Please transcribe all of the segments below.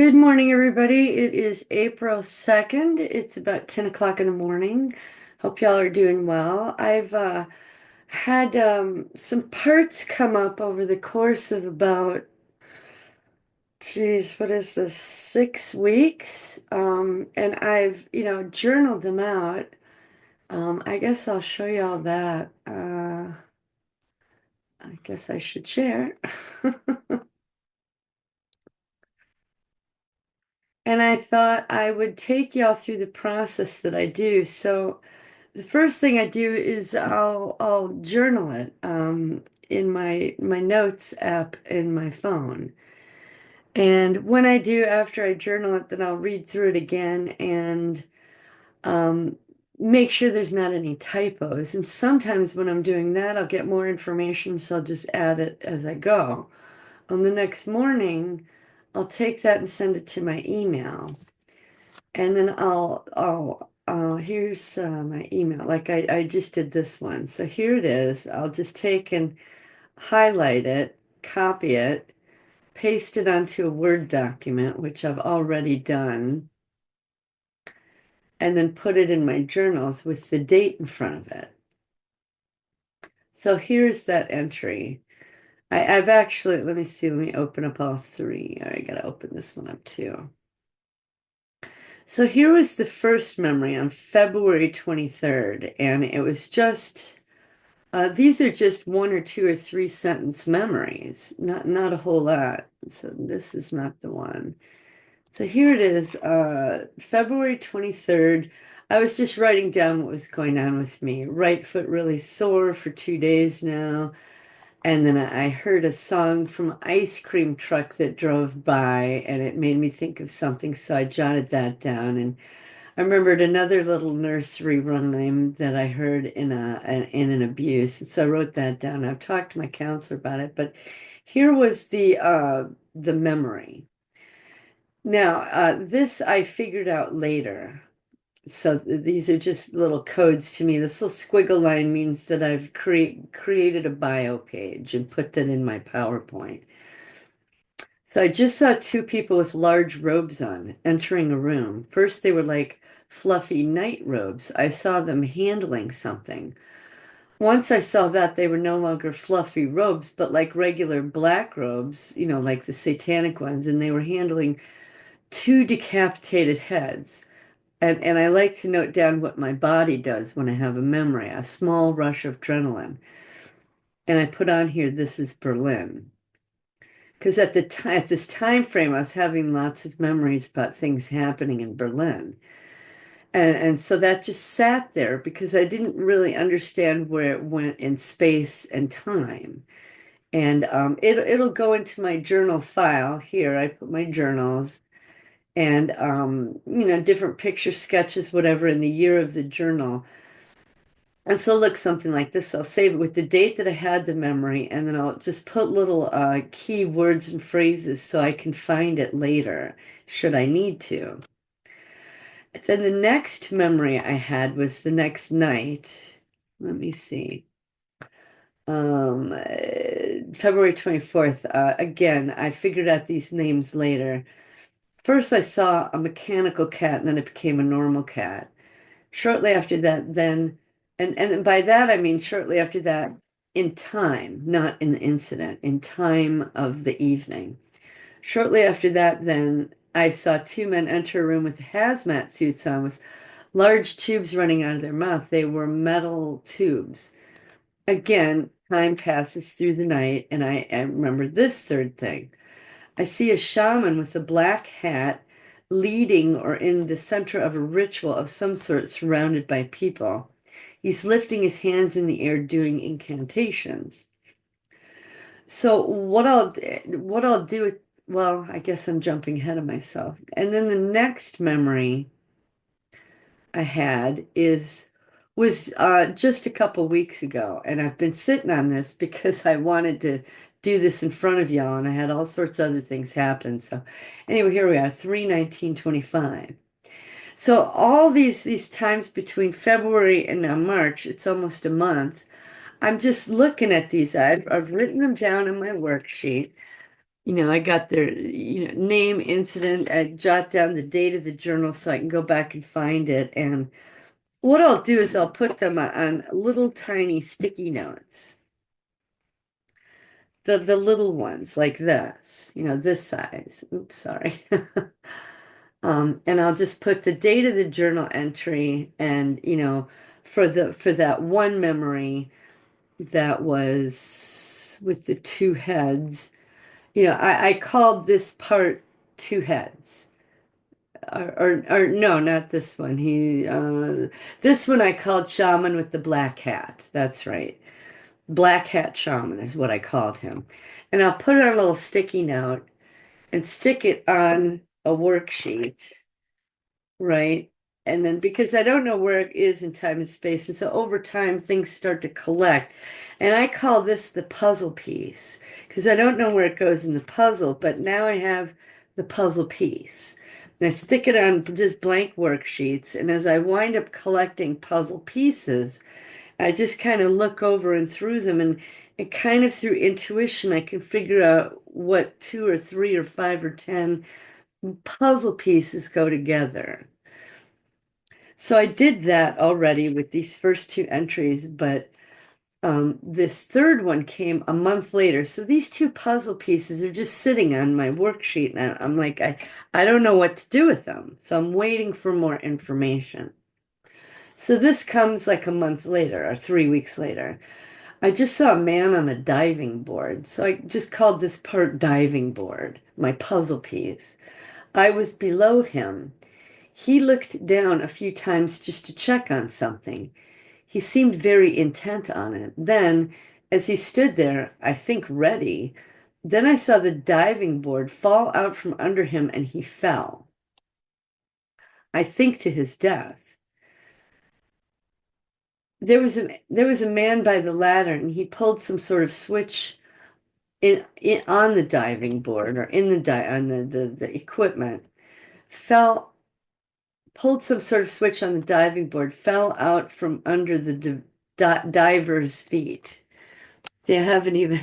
Good morning, everybody. It is April 2nd. It's about 10 o'clock in the morning. Hope y'all are doing well. I've had some parts come up over the course of about, geez, what is this, 6 weeks? And I've, journaled them out. I guess I'll show y'all that. I guess I should share. And I thought I would take y'all through the process that I do. So the first thing I do is I'll journal it in my notes app in my phone. And when I do, after I journal it, then I'll read through it again and um, make sure there's not any typos. And sometimes when I'm doing that, I'll get more information, so I'll just add it as I go. On the next morning, I'll take that and send it to my email. And then here's my email. Like I just did this one. So here it is. I'll just take and highlight it, copy it, paste it onto a Word document, which I've already done, and then put it in my journals with the date in front of it. So here's that entry. I've actually, let me see, let me open up all three. I gotta open this one up too. So here was the first memory on February 23rd, and it was just these are just one or two or three sentence memories, not a whole lot. So this is not the one. So here it is, February 23rd. I was just writing down what was going on with me. Right foot really sore for 2 days now. And then I heard a song from an ice cream truck that drove by, and it made me think of something. So I jotted that down. And I remembered another little nursery rhyme that I heard in an abuse. And so I wrote that down. I've talked to my counselor about it, but here was the memory. Now, this I figured out later. So these are just little codes to me. This little squiggle line means that I've created a bio page and put that in my PowerPoint. So I just saw two people with large robes on entering a room. First, they were like fluffy night robes. I saw them handling something. Once I saw that they were no longer fluffy robes, but like regular black robes, like the satanic ones, and they were handling two decapitated heads. And I like to note down what my body does when I have a memory, a small rush of adrenaline. And I put on here, this is Berlin. Because at this time frame, I was having lots of memories about things happening in Berlin. And so that just sat there because I didn't really understand where it went in space and time. And it'll go into my journal file here. I put my journals and different picture sketches, whatever, in the year of the journal. And so look, something like this. I'll save it with the date that I had the memory, and then I'll just put little key words and phrases so I can find it later, should I need to. Then the next memory I had was the next night. Let me see. February 24th. Again, I figured out these names later. First, I saw a mechanical cat, and then it became a normal cat. Shortly after that, then, and by that I mean shortly after that, in time, not in the incident, in time of the evening. Shortly after that, then I saw two men enter a room with hazmat suits on, with large tubes running out of their mouth. They were metal tubes. Again, time passes through the night, and I remember this third thing. I see a shaman with a black hat leading or in the center of a ritual of some sort surrounded by people. He's lifting his hands in the air doing incantations. So what I'll do with, well, I guess I'm jumping ahead of myself. And then the next memory I had is was just a couple weeks ago, and I've been sitting on this because I wanted to do this in front of y'all, and I had all sorts of other things happen. So anyway, here we are, 3/19/25. So all these times between February and now March, it's almost a month. I'm just looking at these. I've written them down in my worksheet. I got their, name, incident, I jot down the date of the journal so I can go back and find it. And what I'll do is I'll put them on little tiny sticky notes. The little ones like this, this size. Oops, sorry. And I'll just put the date of the journal entry and, for that one memory that was with the two heads. I called this part two heads. Or no, not this one. This one I called Shaman with the black hat. That's right. Black Hat Shaman is what I called him. And I'll put it on a little sticky note and stick it on a worksheet, right? And then because I don't know where it is in time and space, and so over time things start to collect. And I call this the puzzle piece because I don't know where it goes in the puzzle, but now I have the puzzle piece. And I stick it on just blank worksheets, and as I wind up collecting puzzle pieces, I just kind of look over and through them, and kind of through intuition, I can figure out what two or three or five or 10 puzzle pieces go together. So I did that already with these first two entries, but this third one came a month later. So these two puzzle pieces are just sitting on my worksheet, and I'm like, I don't know what to do with them. So I'm waiting for more information. So this comes like a month later or 3 weeks later. I just saw a man on a diving board. So I just called this part diving board, my puzzle piece. I was below him. He looked down a few times just to check on something. He seemed very intent on it. Then, as he stood there, I think ready, then I saw the diving board fall out from under him and he fell. I think to his death. There was a man by the ladder and he pulled some sort of switch on the diving board or in the on the equipment, fell pulled some sort of switch on the diving board, fell out from under the diver's feet. They haven't even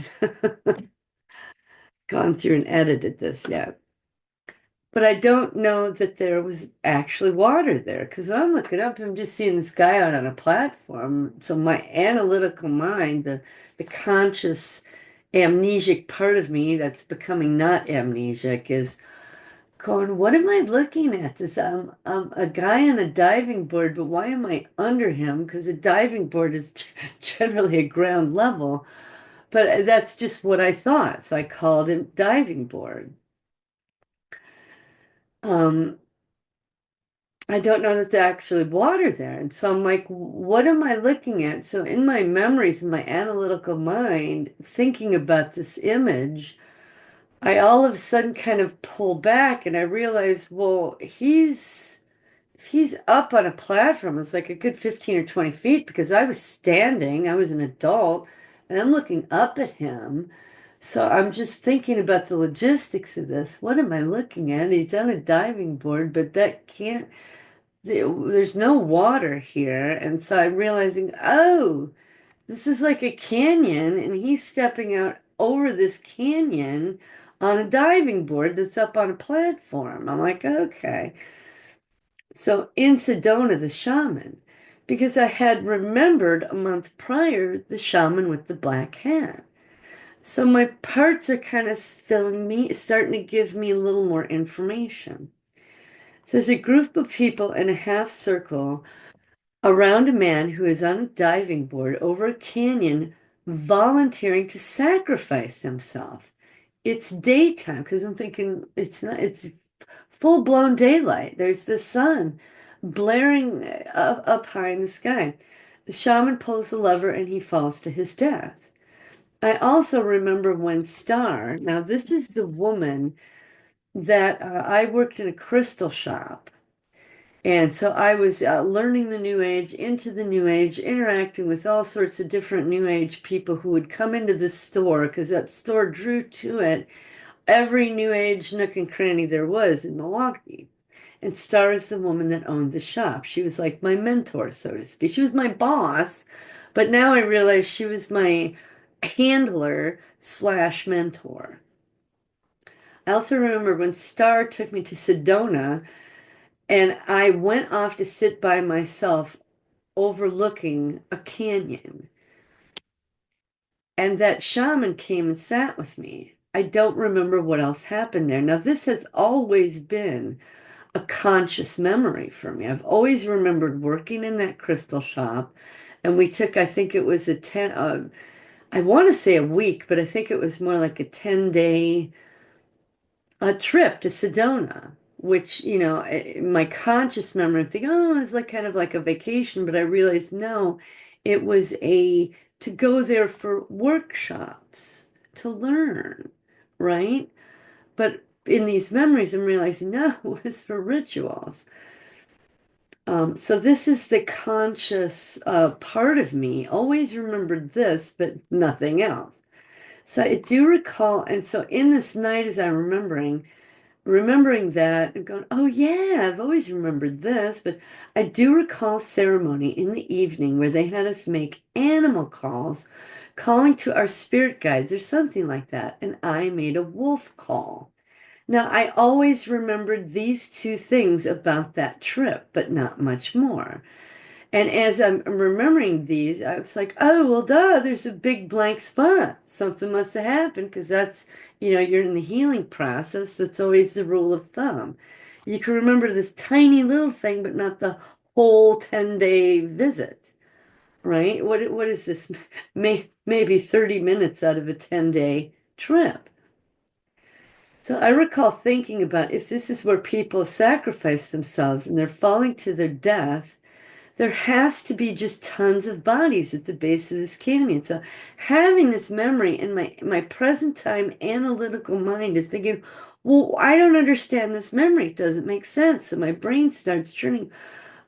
gone through and edited this yet. But I don't know that there was actually water there because I'm looking up, I'm just seeing this guy out on a platform. So my analytical mind, the conscious amnesic part of me that's becoming not amnesic is going, what am I looking at? This I'm a guy on a diving board, but why am I under him? Because a diving board is generally a ground level. But that's just what I thought. So I called it diving board. Um, I don't know that there's actually water there. And so I'm like, what am I looking at? So in my memories, in my analytical mind, thinking about this image, I all of a sudden kind of pull back and I realize, well, if he's up on a platform, it's like a good 15 or 20 feet because I was standing, I was an adult, and I'm looking up at him. So I'm just thinking about the logistics of this. What am I looking at? He's on a diving board, but that can't, there's no water here. And so I'm realizing, oh, this is like a canyon, and he's stepping out over this canyon on a diving board that's up on a platform. I'm like, okay. So in Sedona, the shaman, because I had remembered a month prior the shaman with the black hat. So my parts are kind of filling me, starting to give me a little more information. So there's a group of people in a half circle around a man who is on a diving board over a canyon, volunteering to sacrifice himself. It's daytime because I'm thinking it's not, it's full blown daylight. There's the sun blaring up high in the sky. The shaman pulls the lever and he falls to his death. I also remember when Star, now this is the woman that I worked in a crystal shop. And so I was learning the New Age, into the New Age, interacting with all sorts of different New Age people who would come into this store because that store drew to it every New Age nook and cranny there was in Milwaukee. And Star is the woman that owned the shop. She was like my mentor, so to speak. She was my boss, but now I realize she was my handler slash mentor. I also remember when Star took me to Sedona and I went off to sit by myself overlooking a canyon. And that shaman came and sat with me. I don't remember what else happened there. Now, this has always been a conscious memory for me. I've always remembered working in that crystal shop, and we took, I think it was a 10, I want to say a week, but I think it was more like a 10-day trip to Sedona, which, my conscious memory of thinking, oh, it was like kind of like a vacation, but I realized no, it was to go there for workshops, to learn, right? But in these memories, I'm realizing no, it was for rituals. So this is the conscious part of me. Always remembered this, but nothing else. So I do recall, and so in this night, as I'm remembering that and going, oh yeah, I've always remembered this, but I do recall ceremony in the evening where they had us make animal calls, calling to our spirit guides or something like that, and I made a wolf call. Now, I always remembered these two things about that trip, but not much more. And as I'm remembering these, I was like, oh, well, duh, there's a big blank spot. Something must have happened because that's, you're in the healing process. That's always the rule of thumb. You can remember this tiny little thing, but not the whole 10-day visit, right? What is this? Maybe 30 minutes out of a 10-day trip. So I recall thinking about if this is where people sacrifice themselves and they're falling to their death, there has to be just tons of bodies at the base of this canyon. So having this memory in my present time analytical mind is thinking, well, I don't understand this memory. It doesn't make sense. So my brain starts churning,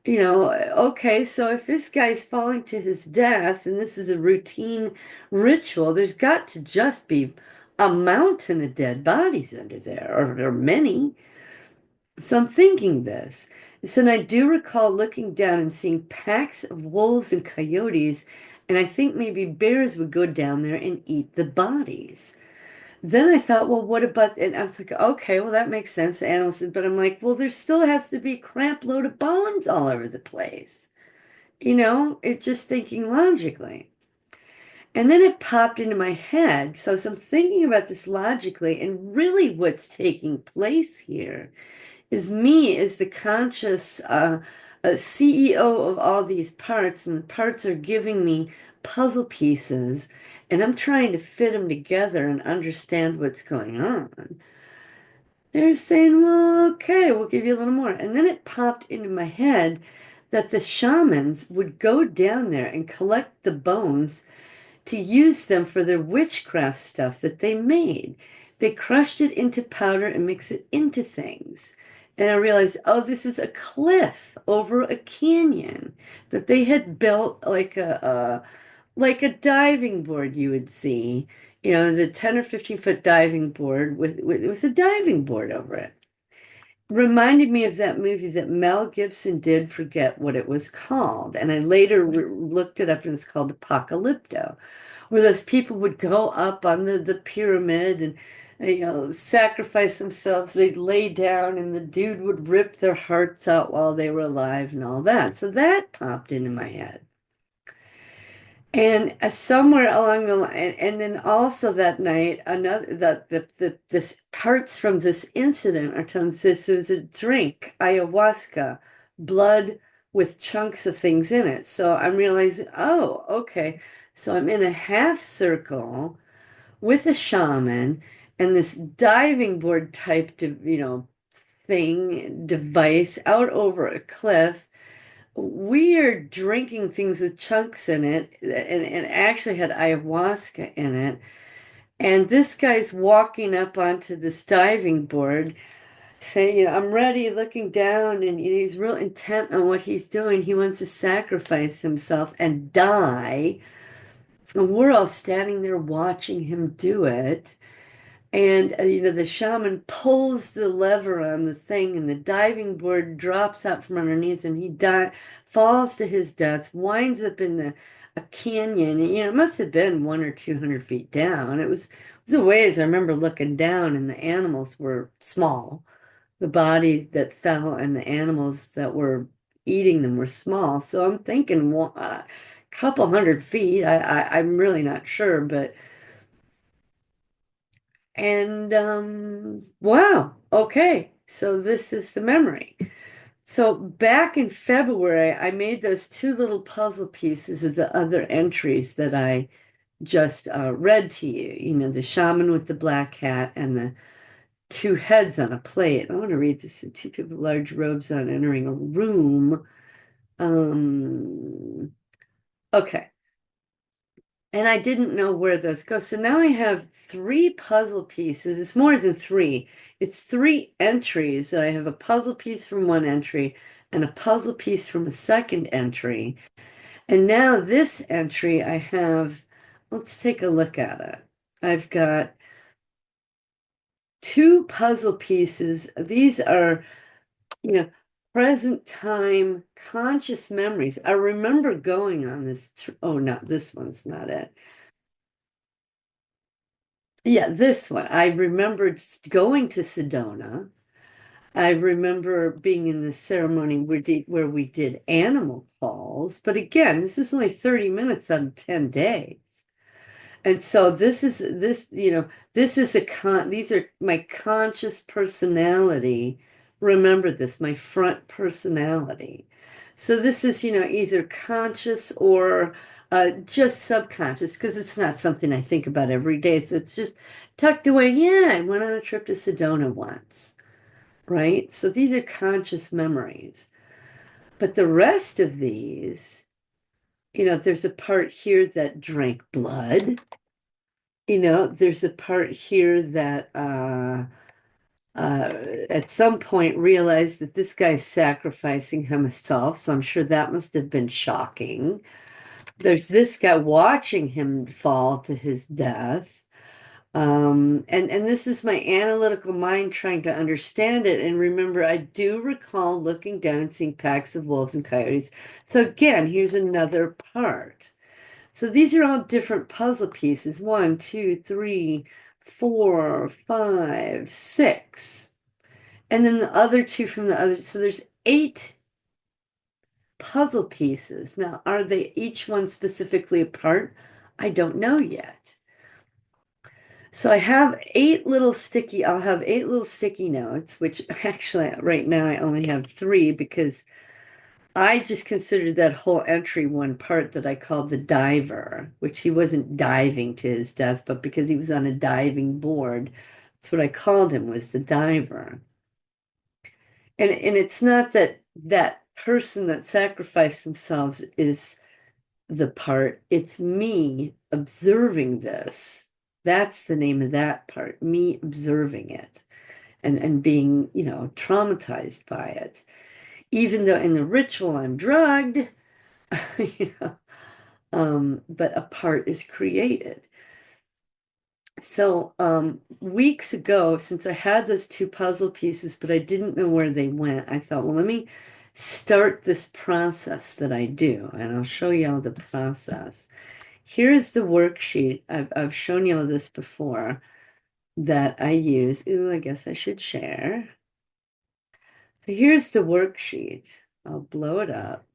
okay, so if this guy's falling to his death and this is a routine ritual, there's got to just be a mountain of dead bodies under there, or there are many. So I'm thinking this. So and I do recall looking down and seeing packs of wolves and coyotes, and I think maybe bears would go down there and eat the bodies. Then I thought, well, what about, and I was like, okay, well, that makes sense, the animals, but I'm like, well, there still has to be a crap load of bones all over the place. It just thinking logically. And then it popped into my head. So as I'm thinking about this logically, and really what's taking place here is me as the conscious CEO of all these parts, and the parts are giving me puzzle pieces, and I'm trying to fit them together and understand what's going on. They're saying, well, okay, we'll give you a little more. And then it popped into my head that the shamans would go down there and collect the bones to use them for their witchcraft stuff that they made. They crushed it into powder and mixed it into things. And I realized, oh, this is a cliff over a canyon that they had built like a diving board you would see, the 10 or 15-foot diving board with a diving board over it. Reminded me of that movie that Mel Gibson did, forget what it was called. And I later looked it up and it's called Apocalypto, where those people would go up on the pyramid and sacrifice themselves. They'd lay down and the dude would rip their hearts out while they were alive and all that. So that popped into my head. And somewhere along the line, and then also that night, another this parts from this incident are telling us this was a drink, ayahuasca, blood with chunks of things in it. So I'm realizing, oh, okay. So I'm in a half circle with a shaman and this diving board type, thing, device out over a cliff. We are drinking things with chunks in it and actually had ayahuasca in it. And this guy's walking up onto this diving board saying, I'm ready, looking down, and he's real intent on what he's doing. He wants to sacrifice himself and die. And we're all standing there watching him do it. And the shaman pulls the lever on the thing, and the diving board drops out from underneath him. Falls to his death, winds up in a canyon. It must have been 100 or 200 feet down. It was There's a ways I remember looking down and the animals were small. The bodies that fell and the animals that were eating them were small. So I'm thinking a couple 100 feet. I'm really not sure, but and wow, okay. So this is the memory. So back in February, I made those two little puzzle pieces of the other entries that I just read to you. You know, the shaman with the black hat and the two heads on a plate. I want to read this. Two people with large robes on entering a room. Um, okay. And I didn't know where those go. So now I have three puzzle pieces. It's more than three. It's three entries. I have a puzzle piece from one entry and a puzzle piece from a second entry. And now this entry I have, let's take a look at it. I've got two puzzle pieces. These are, you know, present time conscious memories. I remember going on this, oh, no, this one's not it. Yeah, this one. I remembered going to Sedona. I remember being in the ceremony where we did animal calls. But again, this is only 30 minutes out of 10 days. And so this is these are my conscious personality. Remember this, my front personality. So this is, either conscious or just subconscious because it's not something I think about every day. So it's just tucked away. Yeah, I went on a trip to Sedona once, right? So these are conscious memories. But the rest of these, there's a part here that drank blood. There's a part here that at some point realized that this guy's sacrificing himself, so I'm sure that must have been shocking. There's this guy watching him fall to his death. And this is my analytical mind trying to understand it. And remember, I do recall looking down and seeing packs of wolves and coyotes. So again, here's another part. So these are all different puzzle pieces. One, two, three, four, five, six. And then the other two from the other. So there's eight puzzle pieces. Now, are they each one specifically a part? I don't know yet. So I'll have eight little sticky notes, which actually right now I only have three because I just considered that whole entry one part that I called the diver, which he wasn't diving to his death, but because he was on a diving board, that's what I called him, was the diver. And it's not that that person that sacrificed themselves is the part, it's me observing this. That's the name of that part, me observing it and being, traumatized by it. Even though in the ritual I'm drugged, you know, but a part is created. So weeks ago, since I had those two puzzle pieces, but I didn't know where they went, I thought, well, let me start this process that I do, and I'll show you all the process. Here's the worksheet. I've shown you all this before that I use. Ooh, I guess I should share. So here's the worksheet. I'll blow it up.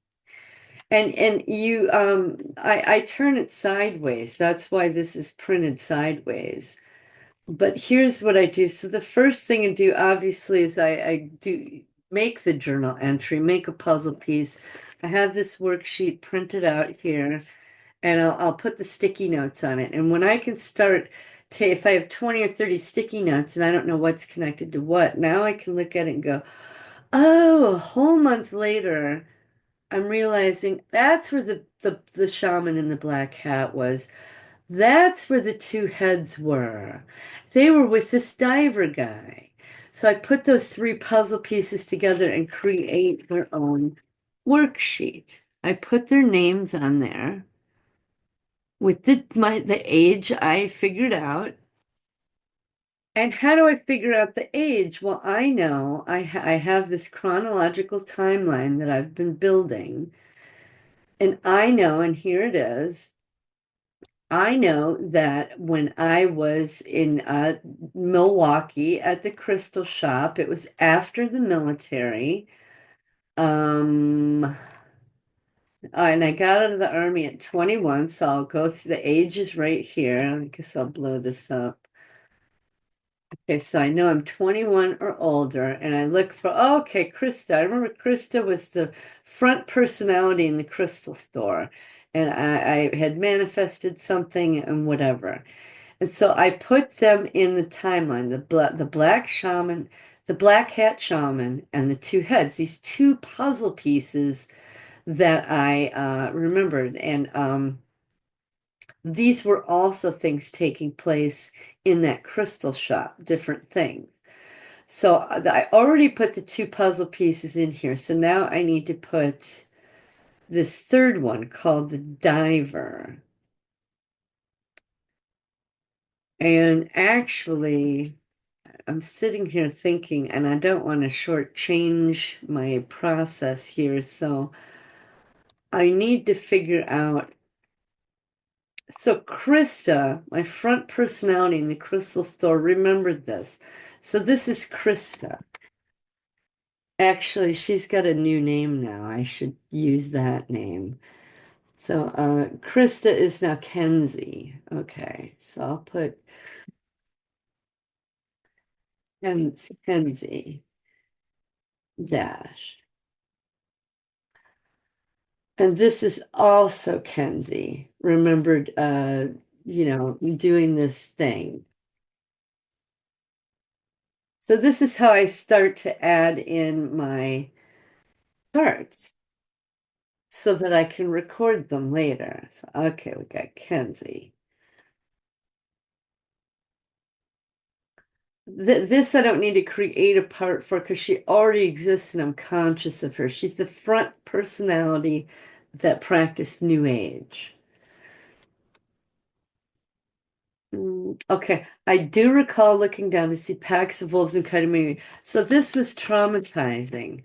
And you I turn it sideways. That's why this is printed sideways. But here's what I do. So the first thing I do obviously is I do make the journal entry, make a puzzle piece. I have this worksheet printed out here and I'll put the sticky notes on it. And when I can start to, if I have 20 or 30 sticky notes and I don't know what's connected to what, now I can look at it and go, oh, a whole month later. I'm realizing that's where the shaman in the black hat was. That's where the two heads were. They were with this diver guy. So I put those three puzzle pieces together and create their own worksheet. I put their names on there with the age I figured out. And how do I figure out the age? Well, I know I have this chronological timeline that I've been building. And I know, and here it is, I know that when I was in Milwaukee at the Crystal Shop, it was after the military. Um, and I got out of the army at 21, so I'll go through the ages right here. I guess I'll blow this up. Okay, so I know I'm 21 or older, and I look for, oh, okay, Krista. I remember Krista was the front personality in the crystal store, and I had manifested something and whatever. And so I put them in the timeline, the black shaman, the black hat shaman, and the two heads, these two puzzle pieces that I remembered. And these were also things taking place in that crystal shop, different things. So I already put the two puzzle pieces in here. So now I need to put this third one called the diver. And actually, I'm sitting here thinking, and I don't want to shortchange my process here. So I need to figure out. So Krista, my front personality in the crystal store, remembered this. So this is Krista. Actually, she's got a new name now. I should use that name. So Krista is now Kenzie. Okay, so I'll put Kenzie dash. And this is also Kenzie. Remembered doing this thing. So this is how I start to add in my parts so that I can record them later. So okay, we got Kenzie. This I don't need to create a part for because she already exists and I'm conscious of her. She's the front personality that practiced New Age. Okay, I do recall looking down to see packs of wolves and cutting me. So this was traumatizing.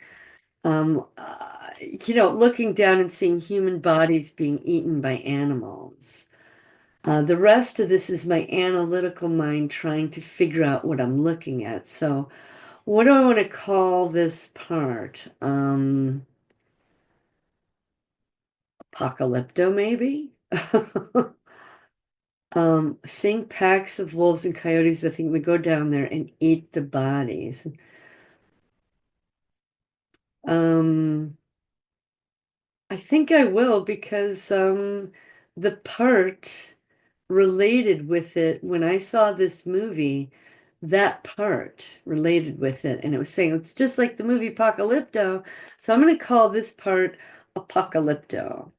Looking down and seeing human bodies being eaten by animals. The rest of this is my analytical mind trying to figure out what I'm looking at. So what do I want to call this part? Apocalypto, maybe? Seeing packs of wolves and coyotes, I think we go down there and eat the bodies. Um, I think I will because the part related with it when I saw this movie, that part related with it, and it was saying it's just like the movie Apocalypto. So I'm going to call this part Apocalypto.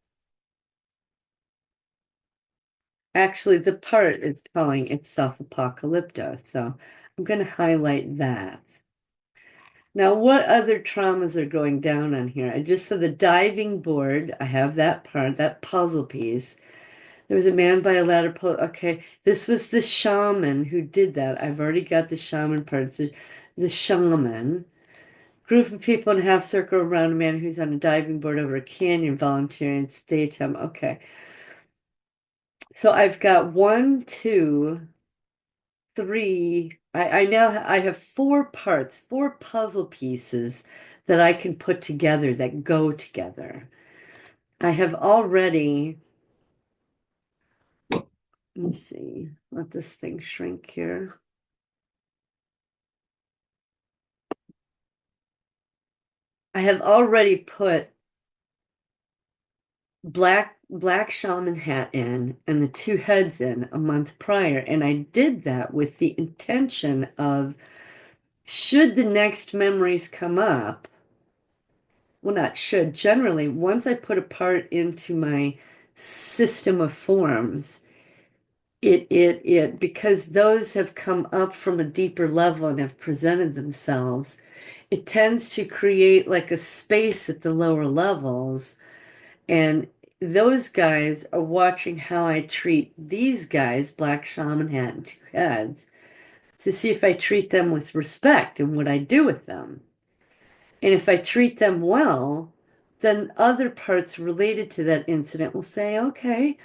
Actually, the part is calling itself Apocalypto, so I'm going to highlight that. Now, what other traumas are going down on here? I just saw the diving board. I have that part, that puzzle piece. There was a man by a ladder pole. Okay, this was the shaman who did that. I've already got the shaman parts. The shaman. Group of people in a half circle around a man who's on a diving board over a canyon volunteering. It's daytime. Okay. So I've got one, two, three. I have four parts, four puzzle pieces that I can put together that go together. I have already, let me see, let this thing shrink here. I have already put black shaman hat in and the two heads in a month prior, and I did that with the intention of should the next memories come up, well, not should, generally, once I put a part into my system of forms, because those have come up from a deeper level and have presented themselves, it tends to create like a space at the lower levels. And those guys are watching how I treat these guys, Black Shaman Hat and Two Heads, to see if I treat them with respect and what I do with them. And if I treat them well, then other parts related to that incident will say, okay,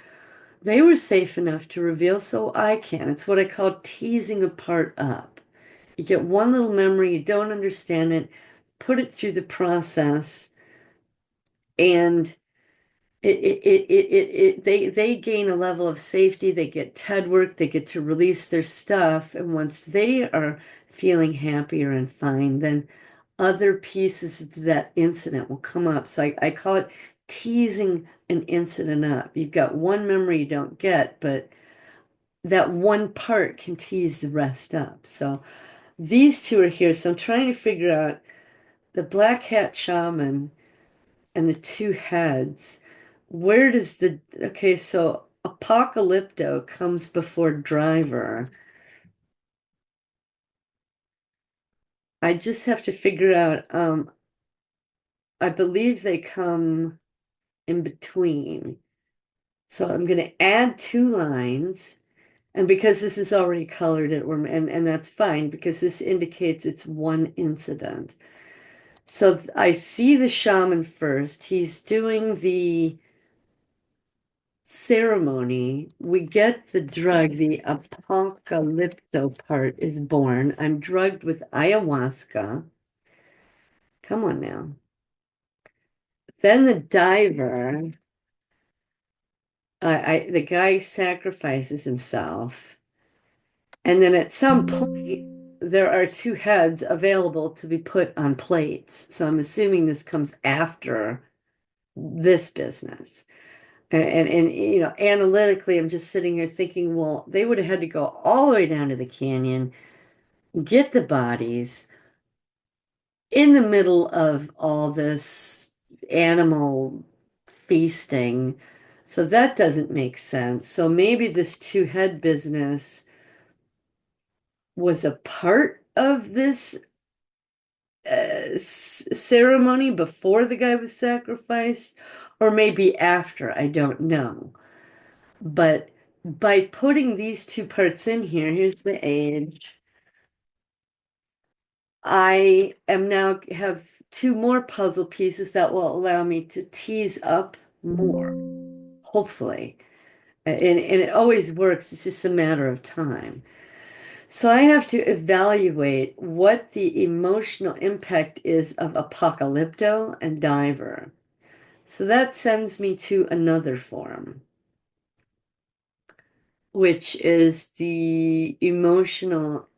they were safe enough to reveal, so I can. It's what I call teasing a part up. You get one little memory, you don't understand it, put it through the process, and they gain a level of safety, they get TED work, they get to release their stuff, and once they are feeling happier and fine, then other pieces of that incident will come up. So I call it teasing an incident up. You've got one memory you don't get, but that one part can tease the rest up. So these two are here. So I'm trying to figure out the black hat shaman and the two heads. Where does okay, so apocalypto comes before driver. I just have to figure out, I believe they come in between. So I'm going to add two lines. And because this is already colored, and that's fine because this indicates it's one incident. So I see the shaman first. He's doing the ceremony. We get the drug, the apocalypto part is born. I'm drugged with ayahuasca. Come on now. Then the diver, the guy sacrifices himself. And then at some point, there are two heads available to be put on plates. So I'm assuming this comes after this business. And analytically, I'm just sitting here thinking, well, they would have had to go all the way down to the canyon, get the bodies in the middle of all this animal feasting. So that doesn't make sense. So maybe this two head business was a part of this ceremony before the guy was sacrificed, or maybe after. I don't know. But by putting these two parts in here, here's the age. I am now have two more puzzle pieces that will allow me to tease up more, hopefully. And it always works, it's just a matter of time. So I have to evaluate what the emotional impact is of Apocalypto and Diver. So that sends me to another form, which is the emotional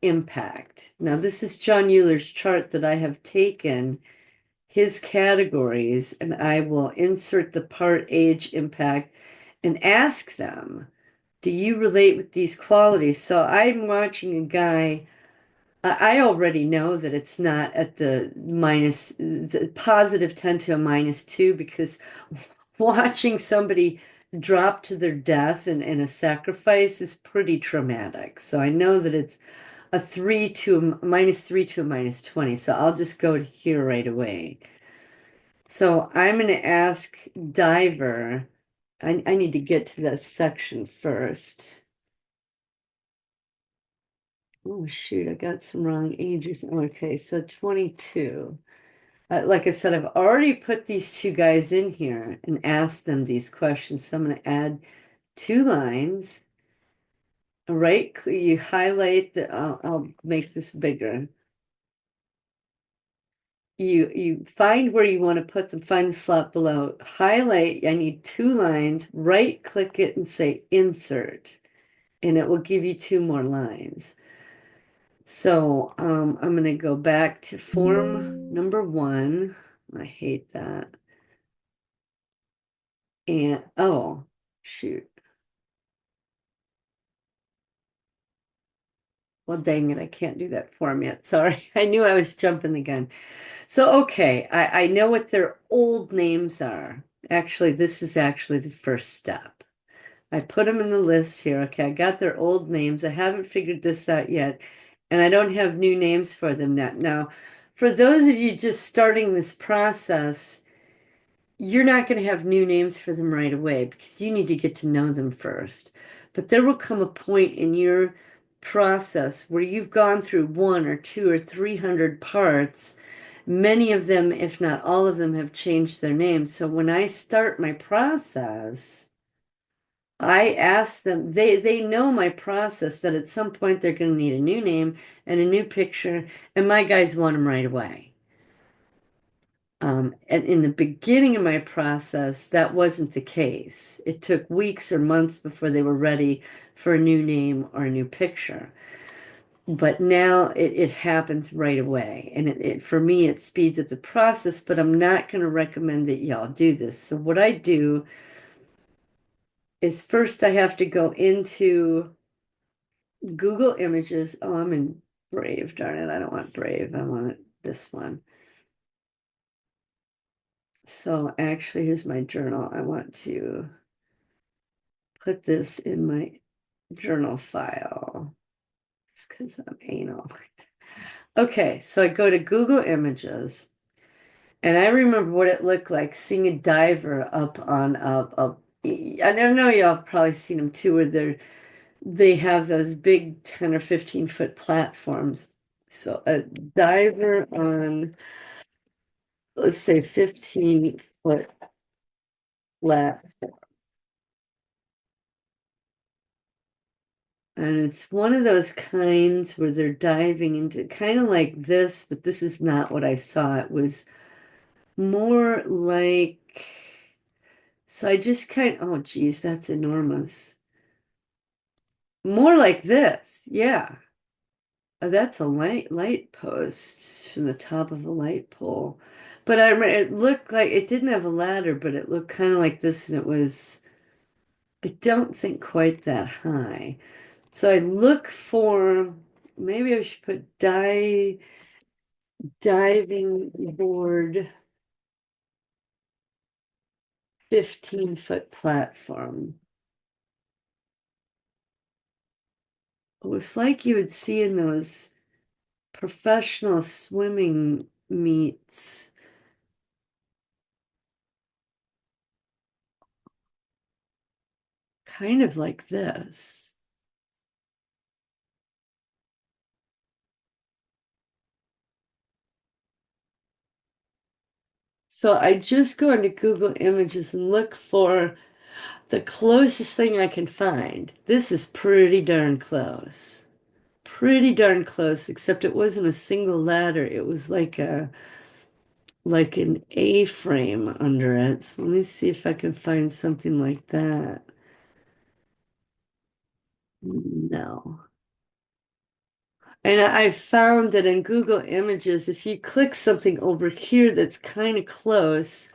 impact. Now, this is Jon Uhler's chart that I have taken his categories, and I will insert the part, age, impact, and ask them, do you relate with these qualities? So I'm watching a guy. I already know that it's not at the positive 10 to a -2 because watching somebody drop to their death in a sacrifice is pretty traumatic. So I know that it's a 3 to a -3 to a -20. So I'll just go to here right away. So I'm going to ask Diver. I need to get to that section first. Oh, shoot, I got some wrong ages. Okay, so 22. Like I said, I've already put these two guys in here and asked them these questions. So I'm going to add two lines. Right, you highlight the, I'll make this bigger. You find where you want to put them, find the slot below, highlight, I need two lines, right click it and say insert, and it will give you two more lines. So I'm going to go back to form number 1. I hate that. And oh, shoot. Well, dang it, I can't do that form yet. Sorry, I knew I was jumping the gun. So, okay, I know what their old names are. Actually, this is actually the first step. I put them in the list here. Okay, I got their old names. I haven't figured this out yet, and I don't have new names for them yet. Now, for those of you just starting this process, you're not going to have new names for them right away because you need to get to know them first. But there will come a point in your process where you've gone through 1 or 2 or 300 parts. Many of them, if not all of them, have changed their names. So when I start my process, I asked them, they know my process that at some point they're going to need a new name and a new picture, and my guys want them right away. And in the beginning of my process, that wasn't the case. It took weeks or months before they were ready for a new name or a new picture. But now it happens right away. And for me, it speeds up the process, but I'm not going to recommend that y'all do this. So what I do is first I have to go into Google Images. Oh, I'm in Brave, darn it. I don't want Brave. I want this one. So actually, here's my journal. I want to put this in my journal file just because I'm anal. Okay, so I go to Google Images, and I remember what it looked like seeing a diver up on up. I know y'all have probably seen them too, where they have those big 10 or 15-foot platforms. So a diver on, let's say, 15-foot flat. And it's one of those kinds where they're diving into kind of like this, but this is not what I saw. It was more like, so I just oh geez, that's enormous. More like this, yeah. That's a light post from the top of a light pole. But I remember it looked like it didn't have a ladder, but it looked kind of like this, and it was, I don't think quite that high. So I look for, maybe I should put diving board 15-foot platform. It was like you would see in those professional swimming meets, kind of like this. So I just go into Google Images and look for the closest thing I can find. This is pretty darn close. Pretty darn close, except it wasn't a single ladder. It was like an A-frame under it. So let me see if I can find something like that. No. And I found that in Google Images, if you click something over here that's kind of close,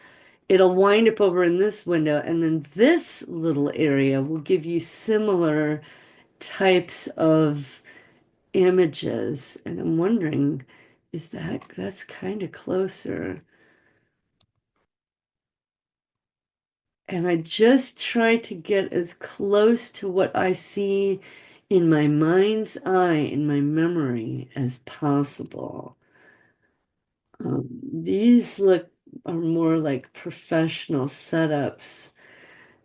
it'll wind up over in this window, and then this little area will give you similar types of images. And I'm wondering, that's kind of closer. And I just try to get as close to what I see in my mind's eye, in my memory, as possible. These are more like professional setups.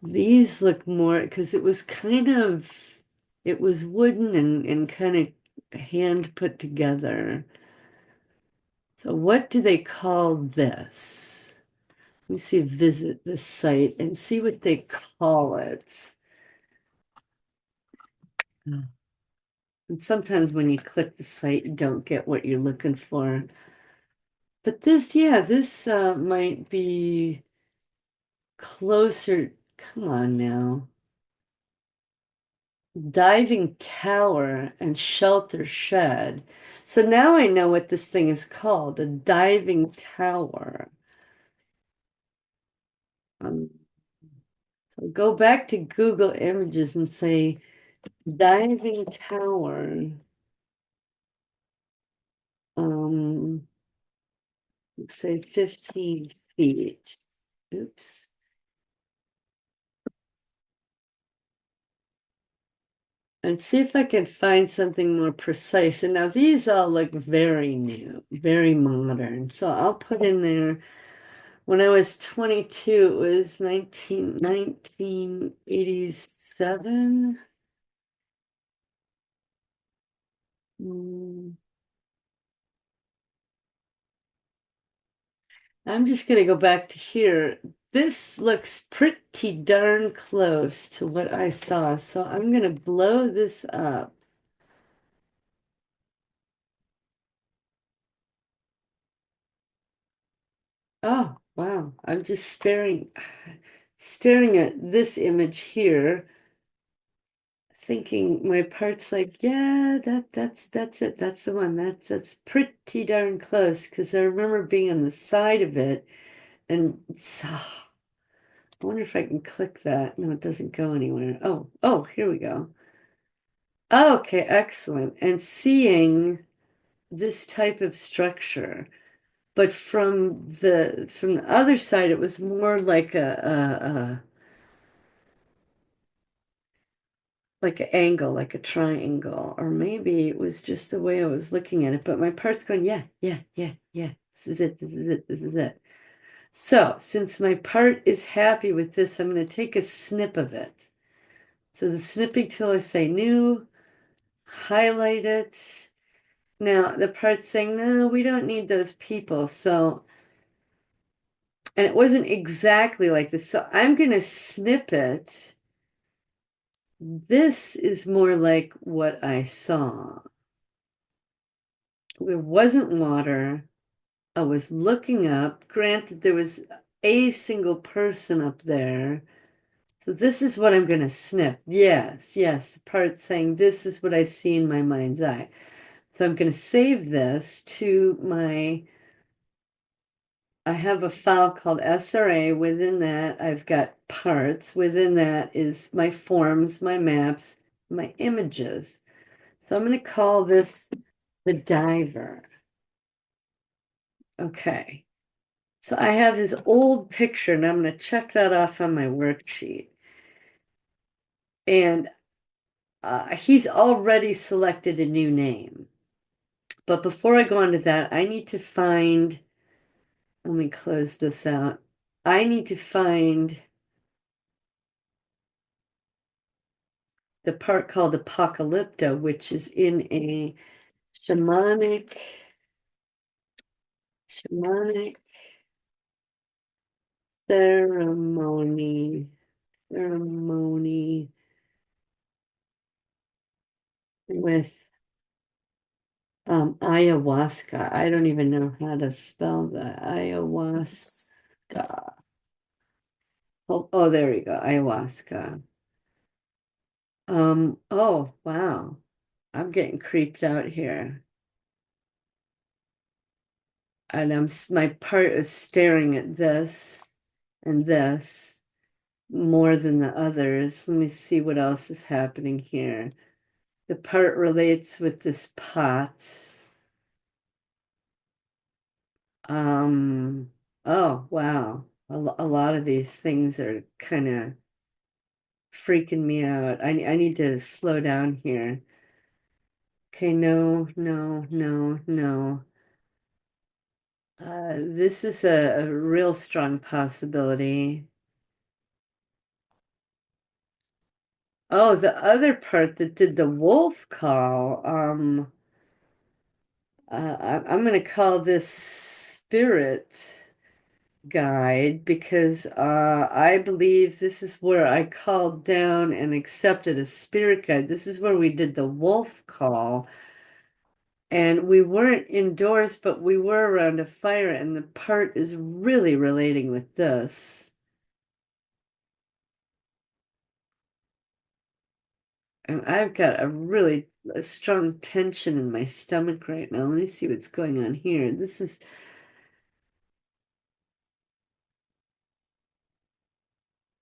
These look more, because it was wooden and kind of hand put together. So what do they call this? Let me see, visit the site and see what they call it. And sometimes when you click the site, you don't get what you're looking for. But this, yeah, this might be closer. Come on now. Diving tower and shelter shed. So now I know what this thing is called, a diving tower. Um, so go back to Google Images and say diving tower. Um, say 15 feet. Oops. And see if I can find something more precise. And now these all look very new, very modern. So I'll put in there, when I was 22, it was 1987. Mm. I'm just gonna go back to here. This looks pretty darn close to what I saw, so I'm gonna blow this up. Oh, wow. I'm just staring at this image here, thinking my part's like, yeah, that's it. That's the one. That's pretty darn close because I remember being on the side of it and I wonder if I can click that. No, it doesn't go anywhere. Oh, here we go. Okay, excellent. And seeing this type of structure, but from the other side, it was more like a like an angle, like a triangle, or maybe it was just the way I was looking at it. But my part's going, yeah, yeah, yeah, yeah. This is it. This is it. This is it. So since my part is happy with this, I'm going to take a snip of it. So the snipping tool, I say new, highlight it. Now the part's saying, no, we don't need those people. So, and it wasn't exactly like this. So I'm going to snip it. This is more like what I saw. There wasn't water. I was looking up. Granted, there was a single person up there. So this is what I'm going to snip. Yes, yes. The part saying this is what I see in my mind's eye. So I'm going to save this to my, I have a file called SRA. Within that, I've got parts. Within that is my forms, my maps, my images. So I'm going to call this the diver. Okay. So I have his old picture, and I'm going to check that off on my worksheet. And he's already selected a new name. But before I go on to that, I need to find, let me close this out. I need to find the part called Apocalypto, which is in a shamanic ceremony with ayahuasca. I don't even know how to spell that. Ayahuasca. Oh, there we go. Ayahuasca. Oh, wow. I'm getting creeped out here. And my part is staring at this and this more than the others. Let me see what else is happening here. The part relates with this pot. Um, oh, wow. A lot of these things are kind of freaking me out. I need to slow down here. Okay, no, no, no, no. This is a real strong possibility. Oh, the other part that did the wolf call, I'm gonna call this spirit guide because I believe this is where I called down and accepted a spirit guide. This is where we did the wolf call. And we weren't indoors, but we were around a fire, and the part is really relating with this. And I've got a strong tension in my stomach right now. Let me see what's going on here. This is,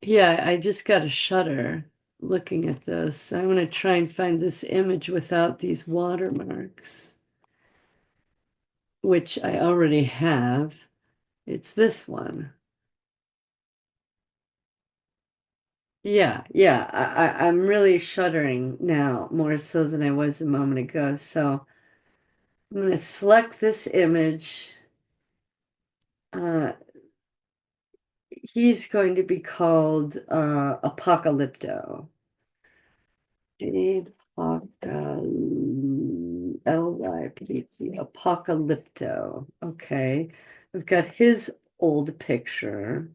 yeah, I just got a shudder looking at this. I want to try and find this image without these watermarks, which I already have. It's this one. Yeah, I'm really shuddering now, more so than I was a moment ago. So I'm going to select this image. Uh, he's going to be called Apocalypto. Apocalypto. Okay. I've got his old picture.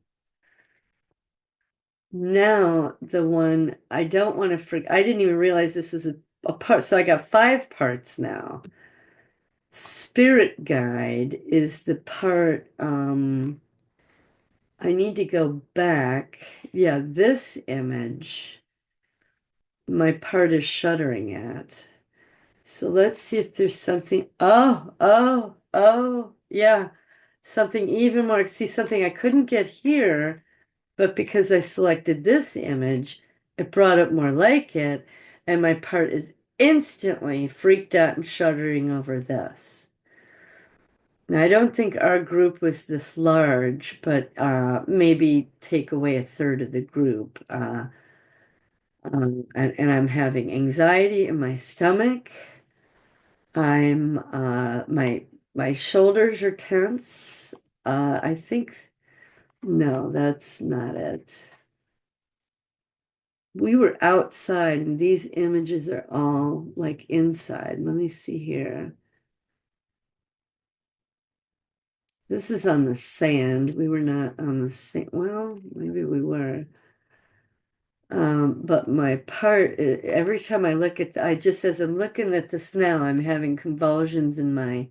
Now the one I don't want to forget, I didn't even realize this was a part. So I got 5 parts now. Spirit guide is the part, I need to go back. Yeah, this image, my part is shuddering at. So let's see if there's something. Oh, yeah. Something even more. See, something I couldn't get here, but because I selected this image, it brought up more like it, and my part is instantly freaked out and shuddering over this. Now, I don't think our group was this large, but maybe take away a third of the group. And I'm having anxiety in my stomach. I'm my shoulders are tense. I think no, that's not it. We were outside and these images are all like inside. Let me see here. This is on the sand. We were not on the sand. Well, maybe we were. But my part, every time I look at, I just as I'm looking at this now, I'm having convulsions in my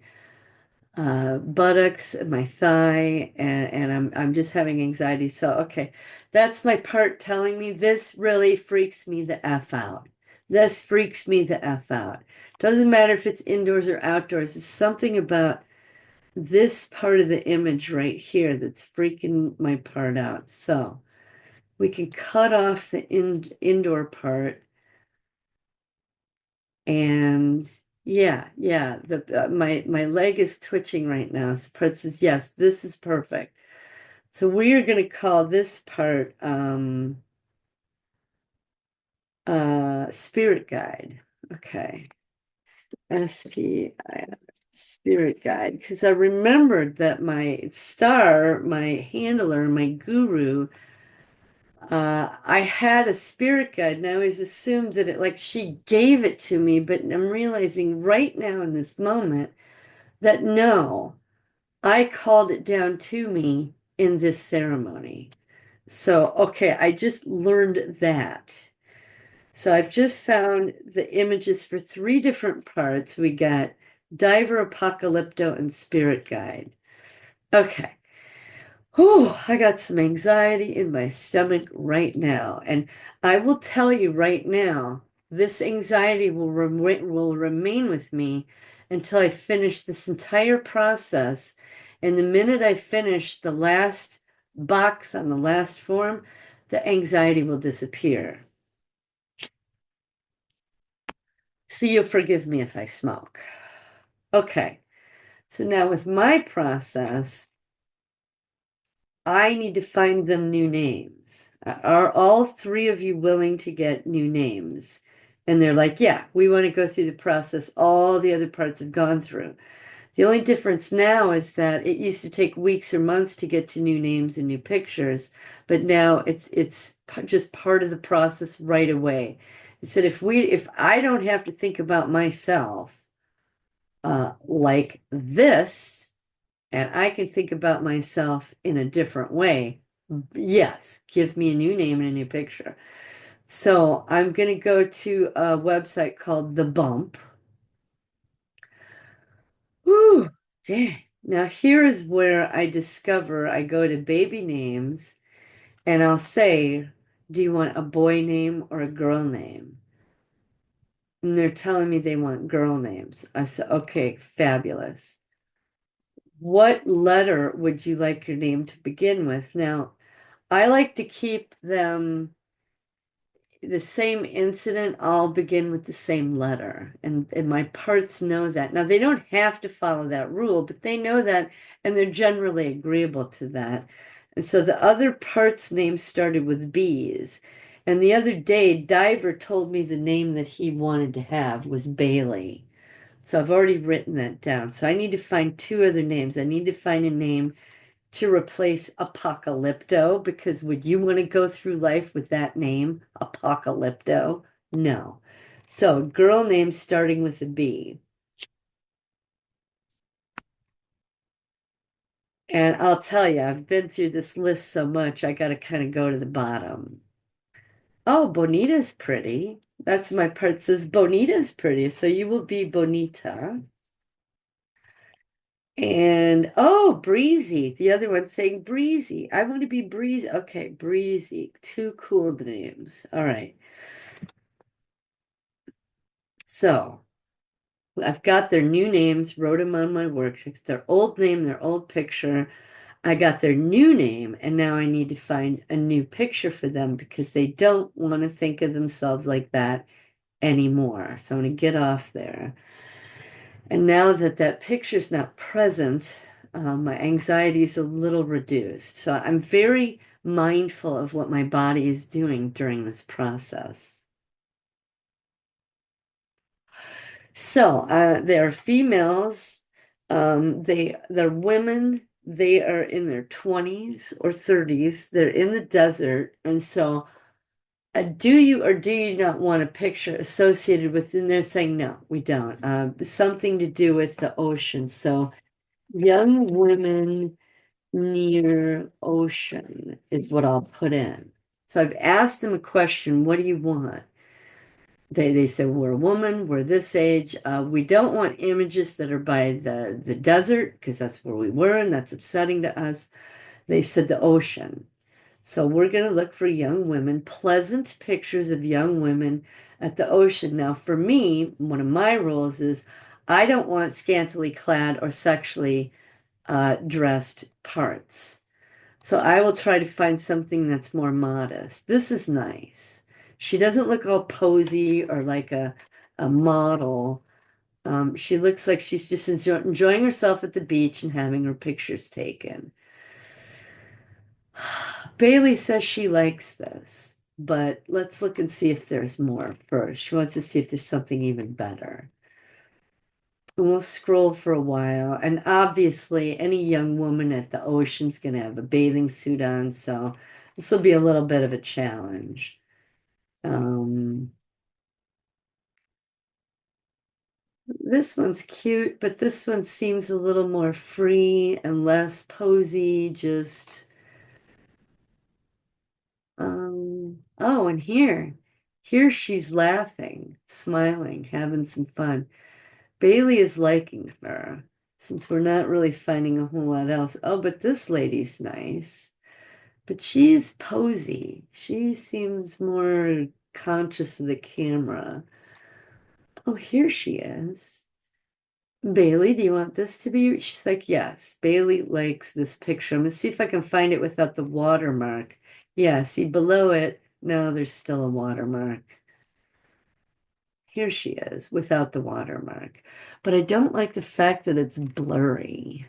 buttocks, my thigh, and I'm just having anxiety. So, okay, that's my part telling me this really freaks me the F out. This freaks me the F out. Doesn't matter if it's indoors or outdoors. It's something about this part of the image right here that's freaking my part out. So we can cut off the indoor part and yeah, the my leg is twitching right now. So part says, yes, this is perfect. So we are going to call this part spirit guide. Okay. SPI spirit guide because I remembered that my star, my handler, my guru, I had a spirit guide and I always assumed that it like she gave it to me, but I'm realizing right now in this moment that no, I called it down to me in this ceremony. So, okay, I just learned that. So I've just found the images for 3 different parts. We got Diver, Apocalypto, and Spirit Guide. Okay. Whew, I got some anxiety in my stomach right now. And I will tell you right now, this anxiety will remain with me until I finish this entire process. And the minute I finish the last box on the last form, the anxiety will disappear. So you'll forgive me if I smoke. Okay. So now with my process, I need to find them new names. Are all 3 of you willing to get new names? And they're like, yeah, we want to go through the process all the other parts have gone through. The only difference now is that it used to take weeks or months to get to new names and new pictures, but now it's just part of the process right away. It said if I don't have to think about myself like this, and I can think about myself in a different way, yes, give me a new name and a new picture. So I'm going to go to a website called The Bump. Whew, dang. Now here is where I discover I go to baby names and I'll say, do you want a boy name or a girl name? And they're telling me they want girl names. I said, okay, fabulous. What letter would you like your name to begin with? Now, I like to keep them the same incident all begin with the same letter. And my parts know that. Now, they don't have to follow that rule, but they know that and they're generally agreeable to that. And so the other parts' names started with B's. And the other day, Diver told me the name that he wanted to have was Bailey. So I've already written that down. So I need to find 2 other names. I need to find a name to replace Apocalypto because would you want to go through life with that name, Apocalypto? No. So, girl name starting with a B. And I'll tell you, I've been through this list so much, I got to kind of go to the bottom. Oh, Bonita's pretty. That's my part says Bonita's pretty, so you will be Bonita. And oh, Breezy. The other one's saying Breezy. I want to be Breezy. Okay, Breezy. Two cool names. All right. So I've got their new names, wrote them on my worksheet. Their old name, their old picture. I got their new name, and now I need to find a new picture for them because they don't want to think of themselves like that anymore. So I'm going to get off there. And now that that picture's not present, my anxiety is a little reduced. So I'm very mindful of what my body is doing during this process. So they're females. They're women. They are in their 20s or 30s. They're in the desert, and so do you or do you not want a picture associated with? And they're saying no, we don't. Something to do with the ocean. So young women near ocean is what I'll put in. So I've asked them a question, what do you want? They said, we're a woman, we're this age. We don't want images that are by the desert, because that's where we were, and that's upsetting to us. They said the ocean. So we're going to look for young women, pleasant pictures of young women at the ocean. Now, for me, one of my rules is I don't want scantily clad or sexually dressed parts. So I will try to find something that's more modest. This is nice. She doesn't look all posy or like a model. She looks like she's just enjoying herself at the beach and having her pictures taken. Bailey says she likes this, but let's look and see if there's more first. She wants to see if there's something even better. And we'll scroll for a while. And obviously, any young woman at the ocean's going to have a bathing suit on, so this will be a little bit of a challenge. Um, this one's cute, but this one seems a little more free and less posy, just oh, and here she's laughing, smiling, having some fun. Bailey is liking her, since we're not really finding a whole lot else. Oh, but this lady's nice. But she's posy. She seems more conscious of the camera. Oh, here she is. Bailey, do you want this to be? She's like, yes. Bailey likes this picture. I'm gonna see if I can find it without the watermark. Yeah, see below it, no, there's still a watermark. Here she is without the watermark. But I don't like the fact that it's blurry.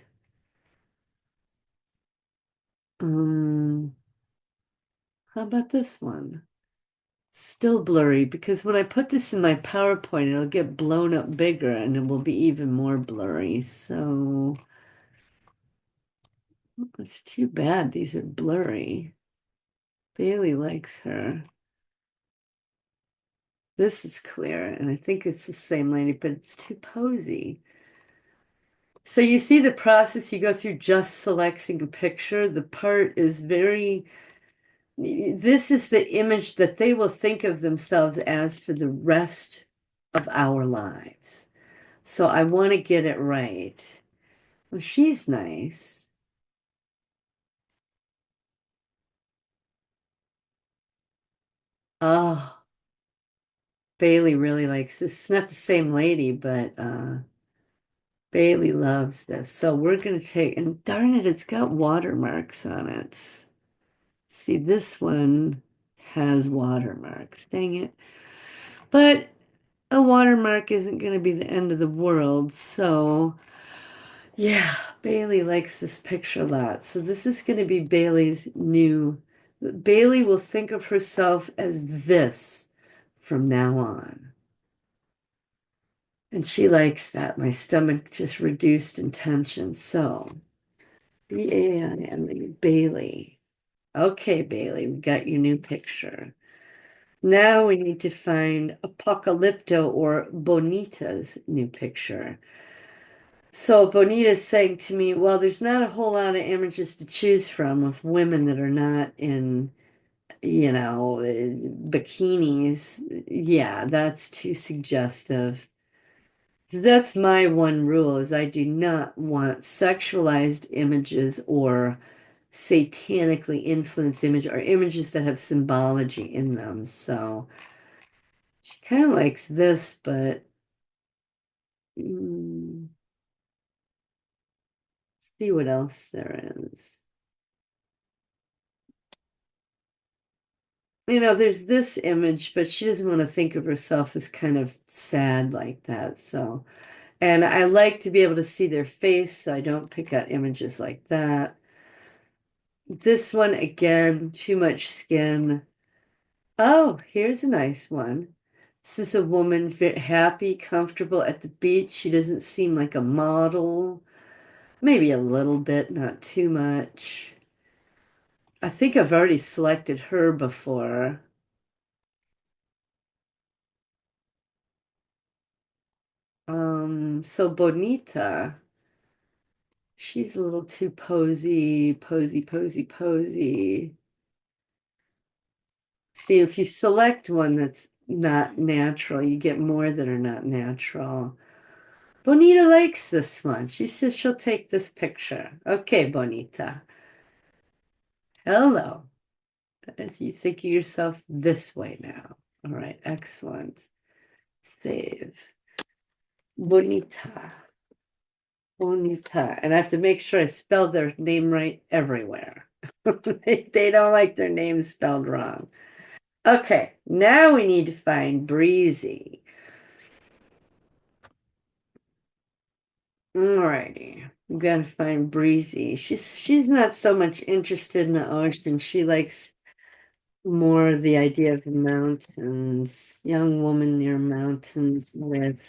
Um, how about this one? Still blurry because when I put this in my PowerPoint, it'll get blown up bigger and it will be even more blurry. So it's too bad these are blurry. Bailey likes her. This is clear, and I think it's the same lady, but it's too posy. So you see the process you go through just selecting a picture. The part is very, this is the image that they will think of themselves as for the rest of our lives. So I want to get it right. Well, she's nice. Oh, Bailey really likes this. It's not the same lady, but Bailey loves this. So we're gonna take, and darn it, it's got watermarks on it. See, this one has watermarks. Dang it. But a watermark isn't gonna be the end of the world. So yeah, Bailey likes this picture a lot. So this is gonna be Bailey's new. Bailey will think of herself as this from now on. And she likes that. My stomach just reduced in tension. So, B-A-I-L-E, Bailey. Okay, Bailey, we got your new picture. Now we need to find Apocalypto or Bonita's new picture. So Bonita's saying to me, well, there's not a whole lot of images to choose from of women that are not in, bikinis. Yeah, that's too suggestive. That's my one rule is I do not want sexualized images or satanically influenced image or images that have symbology in them. So she kind of likes this, but see what else there is. There's this image, but she doesn't want to think of herself as kind of sad like that. So, and I like to be able to see their face, so I don't pick out images like that. This one, again, too much skin. Oh, here's a nice one. This is a woman happy, comfortable at the beach. She doesn't seem like a model. Maybe a little bit, not too much. I think I've already selected her before. So Bonita, she's a little too posy, posy, posy, posy. See, if you select one that's not natural, you get more that are not natural. Bonita likes this one. She says she'll take this picture. Okay, Bonita. Hello. As you think of yourself this way now. All right, excellent. Save. Bonita. Bonita. And I have to make sure I spell their name right everywhere. They don't like their name spelled wrong. Okay, now we need to find Breezy. Alrighty. We gotta find Breezy. She's not so much interested in the ocean. She likes more the idea of the mountains. Young woman near mountains with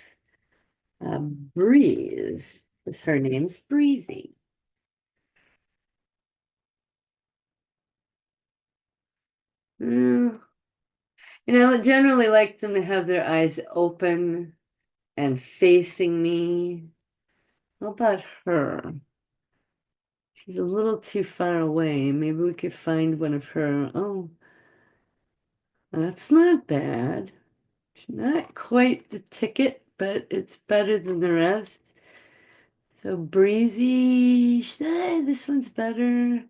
a breeze. Her name's Breezy. Mm, I generally like them to have their eyes open and facing me. How about her? She's a little too far away. Maybe we could find one of her. Oh, that's not bad. Not quite the ticket, but it's better than the rest. So breezy. This one's better.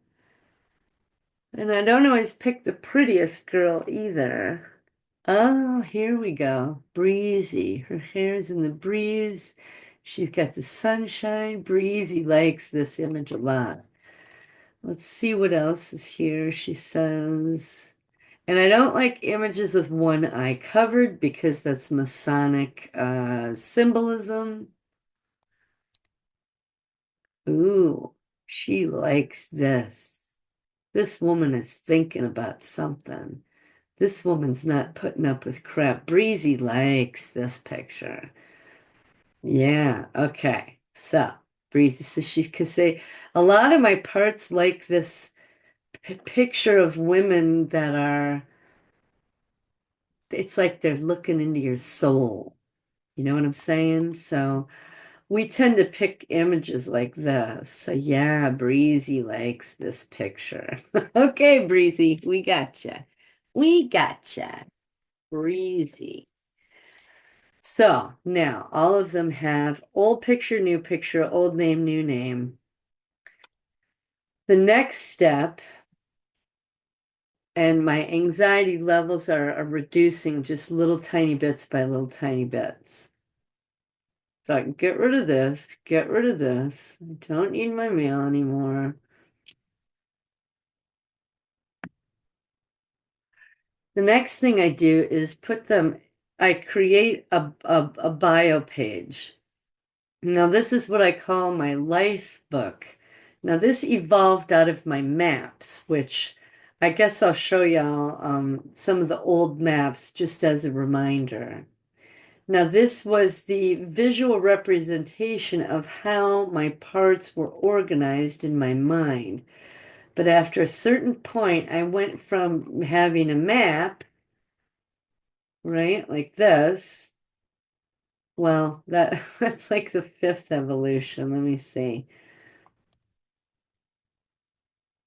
And I don't always pick the prettiest girl either. Oh, here we go. Breezy. Her hair's in the breeze. She's got the sunshine. Breezy likes this image a lot. Let's see what else is here. She says, and I don't like images with one eye covered because that's Masonic symbolism. Ooh, she likes this. This woman is thinking about something. This woman's not putting up with crap. Breezy likes this picture. Yeah, okay. So, Breezy says she could say a lot of my parts like this picture of women that are, it's like they're looking into your soul. You know what I'm saying? So we tend to pick images like this. So yeah, Breezy likes this picture. Okay, Breezy, we gotcha. We gotcha. Breezy. So now all of them have old picture, new picture, old name, new name. The next step, and my anxiety levels are reducing just little tiny bits by little tiny bits. So I can get rid of this, get rid of this. I don't need my mail anymore. The next thing I do is I create a bio page. Now, this is what I call my life book. Now, this evolved out of my maps, which I guess I'll show y'all some of the old maps just as a reminder. Now, this was the visual representation of how my parts were organized in my mind. But after a certain point, I went from having a map, right, like this, Well, that that's like the fifth evolution. Let me see.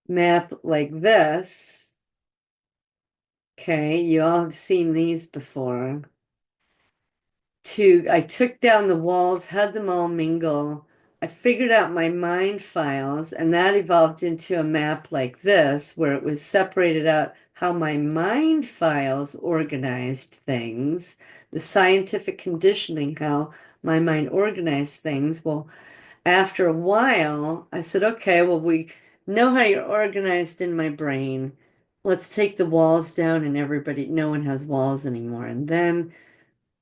Map like this. Okay, you all have seen these before. I took down the walls, had them all mingle. I figured out my mind files, and that evolved into a map like this, where it was separated out how my mind files organized things, the scientific conditioning, how my mind organized things. Well, after a while, I said, okay, well, we know how you're organized in my brain. Let's take the walls down, and no one has walls anymore. And then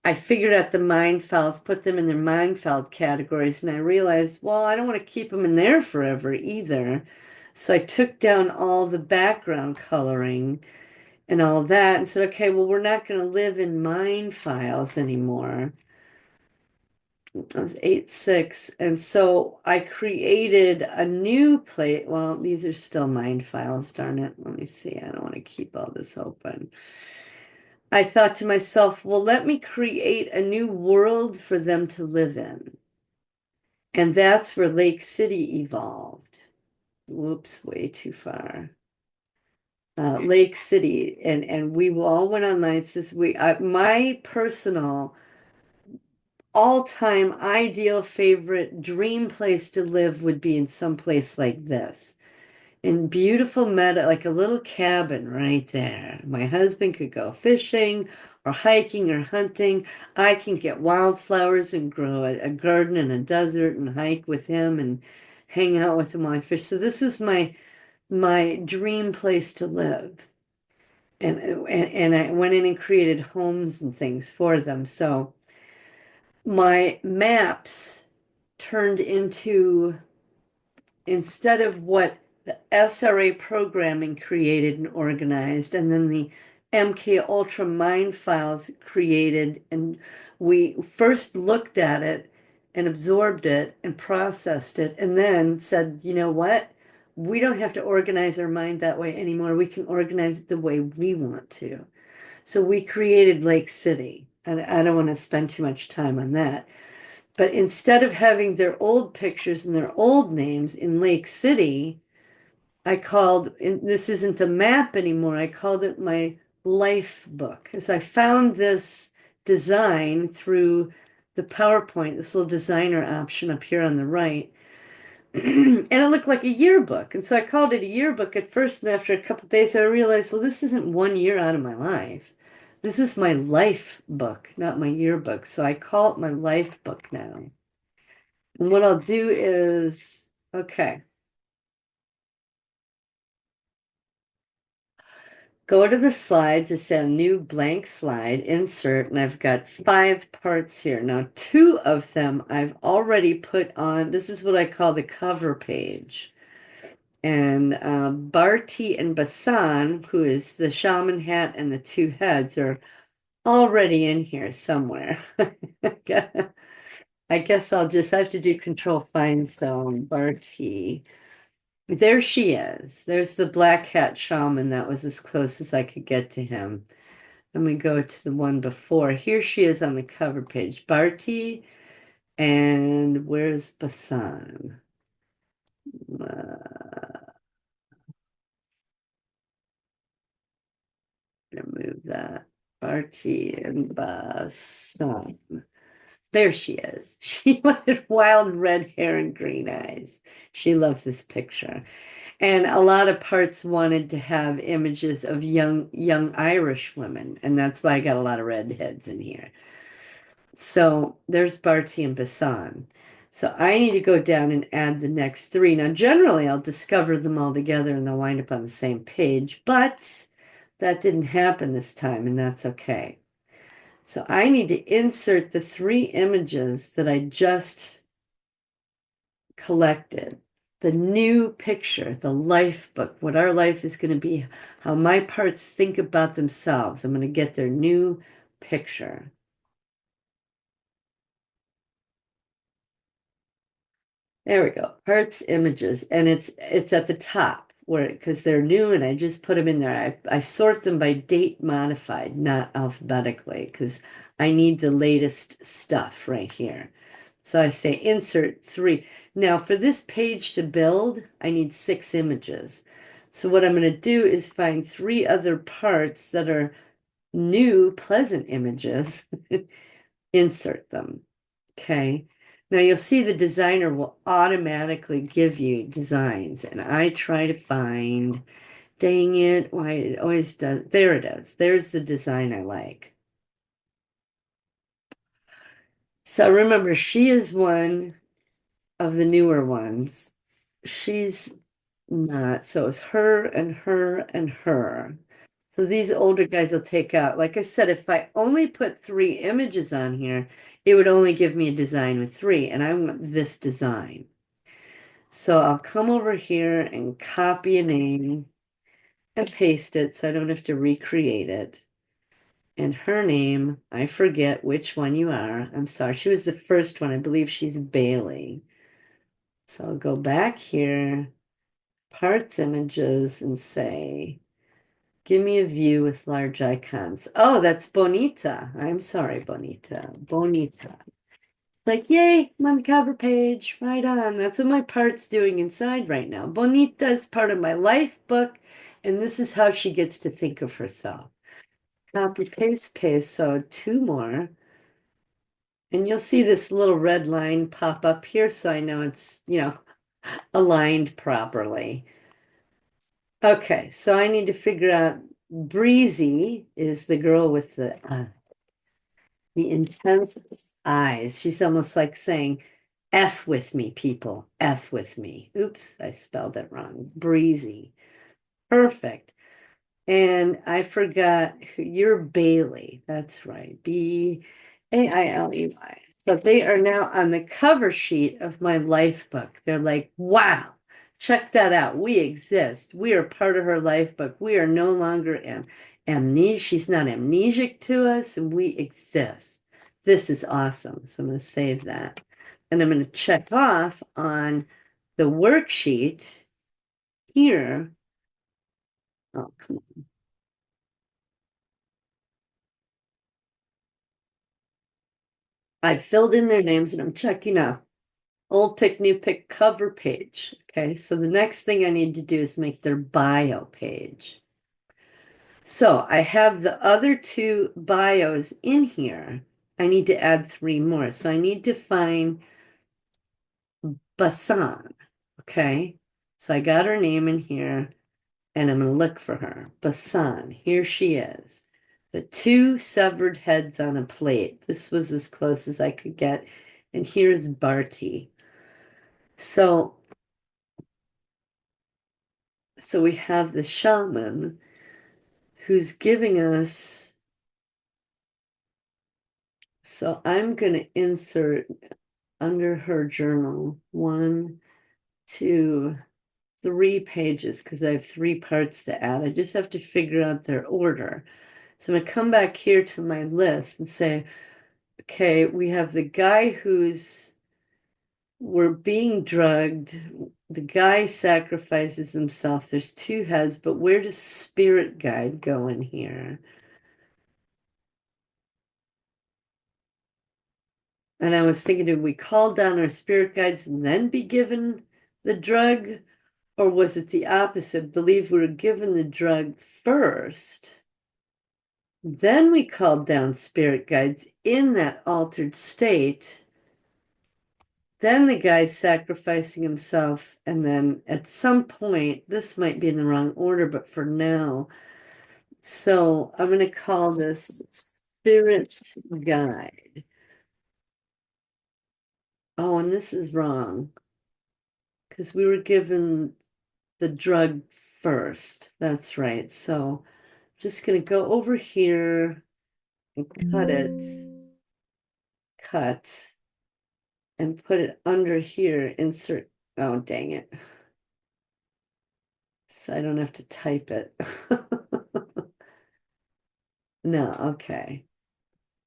I figured out the mind files, put them in their mind file categories, and I realized, well, I don't want to keep them in there forever either. So I took down all the background coloring and all that and said, okay, well, we're not going to live in mind files anymore. I was 8-6. And so I created a new plate. Well, these are still mind files, darn it. Let me see. I don't want to keep all this open. I thought to myself, well, let me create a new world for them to live in. And that's where Lake City evolved. Whoops, way too far. Lake City, and we all went online. Says my personal all-time ideal favorite dream place to live would be in some place like this. In beautiful meadow, like a little cabin right there. My husband could go fishing or hiking or hunting. I can get wildflowers and grow a garden in a desert and hike with him and hang out with him while I fish. So this was my dream place to live. And I went in and created homes and things for them. So my maps turned into, instead of what the SRA programming created and organized, and then the MK Ultra mind files created, and we first looked at it and absorbed it and processed it, and then said, you know what? We don't have to organize our mind that way anymore. We can organize it the way we want to. So we created Lake City, and I don't want to spend too much time on that. But instead of having their old pictures and their old names in Lake City, this isn't a map anymore. I called it my life book. As I found this design through the PowerPoint, this little designer option up here on the right, and it looked like a yearbook. And so I called it a yearbook at first, and after a couple of days, I realized, well, this isn't 1 year out of my life. This is my life book, not my yearbook. So I call it my life book now. And what I'll do is, okay, go to the slides. It's a new blank slide, insert, and I've got 5 parts here. Now, 2 of them I've already put on. This is what I call the cover page. And Barti and Basan, who is the shaman hat and the 2 heads, are already in here somewhere. I guess I have to do control find zone, Barti. There she is. There's the black hat shaman. That was as close as I could get to him. Let me go to the one before. Here she is on the cover page. Barti, and where's Basan? Remove that. Barti and Basan. There she is. She had wild red hair and green eyes. She loved this picture. And a lot of parts wanted to have images of young Irish women, and that's why I got a lot of redheads in here. So there's Barty and Basan. So I need to go down and add the next 3. Now, generally, I'll discover them all together and they'll wind up on the same page, but that didn't happen this time, and that's okay. So I need to insert the 3 images that I just collected. The new picture, the life book, what our life is going to be, how my parts think about themselves. I'm going to get their new picture. There we go. Parts images. And it's at the top. where because they're new and I just put them in there. I sort them by date modified, not alphabetically, because I need the latest stuff right here. So I say insert three. Now for this page to build, I need 6 images. So what I'm going to do is find 3 other parts that are new, pleasant images, insert them. Okay. Now you'll see the designer will automatically give you designs, and I try to find, dang it, why it always does. There it is. There's the design I like. So remember, she is one of the newer ones. She's not. So it's her and her and her. So these older guys will take out. Like I said, if I only put 3 images on here, it would only give me a design with 3, and I want this design. So I'll come over here and copy a name and paste it so I don't have to recreate it. And her name, I forget which one you are. I'm sorry. She was the first one. I believe she's Bailey. So I'll go back here, parts images, and say, give me a view with large icons. Oh, that's Bonita. I'm sorry, Bonita. Bonita. Like, yay, I'm on the cover page. Right on. That's what my part's doing inside right now. Bonita is part of my life book, and this is how she gets to think of herself. Copy, paste, paste. So 2 more. And you'll see this little red line pop up here, so I know it's, aligned properly. Okay, so I need to figure out Breezy is the girl with the intense eyes. She's almost like saying, F with me, people. F with me. Oops, I spelled it wrong. Breezy. Perfect. And I forgot you're Bailey. That's right. Bailey. So they are now on the cover sheet of my life book. They're like, wow, check that out. We exist. We are part of her life book. We are no longer amnesia. She's not amnesic to us, and we exist. This is awesome. So I'm going to save that. And I'm going to check off on the worksheet here. Oh, come on. I filled in their names and I'm checking out. Old pick, new pick cover page. Okay, so the next thing I need to do is make their bio page. So I have the other 2 bios in here. I need to add 3 more. So I need to find Basan. Okay, so I got her name in here and I'm going to look for her. Basan, here she is. The 2 severed heads on a plate. This was as close as I could get. And here's Barty. So we have the shaman who's giving us, so I'm going to insert under her journal 1, 2, 3 pages because I have 3 parts to add. I just have to figure out their order. So I'm going to come back here to my list and say, okay, we have the guy we're being drugged. The guy sacrifices himself. There's 2 heads, but where does spirit guide go in here? And I was thinking, did we call down our spirit guides and then be given the drug? Or was it the opposite? Believe we were given the drug first. Then we called down spirit guides in that altered state. Then the guy sacrificing himself. And then at some point, this might be in the wrong order, but for now. So I'm going to call this spirit guide. Oh, and this is wrong because we were given the drug first. That's right. So just going to go over here and cut, and put it under here, insert. Oh, dang it. So I don't have to type it. No, okay.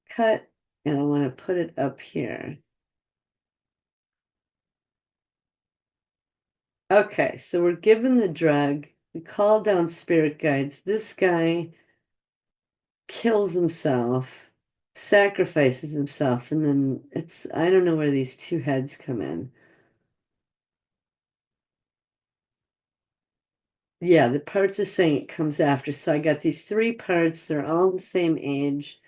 Cut, and I want to put it up here. Okay, so we're given the drug. We call down spirit guides. This guy kills himself, sacrifices himself, and then I don't know where these two heads come in. Yeah, the parts are saying it comes after. So I got these three parts. They're all the same age.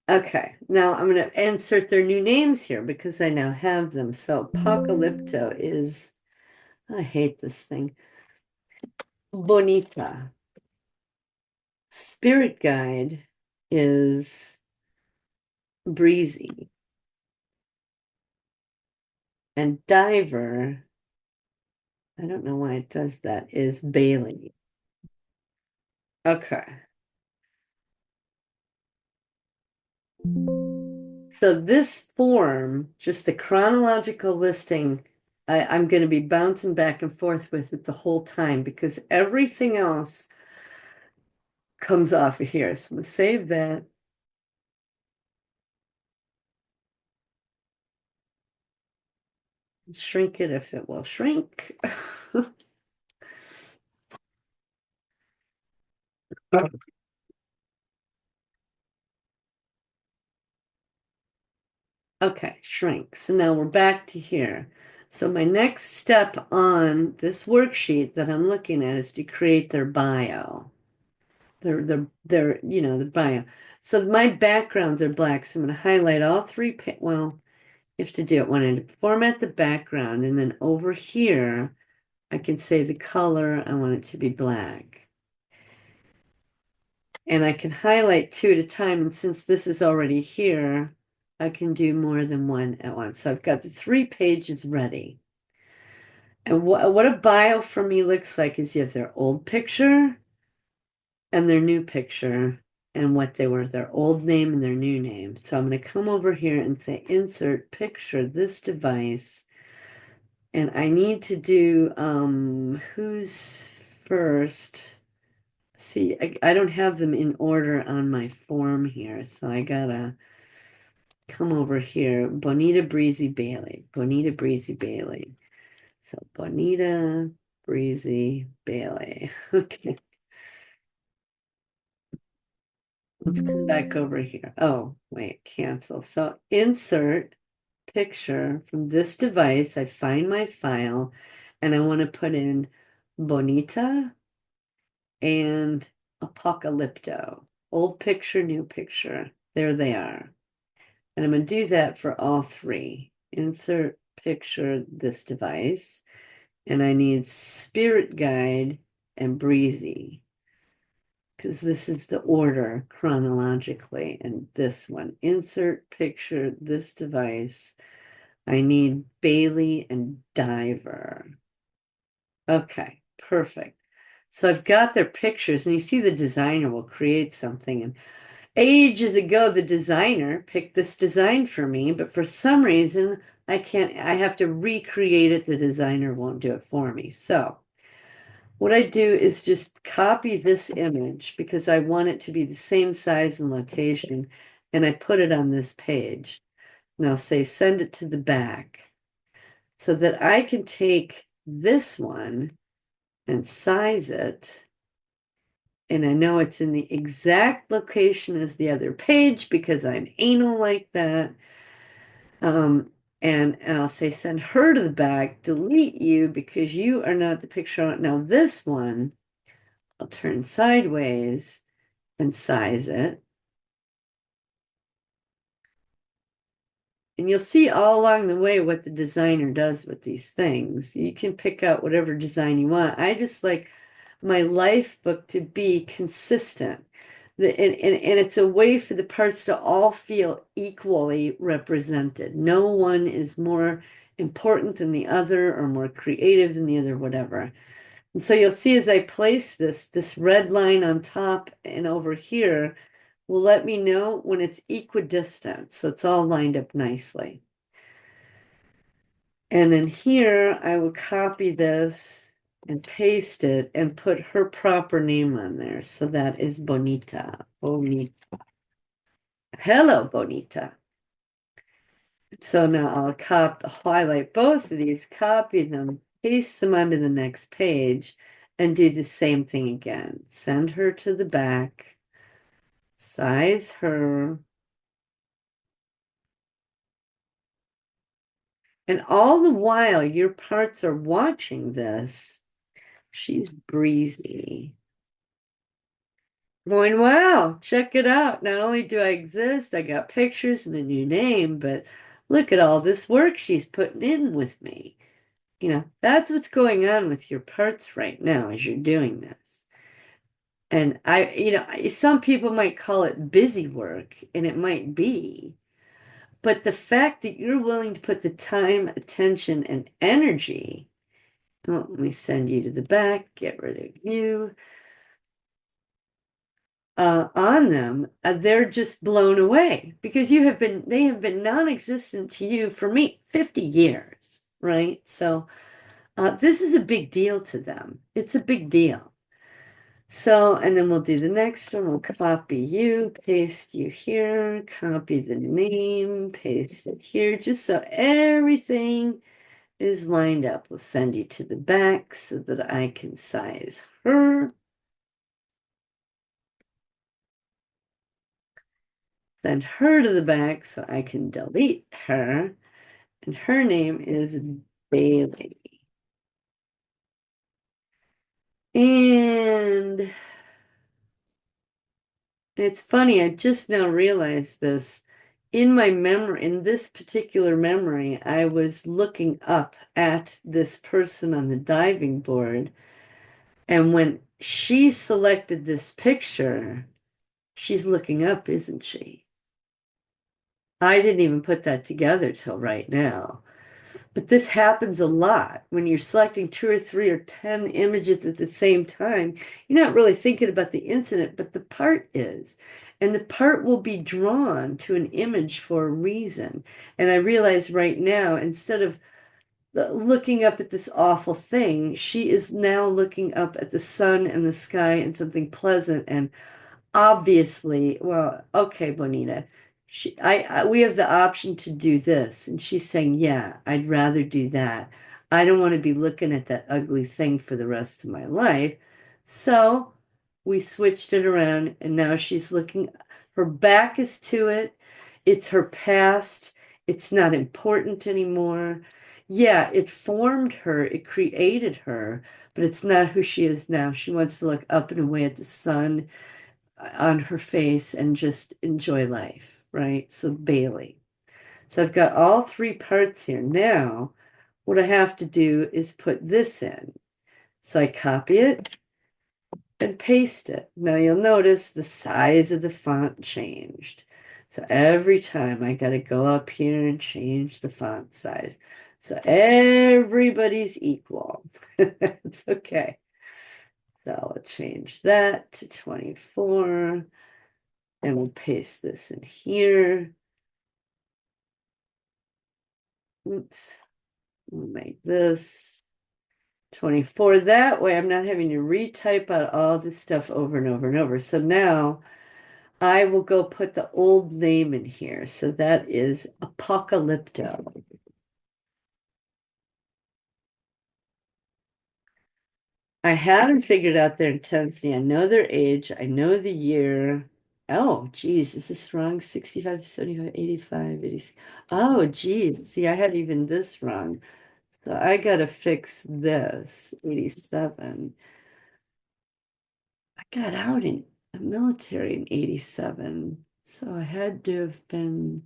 Okay, now I'm going to insert their new names here because I now have them. So Apocalypto is, I hate this thing, Bonita. Spirit Guide is Breezy. And Diver, I don't know why it does that, is Bailey. Okay. So this form, just the chronological listing, I'm going to be bouncing back and forth with it the whole time because everything else comes off of here. So I'm going to save that. Shrink it if it will shrink. Okay, shrink. So now we're back to here. So my next step on this worksheet that I'm looking at is to create their bio. The bio. So my backgrounds are black. So I'm going to highlight all three. Well, you have to do it one end. Format the background, and then over here, I can say the color. I want it to be black. And I can highlight two at a time. And since this is already here, I can do more than one at once. So I've got the 3 pages ready. And what a bio for me looks like is you have their old picture and their new picture and what they were, their old name and their new name. So I'm going to come over here and say insert picture, this device. And I need to do who's first. See, I don't have them in order on my form here, so I gotta come over here. Bonita Breezy Bailey. Bonita Breezy Bailey. So Bonita Breezy Bailey. Okay, let's come back over here. Oh, wait, cancel. So insert picture from this device. I find my file and I want to put in Bonita and Apocalypto. Old picture, new picture. There they are. And I'm going to do that for all 3. Insert picture this device. And I need Spirit Guide and Breezy because this is the order chronologically. And this one, insert picture this device. I need Bailey and Diver. Okay, perfect. So I've got their pictures, and you see the designer will create something. And ages ago, the designer picked this design for me, but for some reason, I have to recreate it. The designer won't do it for me. So what I do is just copy this image because I want it to be the same size and location, and I put it on this page. Now say send it to the back so that I can take this one and size it. And I know it's in the exact location as the other page because I'm anal like that. And I'll say send her to the back, delete you because you are not the picture. Now this one, I'll turn sideways and size it. And you'll see all along the way what the designer does with these things. You can pick out whatever design you want. I just like my life book to be consistent. And it's a way for the parts to all feel equally represented. No one is more important than the other or more creative than the other, whatever. And so you'll see as I place this red line on top and over here will let me know when it's equidistant. So it's all lined up nicely. And then here I will copy this and paste it and put her proper name on there. So that is Bonita. Bonita. Hello, Bonita. So now I'll highlight both of these, copy them, paste them onto the next page, and do the same thing again. Send her to the back, size her, and all the while your parts are watching this, she's breezy. Going, wow, check it out. Not only do I exist, I got pictures and a new name, but look at all this work she's putting in with me. That's what's going on with your parts right now as you're doing this. And some people might call it busy work, and it might be. But the fact that you're willing to put the time, attention, and energy, well, let me send you to the back, get rid of you, on them, they're just blown away because they have been non-existent to you for me 50 years, right? So this is a big deal to them. It's a big deal. So, and then we'll do the next one. We'll copy you, paste you here, copy the name, paste it here, just so everything is lined up. We'll send you to the back so that I can size her. Send her to the back so I can delete her. And her name is Bailey. And it's funny, I just now realized this. In my memory, in this particular memory, I was looking up at this person on the diving board. And when she selected this picture, she's looking up, isn't she? I didn't even put that together till right now. But this happens a lot when you're selecting 2 or 3 or 10 images at the same time. You're not really thinking about the incident, but the part is. And the part will be drawn to an image for a reason. And I realize right now, instead of looking up at this awful thing, she is now looking up at the sun and the sky and something pleasant and obviously, well, okay, Bonita. We have the option to do this. And she's saying, yeah, I'd rather do that. I don't want to be looking at that ugly thing for the rest of my life. So we switched it around, and now she's looking, her back is to it. It's her past. It's not important anymore. Yeah, it formed her, it created her, but it's not who she is now. She wants to look up and away at the sun on her face and just enjoy life, right? So Bailey. So I've got all 3 parts here. Now, what I have to do is put this in. So I copy it and paste it. Now you'll notice the size of the font changed. So every time I got to go up here and change the font size. So everybody's equal. It's okay. So I'll change that to 24. And we'll paste this in here. Oops. We'll make this 24. That way I'm not having to retype out all this stuff over and over and over. So now I will go put the old name in here. So that is Apocalypto. I haven't figured out their intensity. I know their age. I know the year. Oh, geez, is this wrong? 65, 75, 85, 80. Oh, geez. See, I had even this wrong. So I gotta fix this, 87. I got out in the military in 87. So I had to have been,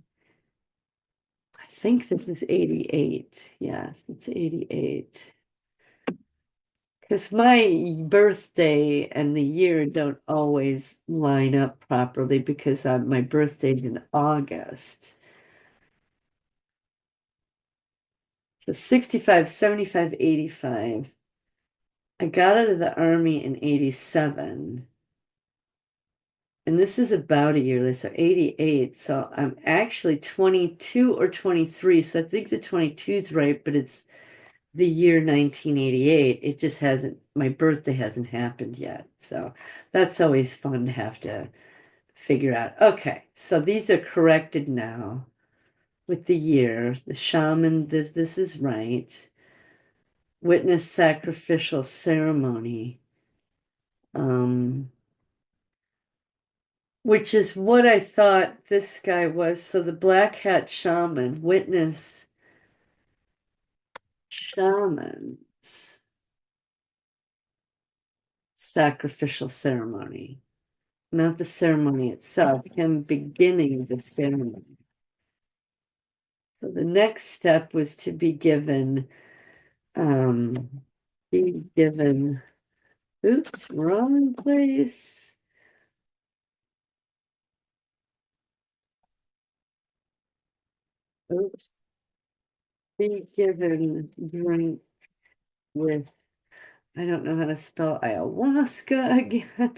I think this is 88. Yes, it's 88. Because my birthday and the year don't always line up properly because my birthday's in August. So 65, 75, 85. I got out of the army in 87. And this is about a year later, so 88. So I'm actually 22 or 23. So I think the 22 is right, but it's the year 1988. It just hasn't, my birthday hasn't happened yet. So that's always fun to have to figure out. Okay, so these are corrected now with the year. The shaman, this is right. Witness sacrificial ceremony. Um, which is what I thought this guy was. So the black hat shaman, witness shamans, sacrificial ceremony, not the ceremony itself, him beginning the ceremony. So the next step was to um, be given, oops, wrong place. Oops, be given drink with, I don't know how to spell ayahuasca again.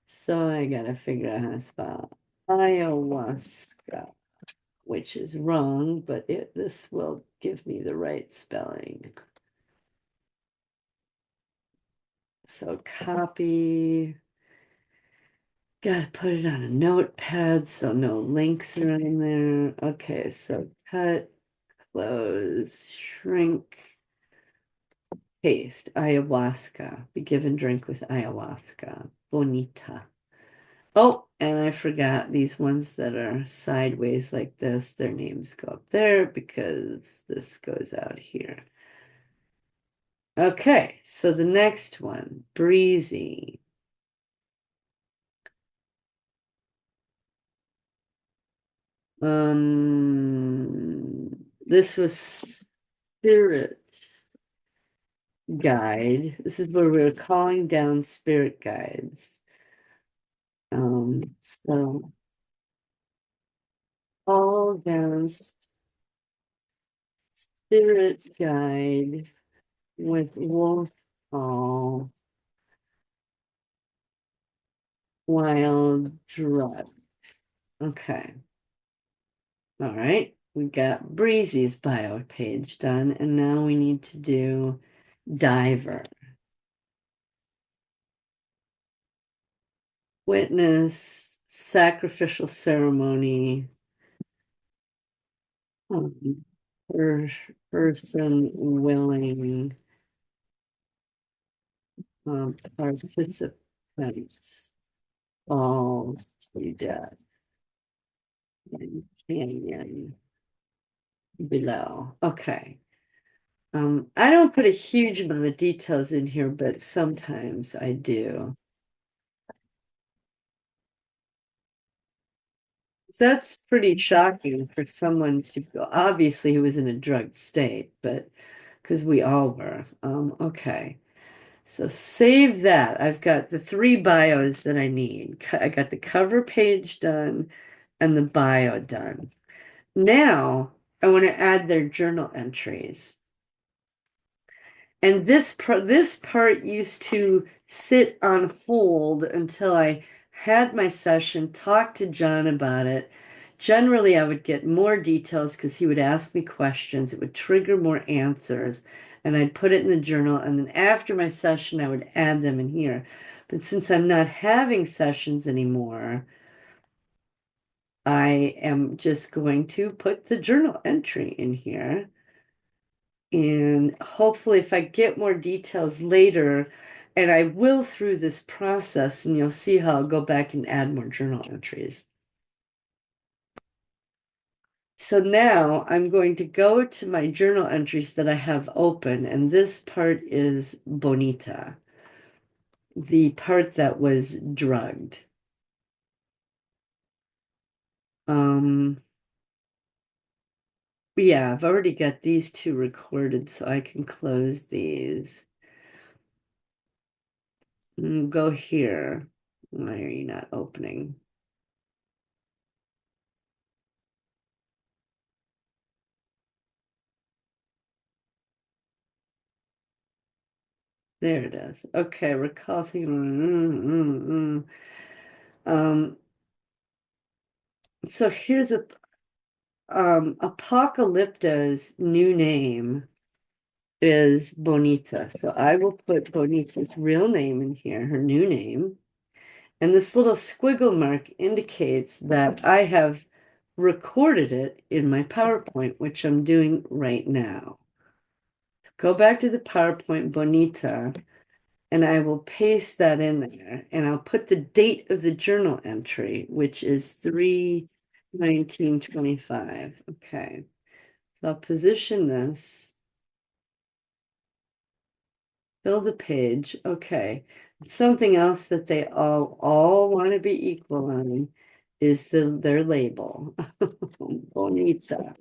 So I gotta figure out how to spell ayahuasca, which is wrong, but this will give me the right spelling. So copy, gotta put it on a notepad so no links are in there. Okay, so cut, close, shrink, paste, ayahuasca. Be given drink with ayahuasca. Bonita. Oh, and I forgot these ones that are sideways like this, their names go up there because this goes out here. Okay, so the next one, breezy. This was spirit guide. This is where we're calling down spirit guides. So call down spirit guide with wolf call wild drug. Okay. All right. We got Breezy's bio page done, and now we need to do Diver. Witness, sacrificial ceremony, um, per person willing, participants, falls to death in canyon below. Okay. I don't put a huge amount of details in here, but sometimes I do. So that's pretty shocking for someone to go. Obviously, he was in a drugged state, but because we all were. Okay. So save that. I've got the three bios that I need. I got the cover page done and the bio done. Now I want to add their journal entries. And this part used to sit on hold until I had my session, talked to Jon about it. Generally, I would get more details because he would ask me questions. It would trigger more answers, and I'd put it in the journal. And then after my session, I would add them in here. But since I'm not having sessions anymore, I am just going to put the journal entry in here. And hopefully, if I get more details later, and I will through this process, and you'll see how I'll go back and add more journal entries. So now I'm going to go to my journal entries that I have open, and this part is Bonita, the part that was drugged. Um, yeah, I've already got these two recorded, so I can close these. Go here. Why are you not opening? There it is. Okay, recall thing. So here's Apocalypto's new name is Bonita. So I will put Bonita's real name in here, her new name. And this little squiggle mark indicates that I have recorded it in my PowerPoint, which I'm doing right now. Go back to the PowerPoint, Bonita. And I will paste that in there and I'll put the date of the journal entry, which is 3/19/25. Okay. So I'll position this, fill the page. Okay. Something else that they all want to be equal on is their label. Bonita.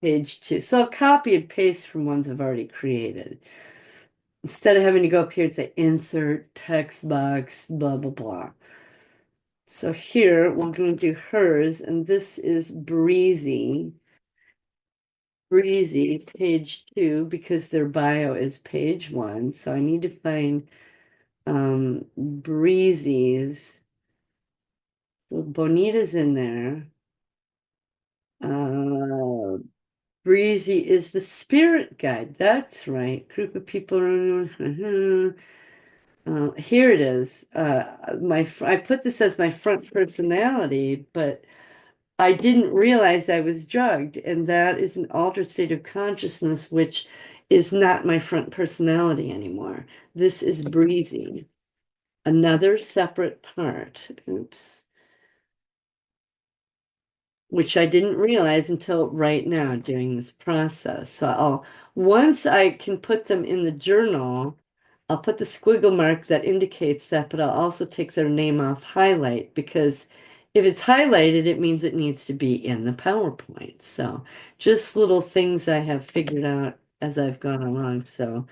Page 2. So I'll copy and paste from ones I've already created. Instead of having to go up here and say insert text box, blah, blah, blah. So here we're going to do hers, and this is Breezy. Breezy, page 2, because their bio is page 1. So I need to find Breezy's. Well, Bonita's in there. Uh, Breezy is the spirit guide. That's right. Group of people. Here it is. I put this as my front personality, but I didn't realize I was drugged, and that is an altered state of consciousness, which is not my front personality anymore. This is Breezy, another separate part. Oops. Which I didn't realize until right now during this process. So once I can put them in the journal, I'll put the squiggle mark that indicates that, but I'll also take their name off highlight because if it's highlighted, it means it needs to be in the PowerPoint. So just little things I have figured out as I've gone along. So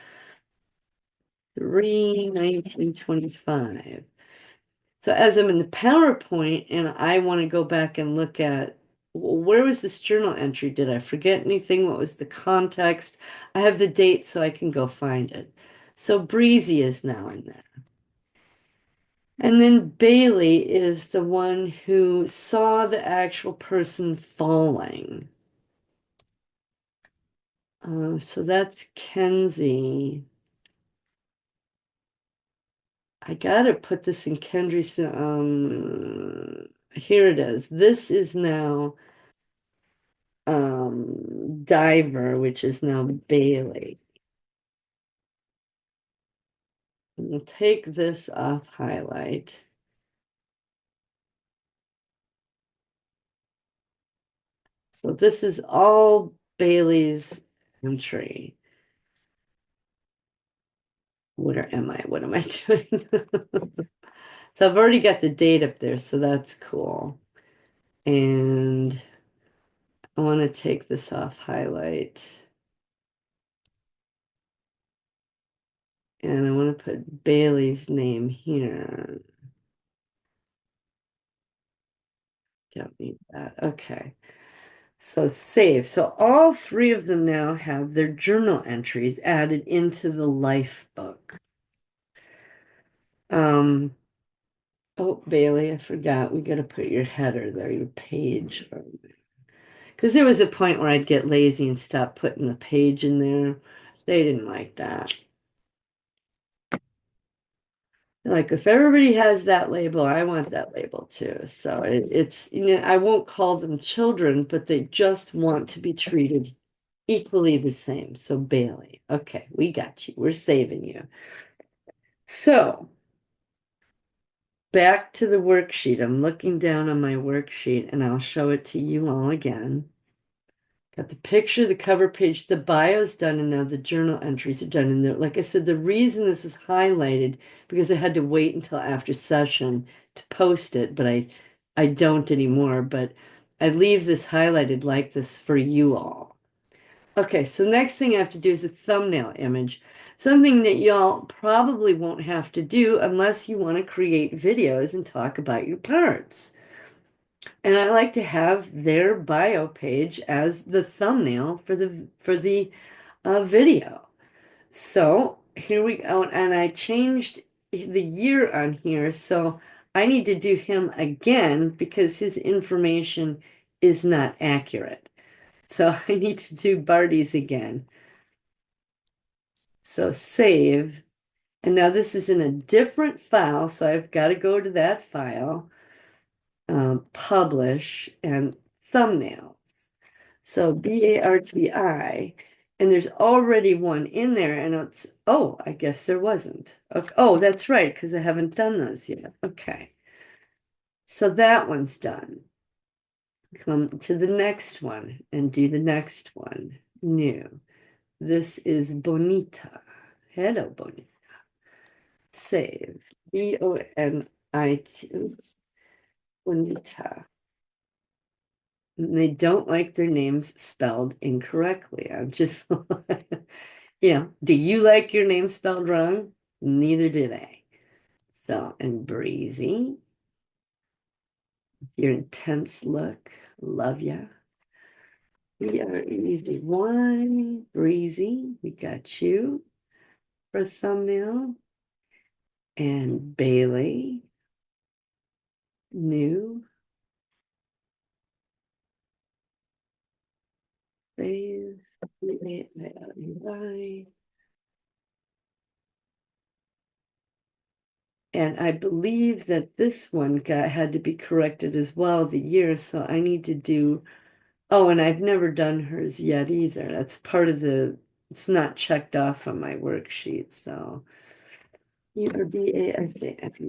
3/19/25. So as I'm in the PowerPoint and I want to go back and look at where was this journal entry? Did I forget anything? What was the context? I have the date so I can go find it. So Breezy is now in there. And then Bailey is the one who saw the actual person falling. So that's Kenzie. I gotta put this in Kendry's. Here it is. This is now Diver, which is now Bailey. We'll take this off highlight. So this is all Bailey's entry. Where am I? What am I doing? So I've already got the date up there, so that's cool. And I want to take this off highlight. And I want to put Bailey's name here. Don't need that. Okay. So save. So all three of them now have their journal entries added into the life book. Um, oh, Bailey, I forgot. We got to put your header there, your page. Because there was a point where I'd get lazy and stop putting the page in there. They didn't like that. Like if everybody has that label, I want that label too. So it's, I won't call them children, but they just want to be treated equally the same. So Bailey, okay, we got you. We're saving you. So back to the worksheet. I'm looking down on my worksheet and I'll show it to you all again. Got the picture, the cover page, the bio's done, and now the journal entries are done. And like I said, the reason this is highlighted because I had to wait until after session to post it, but I don't anymore. But I leave this highlighted like this for you all. Okay, so the next thing I have to do is a thumbnail image, something that y'all probably won't have to do unless you want to create videos and talk about your parts. And I like to have their bio page as the thumbnail for the video. So here we go, and I changed the year on here, so I need to do him again because his information is not accurate. So I need to do Barty's again. So save. And now this is in a different file, so I've got to go to that file, publish, and thumbnails. So BARTI, And there's already one in there, and it's, oh, I guess there wasn't. Okay. Oh, that's right, because I haven't done those yet. Okay. So that one's done. Come to the next one and do the next one. New. This is Bonita. Hello, Bonita. Save. Bonit. Oops. Bonita. And they don't like their names spelled incorrectly. I'm just, do you like your name spelled wrong? Neither do they. So, and breezy, your intense look, love ya. We are easy one, breezy, we got you for thumbnail. And Bailey, new, save, and I believe that this one had to be corrected as well, the year, so I need to do, oh, and I've never done hers yet either. That's part of it's not checked off on my worksheet, so.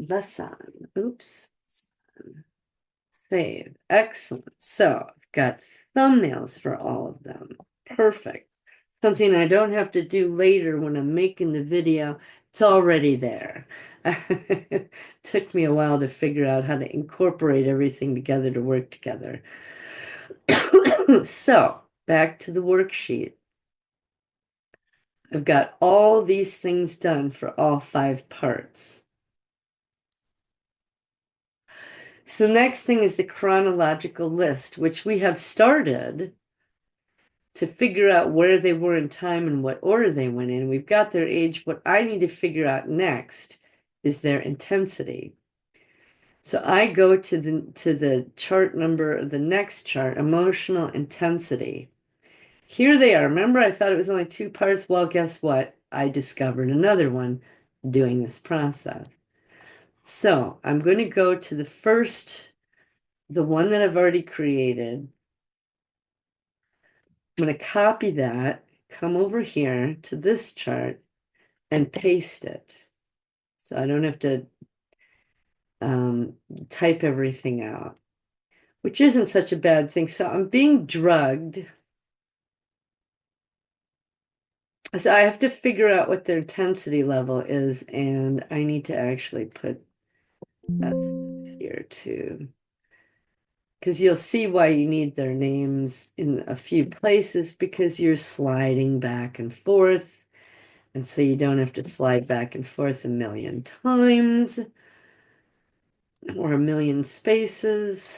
Lesson. Oops. Save. Excellent. So I've got thumbnails for all of them. Perfect. Something I don't have to do later when I'm making the video. It's already there. Took me a while to figure out how to incorporate everything together to work together. So back to the worksheet. I've got all these things done for all 5 parts. So the next thing is the chronological list, which we have started to figure out where they were in time and what order they went in. We've got their age. What I need to figure out next is their intensity. So I go to the chart number, the next chart, emotional intensity. Here they are. Remember, I thought it was only 2 parts. Well, guess what? I discovered another one doing this process. So I'm going to go to the one that I've already created. I'm going to copy that, come over here to this chart and paste it. So I don't have to type everything out, which isn't such a bad thing. So I'm being drugged. So I have to figure out what their intensity level is, and I need to actually put that here too. Because you'll see why you need their names in a few places, because you're sliding back and forth. And so you don't have to slide back and forth a million times or a million spaces.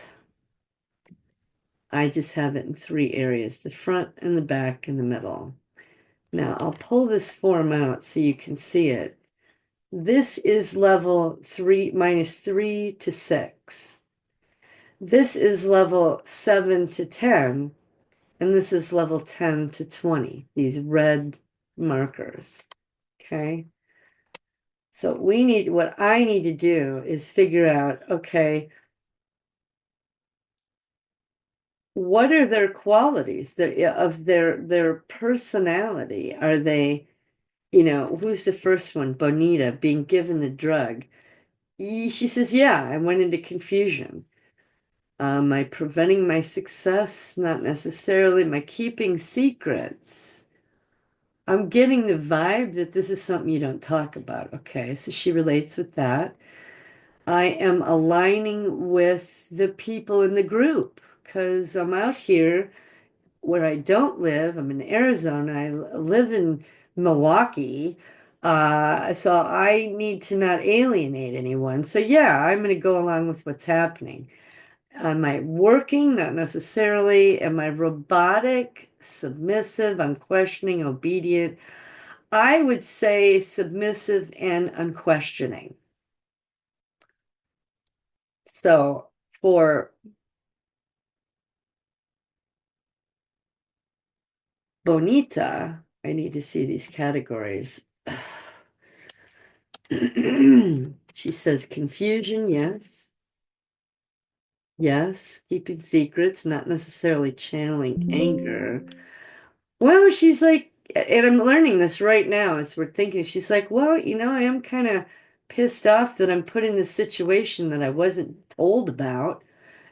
I just have it in 3 areas, the front and the back and the middle. Now I'll pull this form out so you can see it. This is level 3 minus 3 to 6. This is level 7 to 10, and this is level 10 to 20, these red markers. Okay. So what I need to do is figure out, okay, what are their qualities of their personality? Are they, who's the first one? Bonita, being given the drug. She says, yeah, I went into confusion. Am I preventing my success? Not necessarily. Am I keeping secrets? I'm getting the vibe that this is something you don't talk about. Okay, so she relates with that. I am aligning with the people in the group because I'm out here where I don't live. I'm in Arizona. I live in Milwaukee. So I need to not alienate anyone. So yeah, I'm going to go along with what's happening. Am I working? Not necessarily. Am I robotic, submissive, unquestioning, obedient? I would say submissive and unquestioning. So for Bonita, I need to see these categories. She says confusion, yes. Yes, keeping secrets, not necessarily channeling anger. Well, she's like and I'm learning this right now as we're thinking. She's like, well, I am kind of pissed off that I'm put in this situation that I wasn't told about.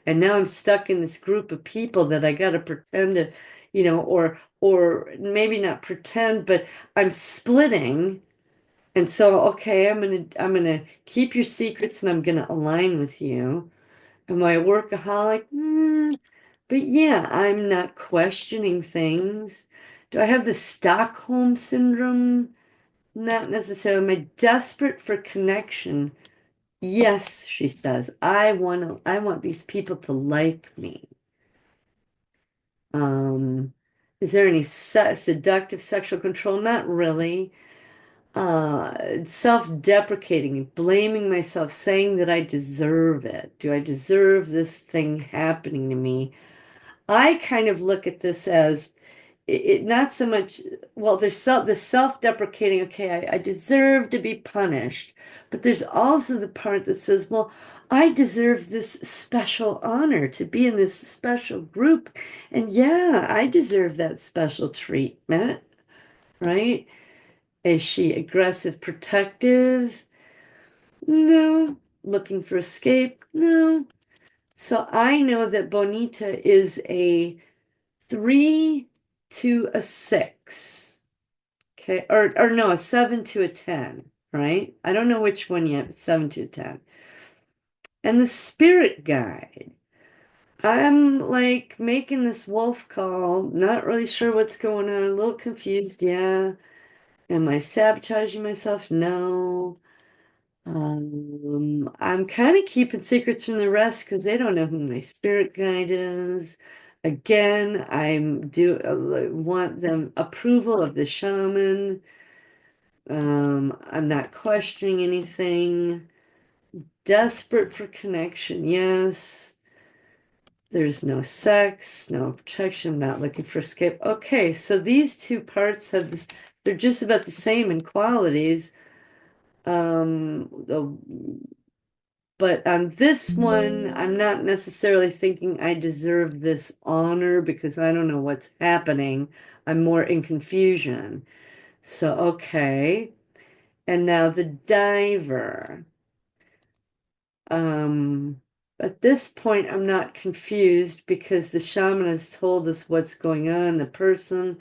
And now I'm stuck in this group of people that I got to pretend to, or maybe not pretend, but I'm splitting. And so, okay, I'm gonna keep your secrets and I'm gonna align with you. Am I a workaholic? But yeah, I'm not questioning things. Do I have the Stockholm syndrome? Not necessarily. Am I desperate for connection? Yes, she says. I want these people to like me. Um, is there any seductive sexual control? Not really. Self-deprecating, blaming myself, saying that I deserve it. Do I deserve this thing happening to me? I kind of look at this as it not so much, well, there's the self-deprecating, okay, I deserve to be punished, but there's also the part that says, well, I deserve this special honor to be in this special group, and yeah, I deserve that special treatment, right? Is she aggressive, protective? No. Looking for escape? No. So I know that Bonita is a 3 to a 6. Okay. Or no, a 7 to a 10, right? I don't know which one yet, but 7 to a 10. And the spirit guide. I'm like making this wolf call, not really sure what's going on, a little confused. Yeah. Am I sabotaging myself? No. I'm kind of keeping secrets from the rest because they don't know who my spirit guide is. Again, want them approval of the shaman. I'm not questioning anything. Desperate for connection, yes. There's no sex, no protection, not looking for escape. Okay, so these two parts have this, they're just about the same in qualities. The But on this one, I'm not necessarily thinking I deserve this honor because I don't know what's happening. I'm more in confusion. So, okay. And now the diver. Um, at this point, I'm not confused because the shaman has told us what's going on. The person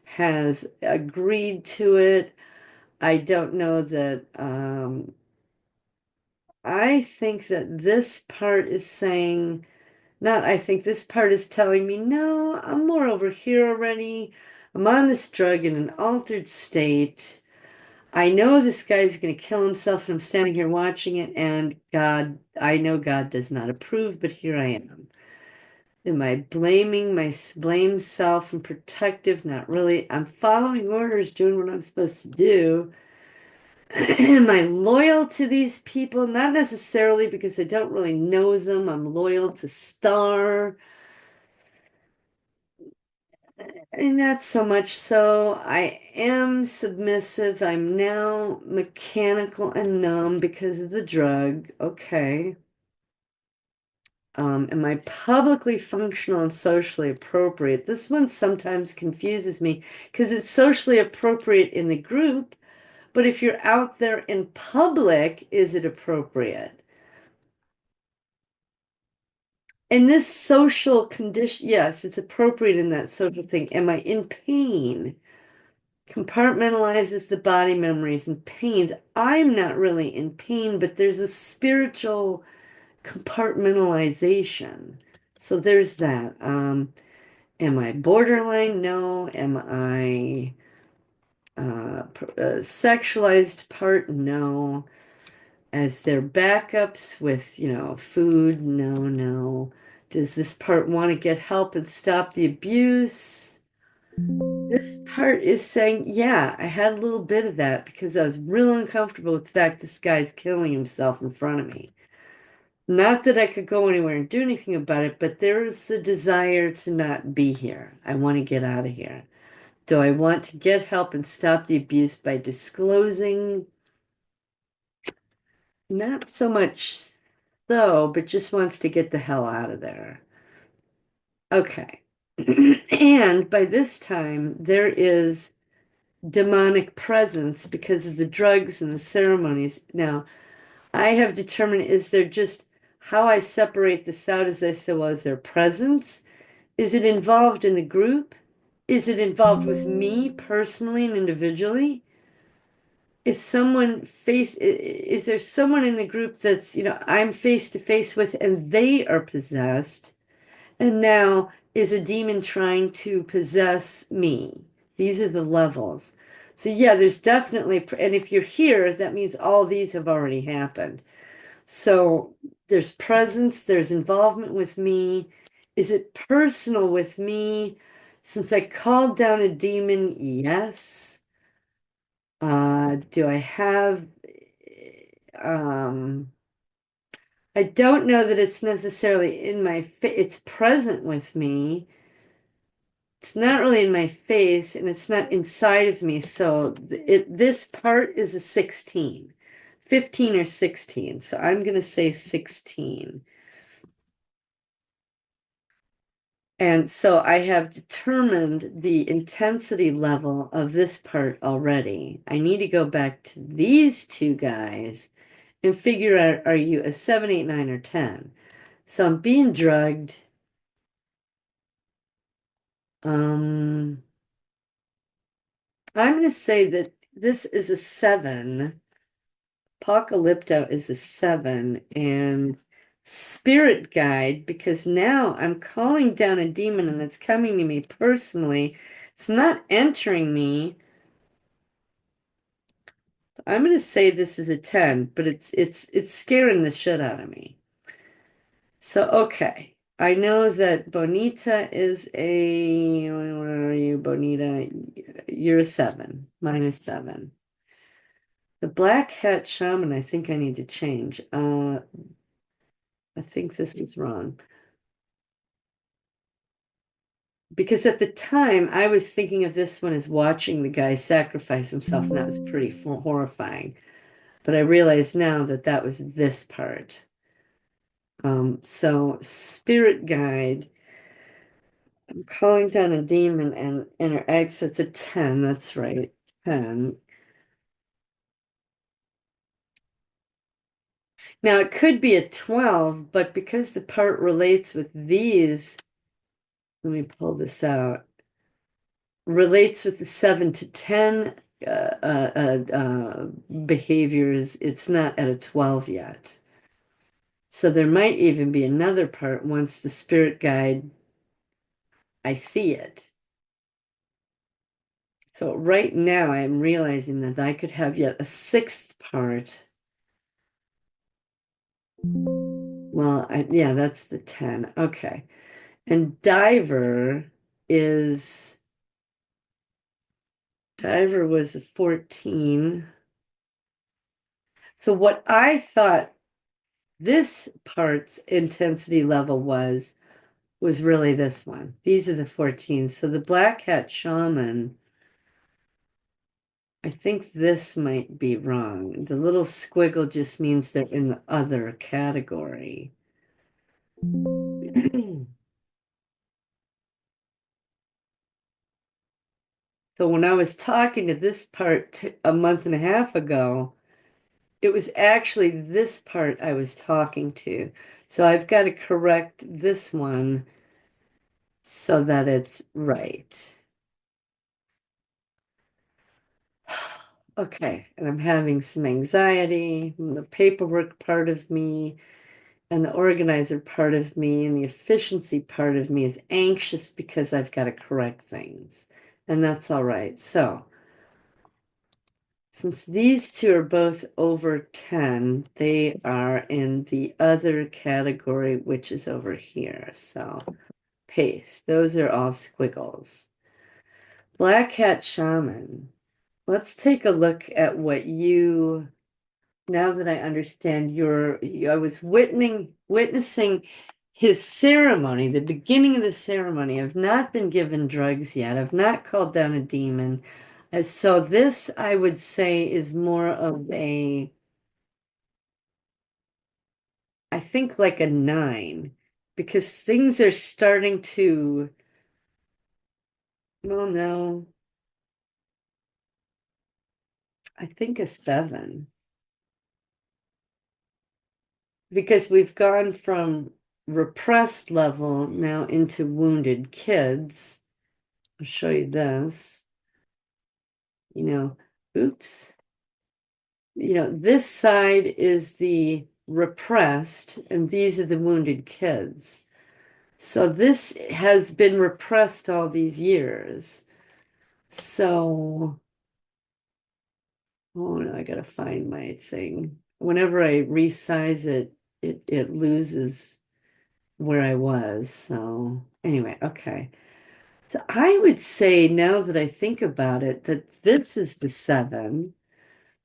has agreed to it. I don't know that, I think that this part is saying, not, I think this part is telling me, no, I'm more over here already. I'm on this drug in an altered state. I know this guy's going to kill himself, and I'm standing here watching it, and God, I know God does not approve, but here I am. Am I blaming blame self and protective? Not really. I'm following orders, doing what I'm supposed to do. Am I loyal to these people? Not necessarily because I don't really know them. I'm loyal to Star. And not so much so. I am submissive. I'm now mechanical and numb because of the drug. Okay. Am I publicly functional and socially appropriate? This one sometimes confuses me because it's socially appropriate in the group, but if you're out there in public, is it appropriate? In this social condition, yes, it's appropriate in that social thing. Am I in pain? Compartmentalizes the body memories and pains. I'm not really in pain, but there's a spiritual compartmentalization. So there's that. Am I borderline? No. Am I sexualized part? No. As their backups with, food? No, no. Does this part want to get help and stop the abuse? This part is saying, yeah, I had a little bit of that because I was real uncomfortable with the fact this guy's killing himself in front of me. Not that I could go anywhere and do anything about it, but there is the desire to not be here. I want to get out of here. Do I want to get help and stop the abuse by disclosing? Not so much so, but just wants to get the hell out of there. Okay. And by this time, there is demonic presence because of the drugs and the ceremonies. Now, I have determined, is there just how I separate this out? As I said, was there presence? Is it involved in the group? Is it involved with me personally and individually? Is there someone in the group that's, I'm face to face with and they are possessed? And now is a demon trying to possess me? These are the levels. So yeah, there's definitely, and if you're here, that means all these have already happened. So there's presence, there's involvement with me. Is it personal with me? Since I called down a demon, yes. Do I have, um, I don't know that it's necessarily in my it's present with me. It's not really in my face and it's not inside of me. So this part is a 16, 15 or 16. So I'm going to say 16. And so I have determined the intensity level of this part already. I need to go back to these two guys and figure out, are you a 7, 8, 9, or 10? So I'm being drugged. Um, I'm going to say that this is a 7. Apocalypto is a 7. And Spirit Guide, because now I'm calling down a demon and it's coming to me personally. It's not entering me. I'm going to say this is a 10, but it's scaring the shit out of me. So, okay. I know that Bonita is a, where are you, Bonita? You're a 7, -7. The Black Hat Shaman, I think I need to change. I think this is wrong. Because at the time, I was thinking of this one as watching the guy sacrifice himself, and that was pretty horrifying. But I realize now that that was this part. So Spirit Guide, I'm calling down a demon and interacts. It's a 10, that's right. 10. Now it could be a 12, but because the part relates with these, let me pull this out, relates with the 7 to 10 behaviors, it's not at a 12 yet. So there might even be another part once the spirit guide, I see it. So right now I'm realizing that I could have yet a 6th part. Well, yeah, that's the 10. Okay. And is, Diver was a 14. So what I thought this part's intensity level was really this one. These are the 14s. So the Black Hat Shaman, I think this might be wrong. The little squiggle just means they're in the other category. So when I was talking to this part a month and a half ago, it was actually this part I was talking to. So I've got to correct this one so that it's right. Okay, and I'm having some anxiety, and the paperwork part of me, and the organizer part of me, and the efficiency part of me is anxious because I've got to correct things. And that's all right. So, since these two are both over 10, they are in the other category, which is over here. So, paste. Those are all squiggles. Black Hat Shaman. Let's take a look at what you, now that I understand I was witnessing his ceremony, the beginning of the ceremony. I've not been given drugs yet. I've not called down a demon. So this, I would say, is more of I think like a 9, because things are starting to, well, no. I think a 7. Because we've gone from repressed level now into wounded kids. I'll show you this. You know, oops. This side is the repressed, and these are the wounded kids. So this has been repressed all these years. So, oh no, I gotta find my thing. Whenever I resize it, it loses where I was. So anyway, okay. So I would say now that I think about it, that this is the 7.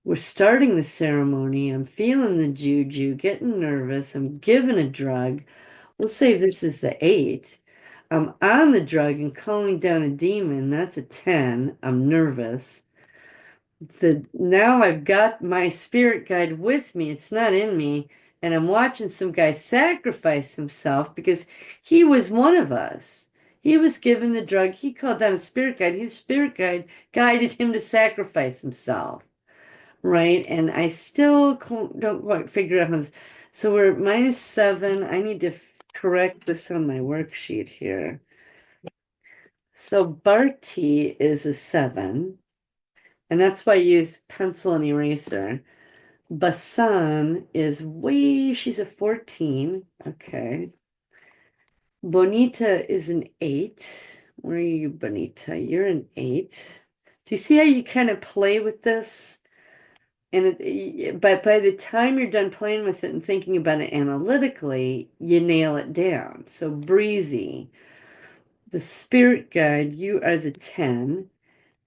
We're starting the ceremony. I'm feeling the juju, getting nervous. I'm given a drug. We'll say this is the 8. I'm on the drug and calling down a demon. That's a 10. I'm nervous. Now I've got my spirit guide with me. It's not in me. And I'm watching some guy sacrifice himself because he was one of us. He was given the drug. He called down a spirit guide. His spirit guide guided him to sacrifice himself. Right? And I still don't quite figure out how this. So we're -7. I need to correct this on my worksheet here. So Barty is a 7, and that's why I use pencil and eraser. Basan is she's a 14. Okay. Bonita is an 8. Where are you, Bonita? You're an 8. Do you see how you kind of play with this? And but by the time you're done playing with it and thinking about it analytically, you nail it down. So breezy, the spirit guide, you are the 10.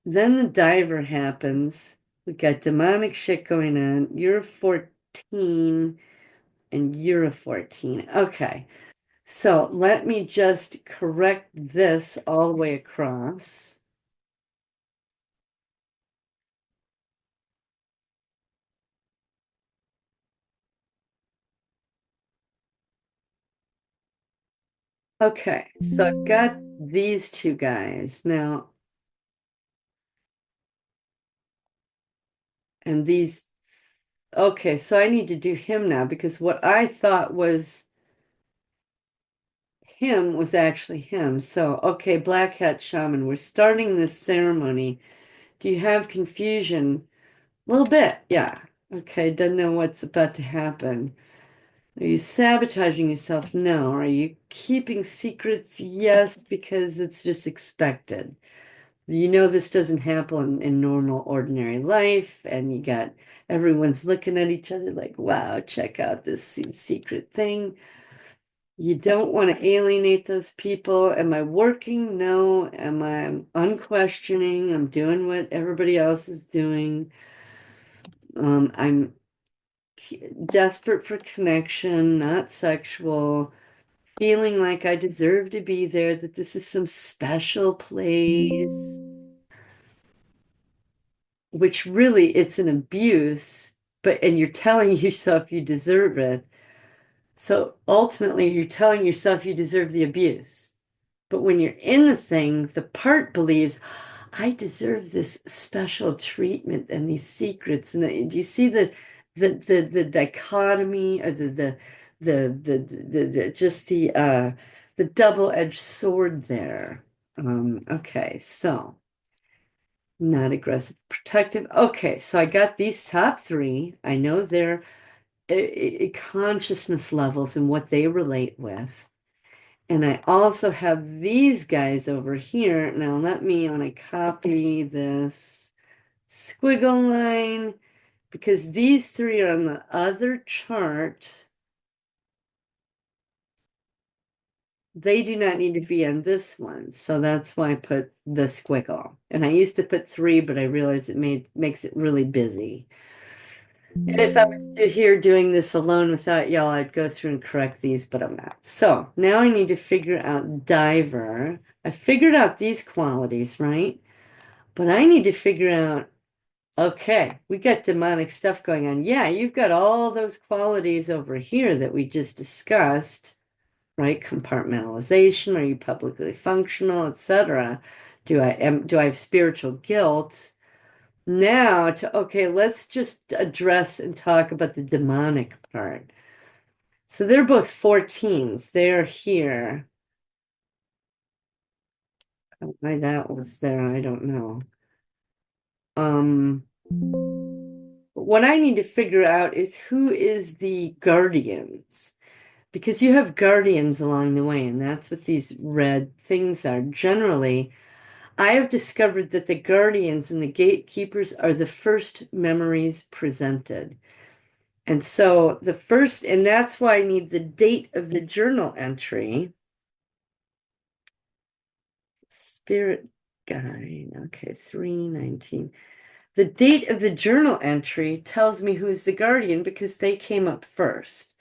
Then the diver happens. We got demonic shit going on. You're a 14 and you're a 14. Okay. So let me just correct this all the way across. Okay, so I've got these two guys now, and these. Okay, so I need to do him now because what I thought was him was actually him. So, okay, Black Hat Shaman, we're starting this ceremony. Do you have confusion? A little bit, yeah. Okay, don't know what's about to happen. Are you sabotaging yourself? No. Are you keeping secrets? Yes, because it's just expected. This doesn't happen in normal, ordinary life, and you got everyone's looking at each other like, wow, check out this secret thing. You don't want to alienate those people. Am I working? No. Am I unquestioning? I'm doing what everybody else is doing. I'm desperate for connection, not sexual, feeling like I deserve to be there, that this is some special place, which really it's an abuse, and you're telling yourself you deserve it. So ultimately, you're telling yourself you deserve the abuse. But when you're in the thing, the part believes, I deserve this special treatment and these secrets. And do you see the dichotomy or the double-edged sword there? Okay, so not aggressive, protective. Okay, so I got these top 3. I know their consciousness levels and what they relate with. And I also have these guys over here. Now want to copy this squiggle line because these 3 are on the other chart. They do not need to be on this one. So that's why I put the squiggle. And I used to put 3, but I realized makes it really busy. And if I was here doing this alone without y'all, I'd go through and correct these, but I'm not. So now I need to figure out diver. I figured out these qualities, right? But I need to figure out, okay, we got demonic stuff going on. Yeah, you've got all those qualities over here that we just discussed, right? Compartmentalization, are you publicly functional, etc. Do I have spiritual guilt? Now okay, let's just address and talk about the demonic part. So they're both 14s. They're here. Why that was there, I don't know. Um, what I need to figure out is who is the guardians. Because you have guardians along the way, and that's what these red things are. Generally, I have discovered that the guardians and the gatekeepers are the first memories presented. And so the first, and that's why I need the date of the journal entry. Spirit guide. Okay, 319. The date of the journal entry tells me who's the guardian because they came up first.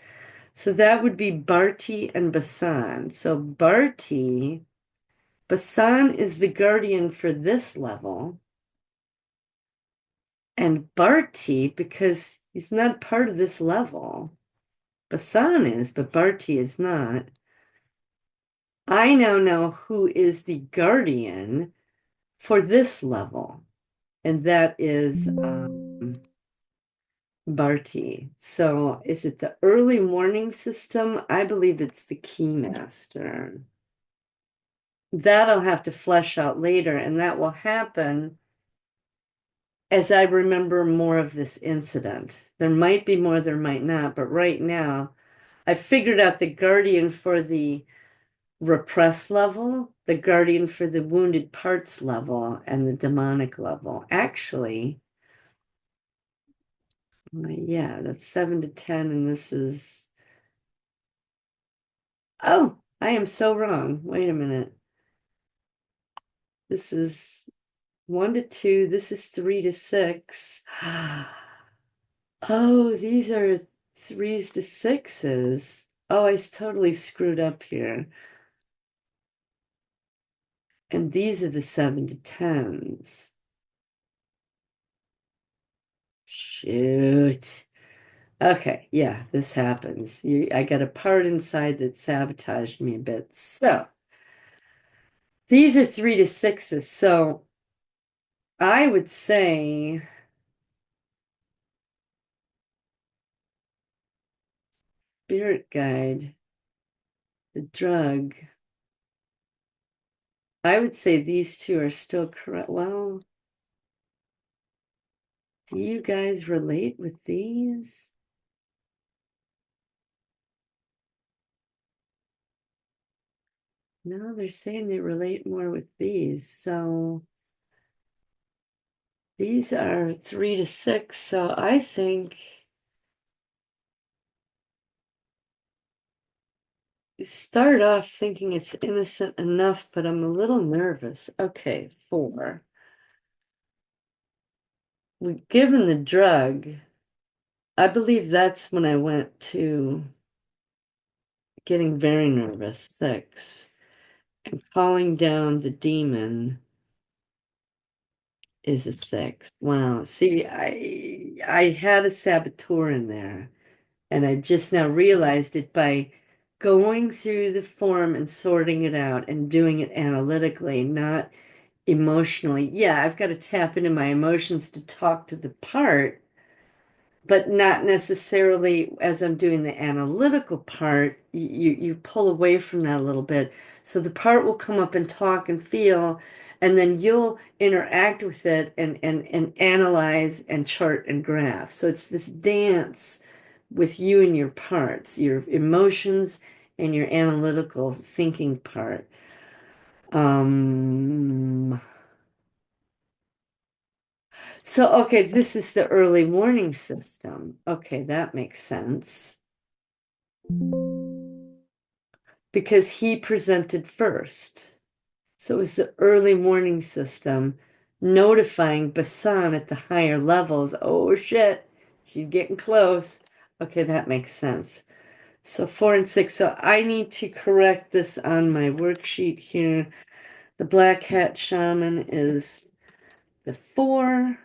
So that would be Barty and Basan. So Basan is the guardian for this level. And Barty, because he's not part of this level, Basan is, but Barty is not. I now know who is the guardian for this level, and that is Barty. So is it the early morning system? I believe it's the Keymaster. That I'll have to flesh out later, and that will happen as I remember more of this incident. There might be more, there might not, but right now I figured out the guardian for the repressed level, the guardian for the wounded parts level, and the demonic level. Actually, yeah, that's 7 to 10, and this is. Oh, I am so wrong. Wait a minute. This is 1 to 2. This is 3 to 6. Oh, these are 3s to 6s. Oh, totally screwed up here. And these are the 7 to 10s. Shoot. Okay, yeah, this happens. I got a part inside that sabotaged me a bit. So these are 3 to 6s. So I would say spirit guide, the drug. I would say these two are still correct. Well, do you guys relate with these? No, they're saying they relate more with these. So these are 3 to 6. So I think you start off thinking it's innocent enough, but I'm a little nervous. Okay, 4. Given the drug, I believe that's when I went to getting very nervous. 6. And calling down the demon is a 6. Wow. See, I had a saboteur in there, and I just now realized it by going through the form and sorting it out and doing it analytically, not emotionally. Yeah, I've got to tap into my emotions to talk to the part, but not necessarily as I'm doing the analytical part. You pull away from that a little bit. So the part will come up and talk and feel, and then you'll interact with it and analyze and chart and graph. So it's this dance with you and your parts, your emotions and your analytical thinking part. Um, so, okay, this is the early warning system. Okay, that makes sense because he presented first. So it was the early warning system notifying Basan at the higher levels. Oh shit, she's getting close. Okay, that makes sense. So 4 and 6. So I need to correct this on my worksheet here. The Black Hat Shaman is the 4.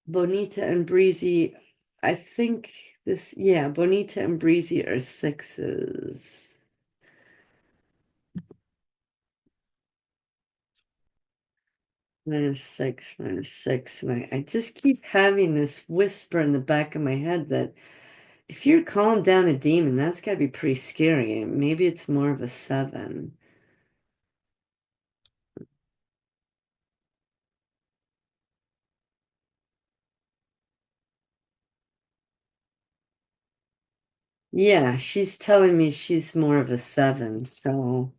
Bonita and Breezy, I think yeah, Bonita and Breezy are 6s. minus six. And I just keep having this whisper in the back of my head that if you're calling down a demon, that's got to be pretty scary. Maybe it's more of a seven. Yeah, she's telling me she's more of a seven, so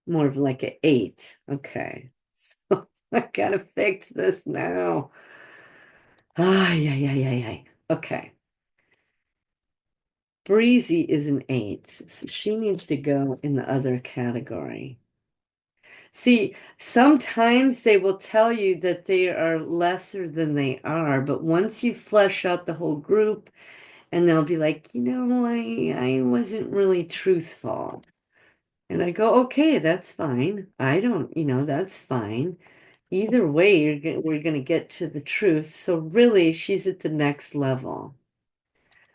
more of like an eight. Okay. So I gotta fix this now. Ah, yeah, yeah, yeah, yeah. Okay. Breezy is an eight, so she needs to go in the other category. See, sometimes they will tell you that they are lesser than they are, but once you flesh out the whole group, and they'll be like, I wasn't really truthful. And I go, okay, that's fine. I don't, that's fine. Either way, we're going to get to the truth. So really, she's at the next level.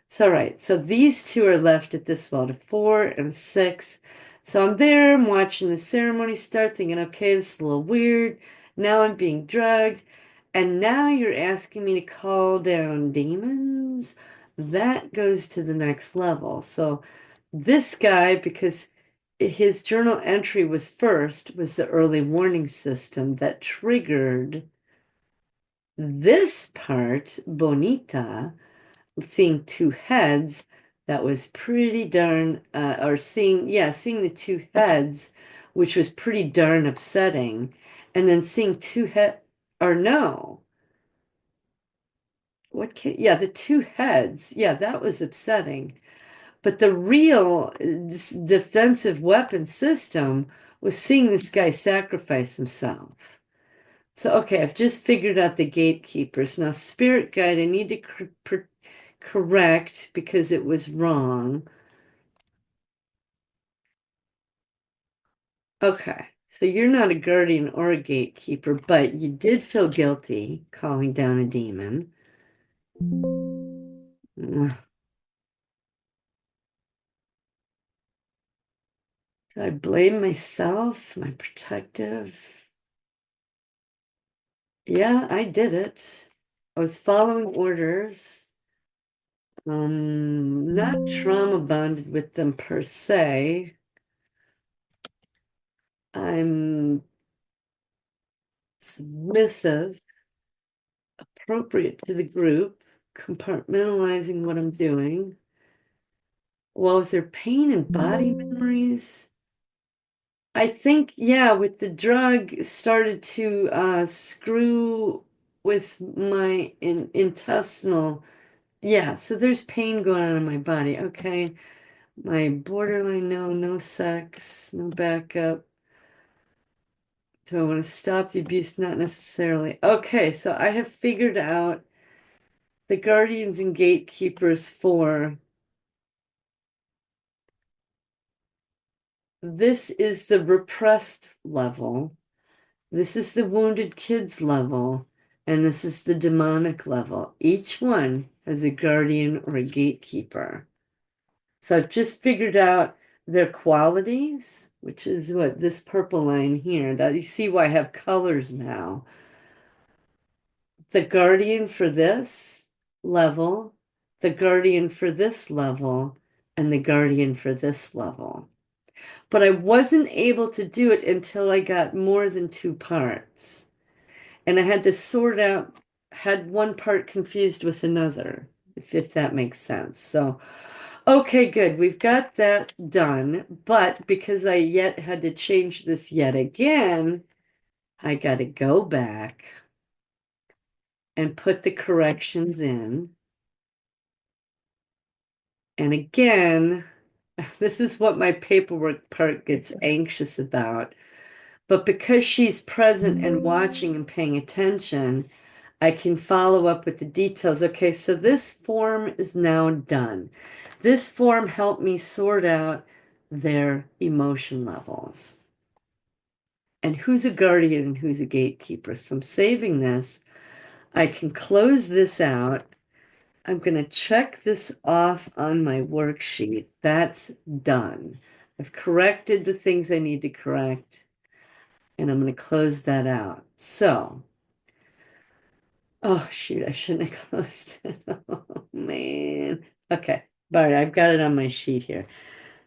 So, right. So these two are left at this level, a four and a six. So I'm there, I'm watching the ceremony start, thinking, okay, this is a little weird. Now I'm being drugged. And now you're asking me to call down demons? That goes to the next level. So this guy, because his journal entry was first, was the early warning system that triggered this part, Bonita seeing two heads, that was pretty darn or seeing the two heads, which was pretty darn upsetting. And then seeing two head or no, the two heads, yeah, that was upsetting. But the real this defensive weapon system was seeing this guy sacrifice himself. So, okay, I've just figured out the gatekeepers. Now, spirit guide, I need to correct because it was wrong. Okay, so you're not a guardian or a gatekeeper, but you did feel guilty calling down a demon. Ugh. Do I blame myself? Am I protective? Yeah, I did it. I was following orders. Not trauma bonded with them per se. I'm submissive, appropriate to the group, compartmentalizing what I'm doing. Well, is there pain and body memories? I think, yeah, with the drug started to screw with my intestinal. Yeah, so there's pain going on in my body. Okay. My borderline, no, no sex, no backup. So I want to stop the abuse, not necessarily. Okay, so I have figured out the guardians and gatekeepers for this is the repressed level. This is the wounded kids level, and this is the demonic level. Each one has a guardian or a gatekeeper. So I've just figured out their qualities, which is what this purple line here. That you see why I have colors now. The guardian for this level, the guardian for this level, and the guardian for this level. But I wasn't able to do it until I got more than two parts. And I had to sort out, had one part confused with another, if that makes sense. So, okay, good. We've got that done. But because I yet had to change this yet again, I got to go back and put the corrections in. And again, this is what my paperwork part gets anxious about. But because she's present and watching and paying attention, I can follow up with the details. Okay, so this form is now done. This form helped me sort out their emotion levels and who's a guardian and who's a gatekeeper. So I'm saving this. I can close this out. I'm going to check this off on my worksheet. That's done. I've corrected the things I need to correct, and I'm going to close that out. So, oh shoot, I shouldn't have closed it. Oh man. Okay, Bart, I've got it on my sheet here.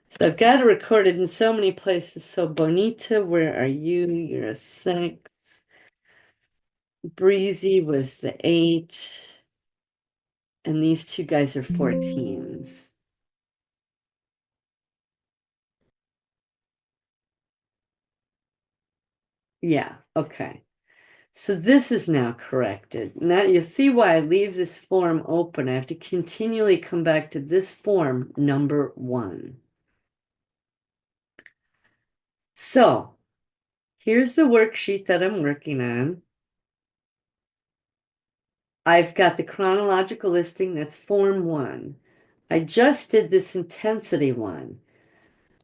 So I've got it recorded in so many places. So Bonita, where are you? You're a 6. Breezy was the 8. And these two guys are 14s. Yeah, okay. So this is now corrected. Now you see why I leave this form open. I have to continually come back to this form, number 1. So here's the worksheet that I'm working on. I've got the chronological listing, that's form 1. I just did this intensity one.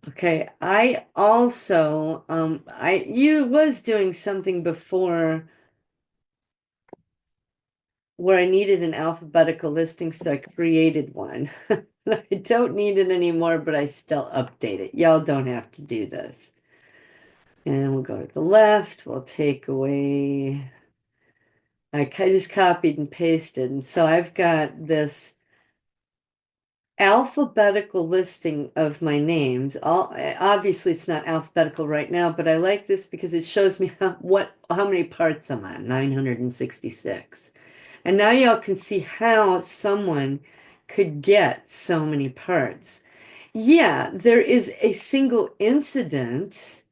Okay, I also you was doing something before where I needed an alphabetical listing, so I created one. I don't need it anymore, but I still update it. Y'all don't have to do this. And we'll go to the left. We'll take away. Just copied and pasted. And so I've got this alphabetical listing of my names. Obviously it's not alphabetical right now, but I like this because it shows me how many parts I'm on, 966. And now y'all can see how someone could get so many parts. Yeah, there is a single incident,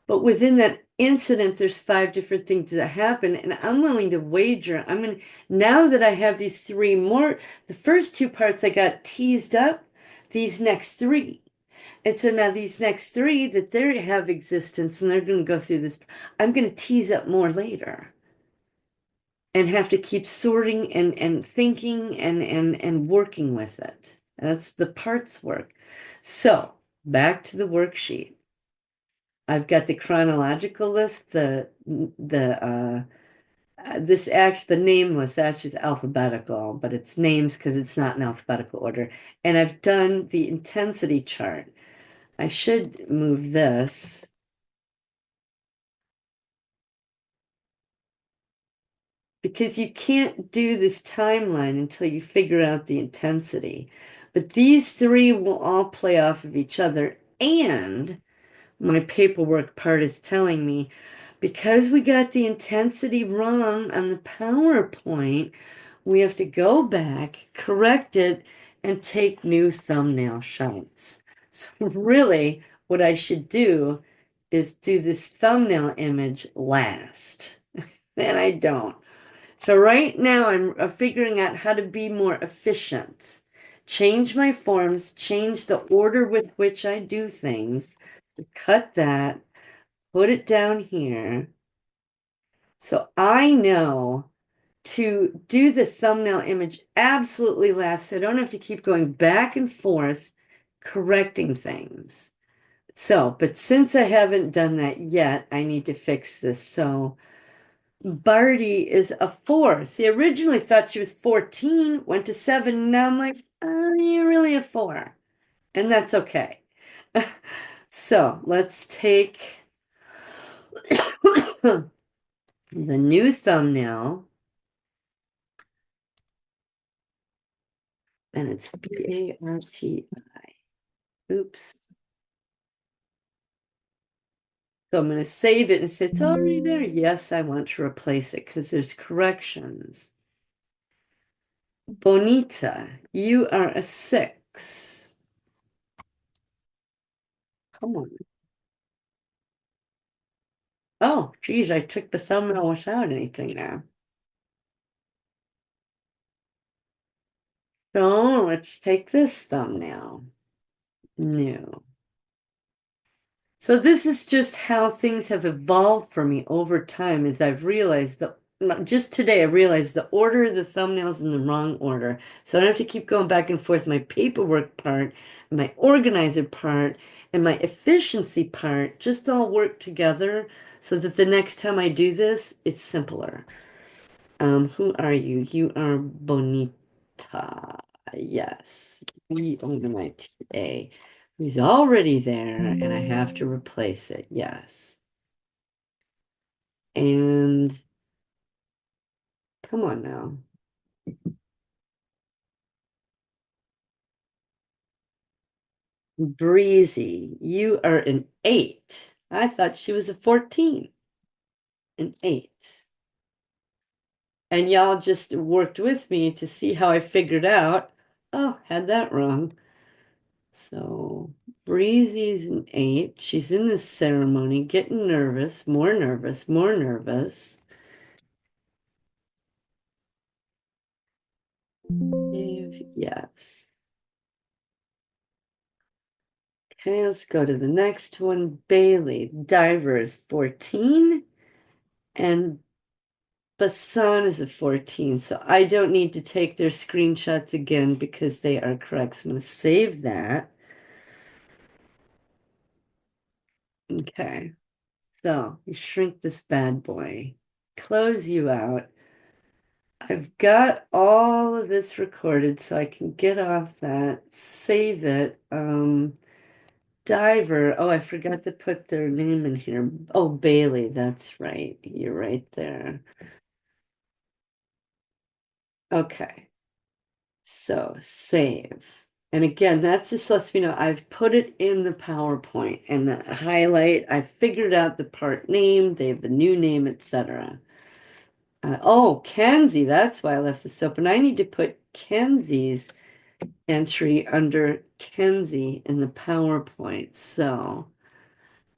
but within that incident, there's 5 different things that happen. And I'm willing to wager, now that I have these 3 more, the first 2 parts I got teased up, these next 3. And so now these next 3 that they have existence and they're going to go through this, I'm going to tease up more later and have to keep sorting and thinking and working with it. That's the parts work. So back to the worksheet. I've got the chronological list, the name list actually is alphabetical, but it's names because it's not in alphabetical order. And I've done the intensity chart. I should move this because you can't do this timeline until you figure out the intensity. But these 3 will all play off of each other. And my paperwork part is telling me because we got the intensity wrong on the PowerPoint, we have to go back, correct it, and take new thumbnail shots. So really, what I should do is do this thumbnail image last. And I don't. So right now I'm figuring out how to be more efficient. Change my forms, change the order with which I do things, cut that, put it down here. So I know to do the thumbnail image absolutely last, so I don't have to keep going back and forth correcting things. So, but since I haven't done that yet, I need to fix this. So Barty is a 4. See, originally thought she was 14, went to 7. Now I'm like, oh, you're really a 4. And that's okay. So let's take the new thumbnail. And it's BARTI. Oops. So I'm going to save it and say it's already there. Yes, I want to replace it because there's corrections. Bonita, you are a 6. Come on. Oh, geez, I took the thumbnail without anything now. So let's take this thumbnail. New. So this is just how things have evolved for me over time as I've realized that just today I realized the order of the thumbnails in the wrong order. So I don't have to keep going back and forth. My paperwork part, my organizer part, and my efficiency part just all work together so that the next time I do this, it's simpler. Who are you? You are Bonita. Yes. We own my TA. He's already there, and I have to replace it. Yes. And come on now. Breezy, you are an 8. I thought she was a 14. An 8. And y'all just worked with me to see how I figured out. Oh, had that wrong. So Breezy's an 8. She's in this ceremony, getting nervous, more nervous, more nervous. Yes. Okay, let's go to the next one. Bailey, diver is 14, and Basan is a 14. So I don't need to take their screenshots again because they are correct. So I'm going to save that. Okay. So you shrink this bad boy, close you out. I've got all of this recorded so I can get off that, save it. Diver. Oh, I forgot to put their name in here. Oh, Bailey, that's right. You're right there. Okay. So save. And again, that just lets me know I've put it in the PowerPoint and the highlight. I figured out the part name, they have the new name, etc. Oh, Kenzie, that's why I left this open. I need to put Kenzie's entry under Kenzie in the PowerPoint. So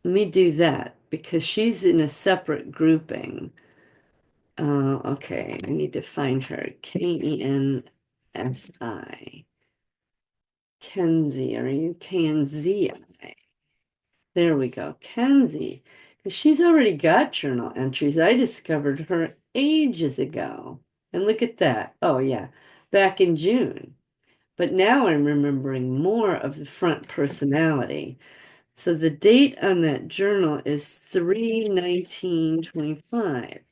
let me do that because she's in a separate grouping. Okay, I need to find her. Kensi. Kenzie, are you Kenzie? There we go, Kenzie. Because she's already got journal entries. I discovered her ages ago. And look at that. Oh, yeah, back in June. But now I'm remembering more of the front personality. So the date on that journal is 3/19/25.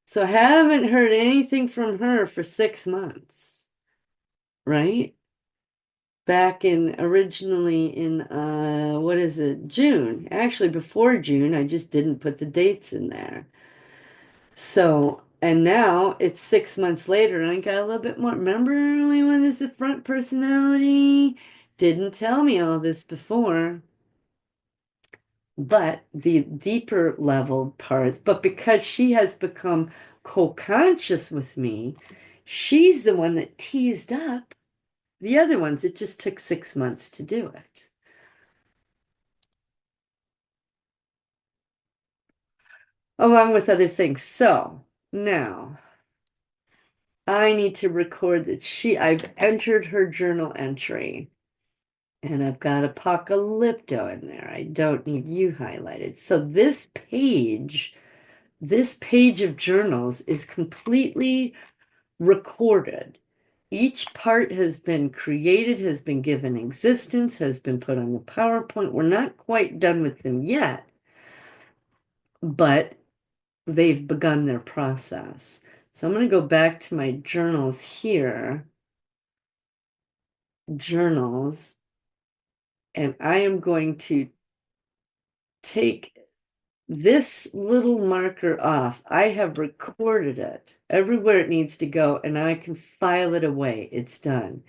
So haven't heard anything from her for 6 months, right? Back in originally in what is it, June. Actually, before June, I just didn't put the dates in there. So, and now it's 6 months later, and I got a little bit more. Remember when this the front personality? Didn't tell me all this before. But the deeper level parts, but because she has become co-conscious with me, she's the one that teased up the other ones. It just took 6 months to do it, along with other things. So now I need to record that I've entered her journal entry. And I've got Apocalypto in there. I don't need you highlighted. So this page of journals is completely recorded. Each part has been created, has been given existence, has been put on the PowerPoint. We're not quite done with them yet, but they've begun their process. So I'm going to go back to my journals here, journals, and I am going to take this little marker off. I have recorded it everywhere it needs to go, and I can file it away. It's done.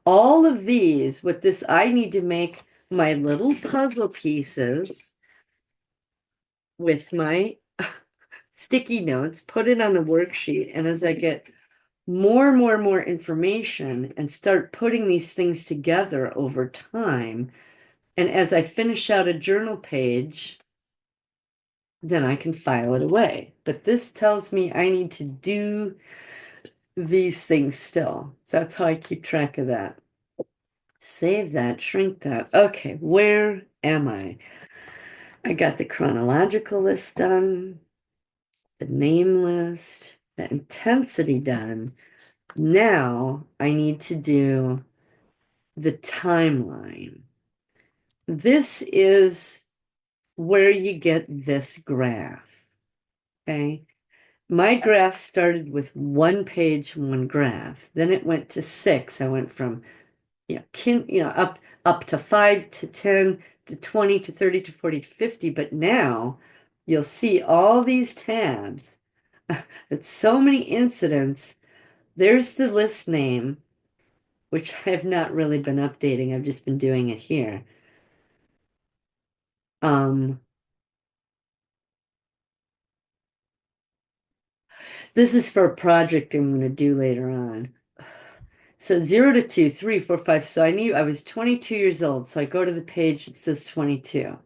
All of these, with this, I need to make my little puzzle pieces with my sticky notes, put it on a worksheet, and as I get more information and start putting these things together over time, and as I finish out a journal page, then I can file it away. But this tells me I need to do these things still. So that's how I keep track of that. Save that, shrink that. Okay, where am I? I got the chronological list done, the name list, the intensity done. Now I need to do the timeline. This is where you get this graph. Okay. My graph started with one page, one graph. Then it went to 6. I went from up to 5 to 10 to 20 to 30 to 40 to 50. But now you'll see all these tabs. It's so many incidents. There's the list name, which I have not really been updating. I've just been doing it here. Um, this is for a project I'm going to do later on. So 0 to 2, 3, 4, 5. So I was 22 years old. So I go to the page that says 22.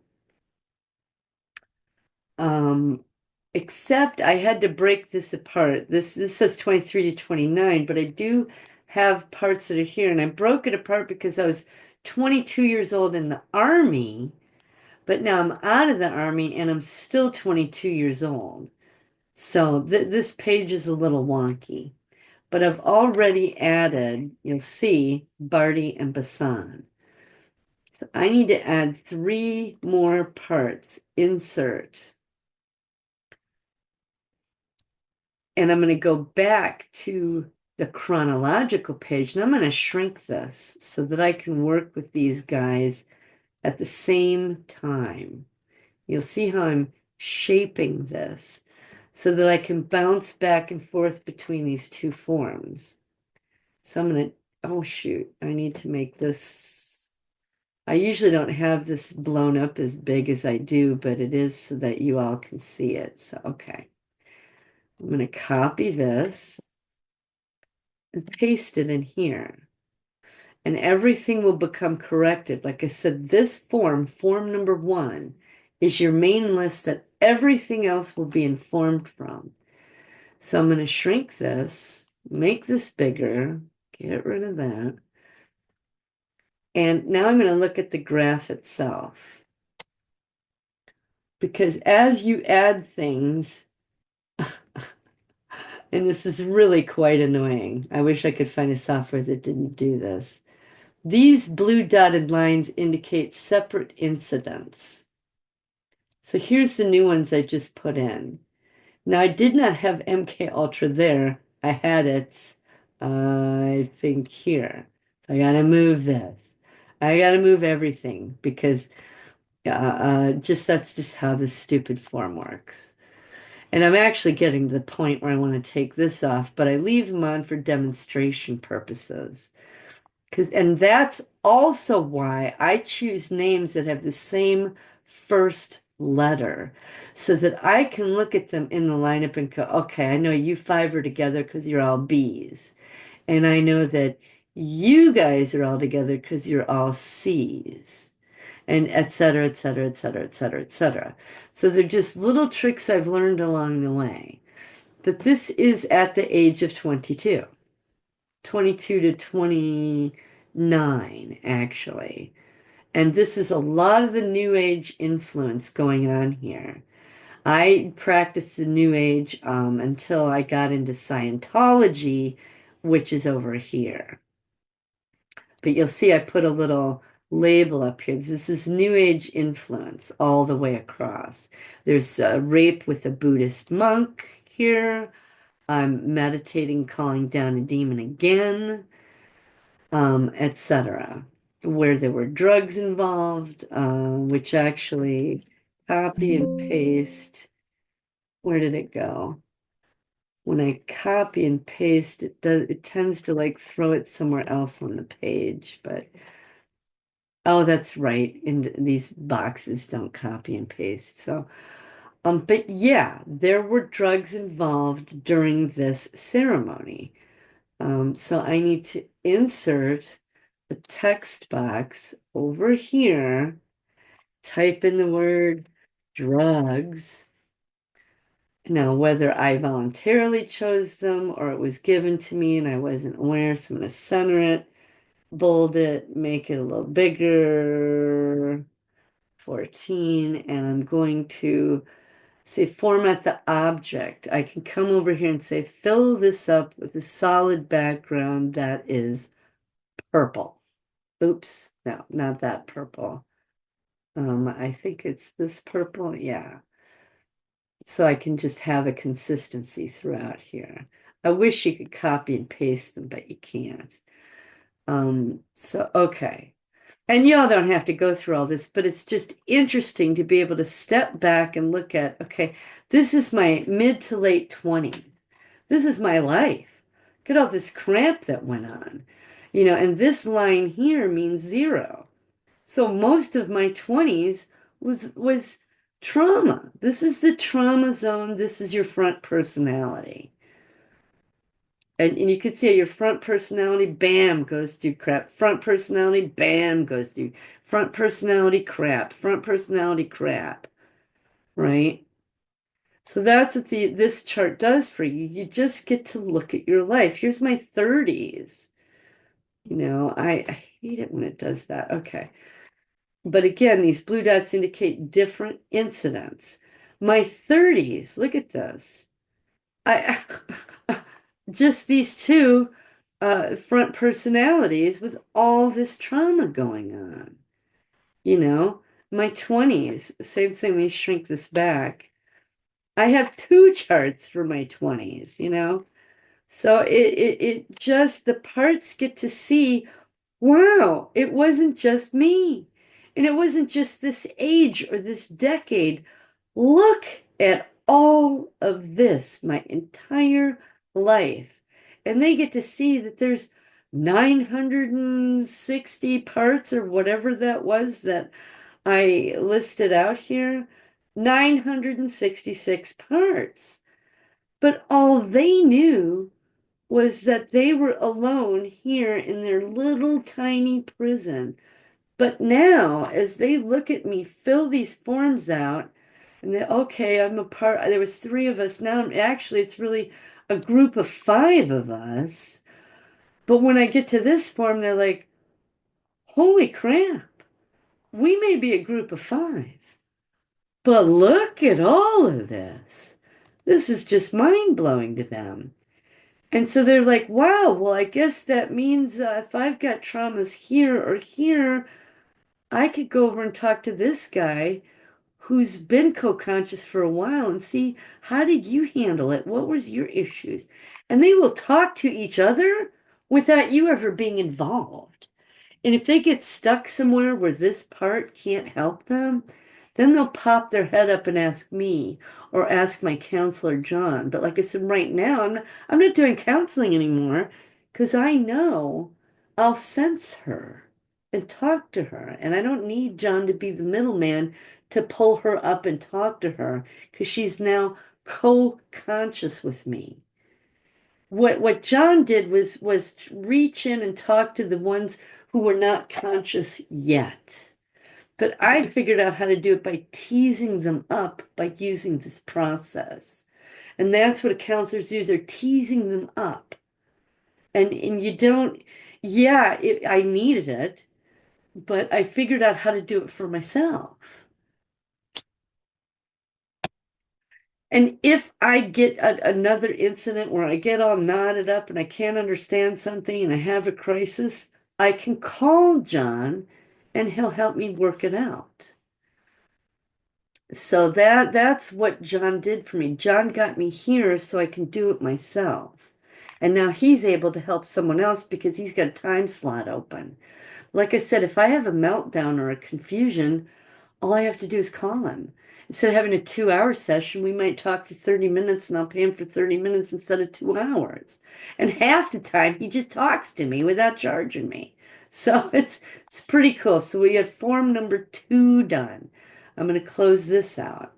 Um, except I had to break this apart. This says 23 to 29, but I do have parts that are here, and I broke it apart because I was 22 years old in the army, but now I'm out of the army and I'm still 22 years old. So this page is a little wonky, but I've already added, you'll see, Barty and Bassan. So I need to add 3 more parts. Insert. And I'm going to go back to the chronological page, and I'm going to shrink this so that I can work with these guys at the same time. You'll see how I'm shaping this so that I can bounce back and forth between these two forms. So I'm going to, oh shoot, I need to make this. I usually don't have this blown up as big as I do, but it is so that you all can see it. So, okay. I'm going to copy this and paste it in here. And everything will become corrected. Like I said, this form number 1, is your main list that everything else will be informed from. So I'm going to shrink this, make this bigger, get rid of that. And now I'm going to look at the graph itself. Because as you add things, and this is really quite annoying. I wish I could find a software that didn't do this. These blue dotted lines indicate separate incidents. So here's the new ones I just put in. Now I did not have MK Ultra there. I had it, I think here. So I gotta move this. I gotta move everything because just that's just how this stupid form works. And I'm actually getting to the point where I want to take this off, but I leave them on for demonstration purposes. And that's also why I choose names that have the same first letter so that I can look at them in the lineup and go, okay, I know you 5 are together because you're all B's. And I know that you guys are all together because you're all C's. And et cetera, et cetera, et cetera, et cetera, et cetera. So they're just little tricks I've learned along the way. But this is at the age of 22. 22 to 29, actually. And this is a lot of the New Age influence going on here. I practiced the New Age until I got into Scientology, which is over here. But you'll see I put a little label up here. This is New Age influence all the way across. There's rape with a Buddhist monk here. I'm meditating, calling down a demon again. Etc., where there were drugs involved, which actually copy and paste. Where did it go? When I copy and paste, it tends to like throw it somewhere else on the page, but oh, that's right. And these boxes don't copy and paste. So, but yeah, there were drugs involved during this ceremony. So I need to insert a text box over here, type in the word drugs. Now, whether I voluntarily chose them or it was given to me and I wasn't aware, so I'm going to center it, bold it, make it a little bigger, 14, and I'm going to say format the object. I can come over here and say fill this up with a solid background that is purple. Oops, no, not that purple. I think it's this purple, yeah. So I can just have a consistency throughout here. I wish you could copy and paste them, but you can't. So, okay. And y'all don't have to go through all this, but it's just interesting to be able to step back and look at, okay, this is my mid to late 20s. This is my life. Look at all this crap that went on. And this line here means zero. So most of my 20s was trauma. This is the trauma zone. This is your front personality. And you could see your front personality, bam, goes through crap. Front personality, bam, goes through front personality crap. Front personality crap, right? So that's what this chart does for you. You just get to look at your life. Here's my 30s. I hate it when it does that. Okay. But again, these blue dots indicate different incidents. My 30s, look at this. I just these two front personalities with all this trauma going on. You know, my 20s, same thing, we shrink this back. I have two charts for my 20s. So it just the parts get to see, wow, it wasn't just me. And it wasn't just this age or this decade. Look at all of this, my entire life. And they get to see that there's 960 parts or whatever that was that I listed out here. 966 parts. But all they knew was that they were alone here in their little tiny prison. But now, as they look at me fill these forms out, and they, okay, I'm a part, there was three of us. Now, actually, it's really a group of five of us. But when I get to this form, they're like, holy crap, we may be a group of five. But look at all of this. This is just mind blowing to them. And so they're like, wow, well, I guess that means if I've got traumas here or here, I could go over and talk to this guy who's been co-conscious for a while and see how did you handle it? What was your issues? And they will talk to each other without you ever being involved. And if they get stuck somewhere where this part can't help them, then they'll pop their head up and ask me or ask my counselor, John. But like I said, right now, I'm not doing counseling anymore because I know I'll sense her and talk to her. And I don't need John to be the middleman to pull her up and talk to her because she's now co-conscious with me. What John did was reach in and talk to the ones who were not conscious yet. But I figured out how to do it by teasing them up by using this process. And that's what counselors do, is they're teasing them up. And you don't, yeah, I needed it, but I figured out how to do it for myself. And if I get another incident where I get all knotted up and I can't understand something and I have a crisis, I can call John and he'll help me work it out. So that's what John did for me. John got me here so I can do it myself. And now he's able to help someone else because he's got a time slot open. Like I said, if I have a meltdown or a confusion, all I have to do is call him. Instead of having a 2 hour session, we might talk for 30 minutes and I'll pay him for 30 minutes instead of 2 hours. And half the time he just talks to me without charging me. So it's pretty cool. So we have form number 2 done. I'm going to close this out.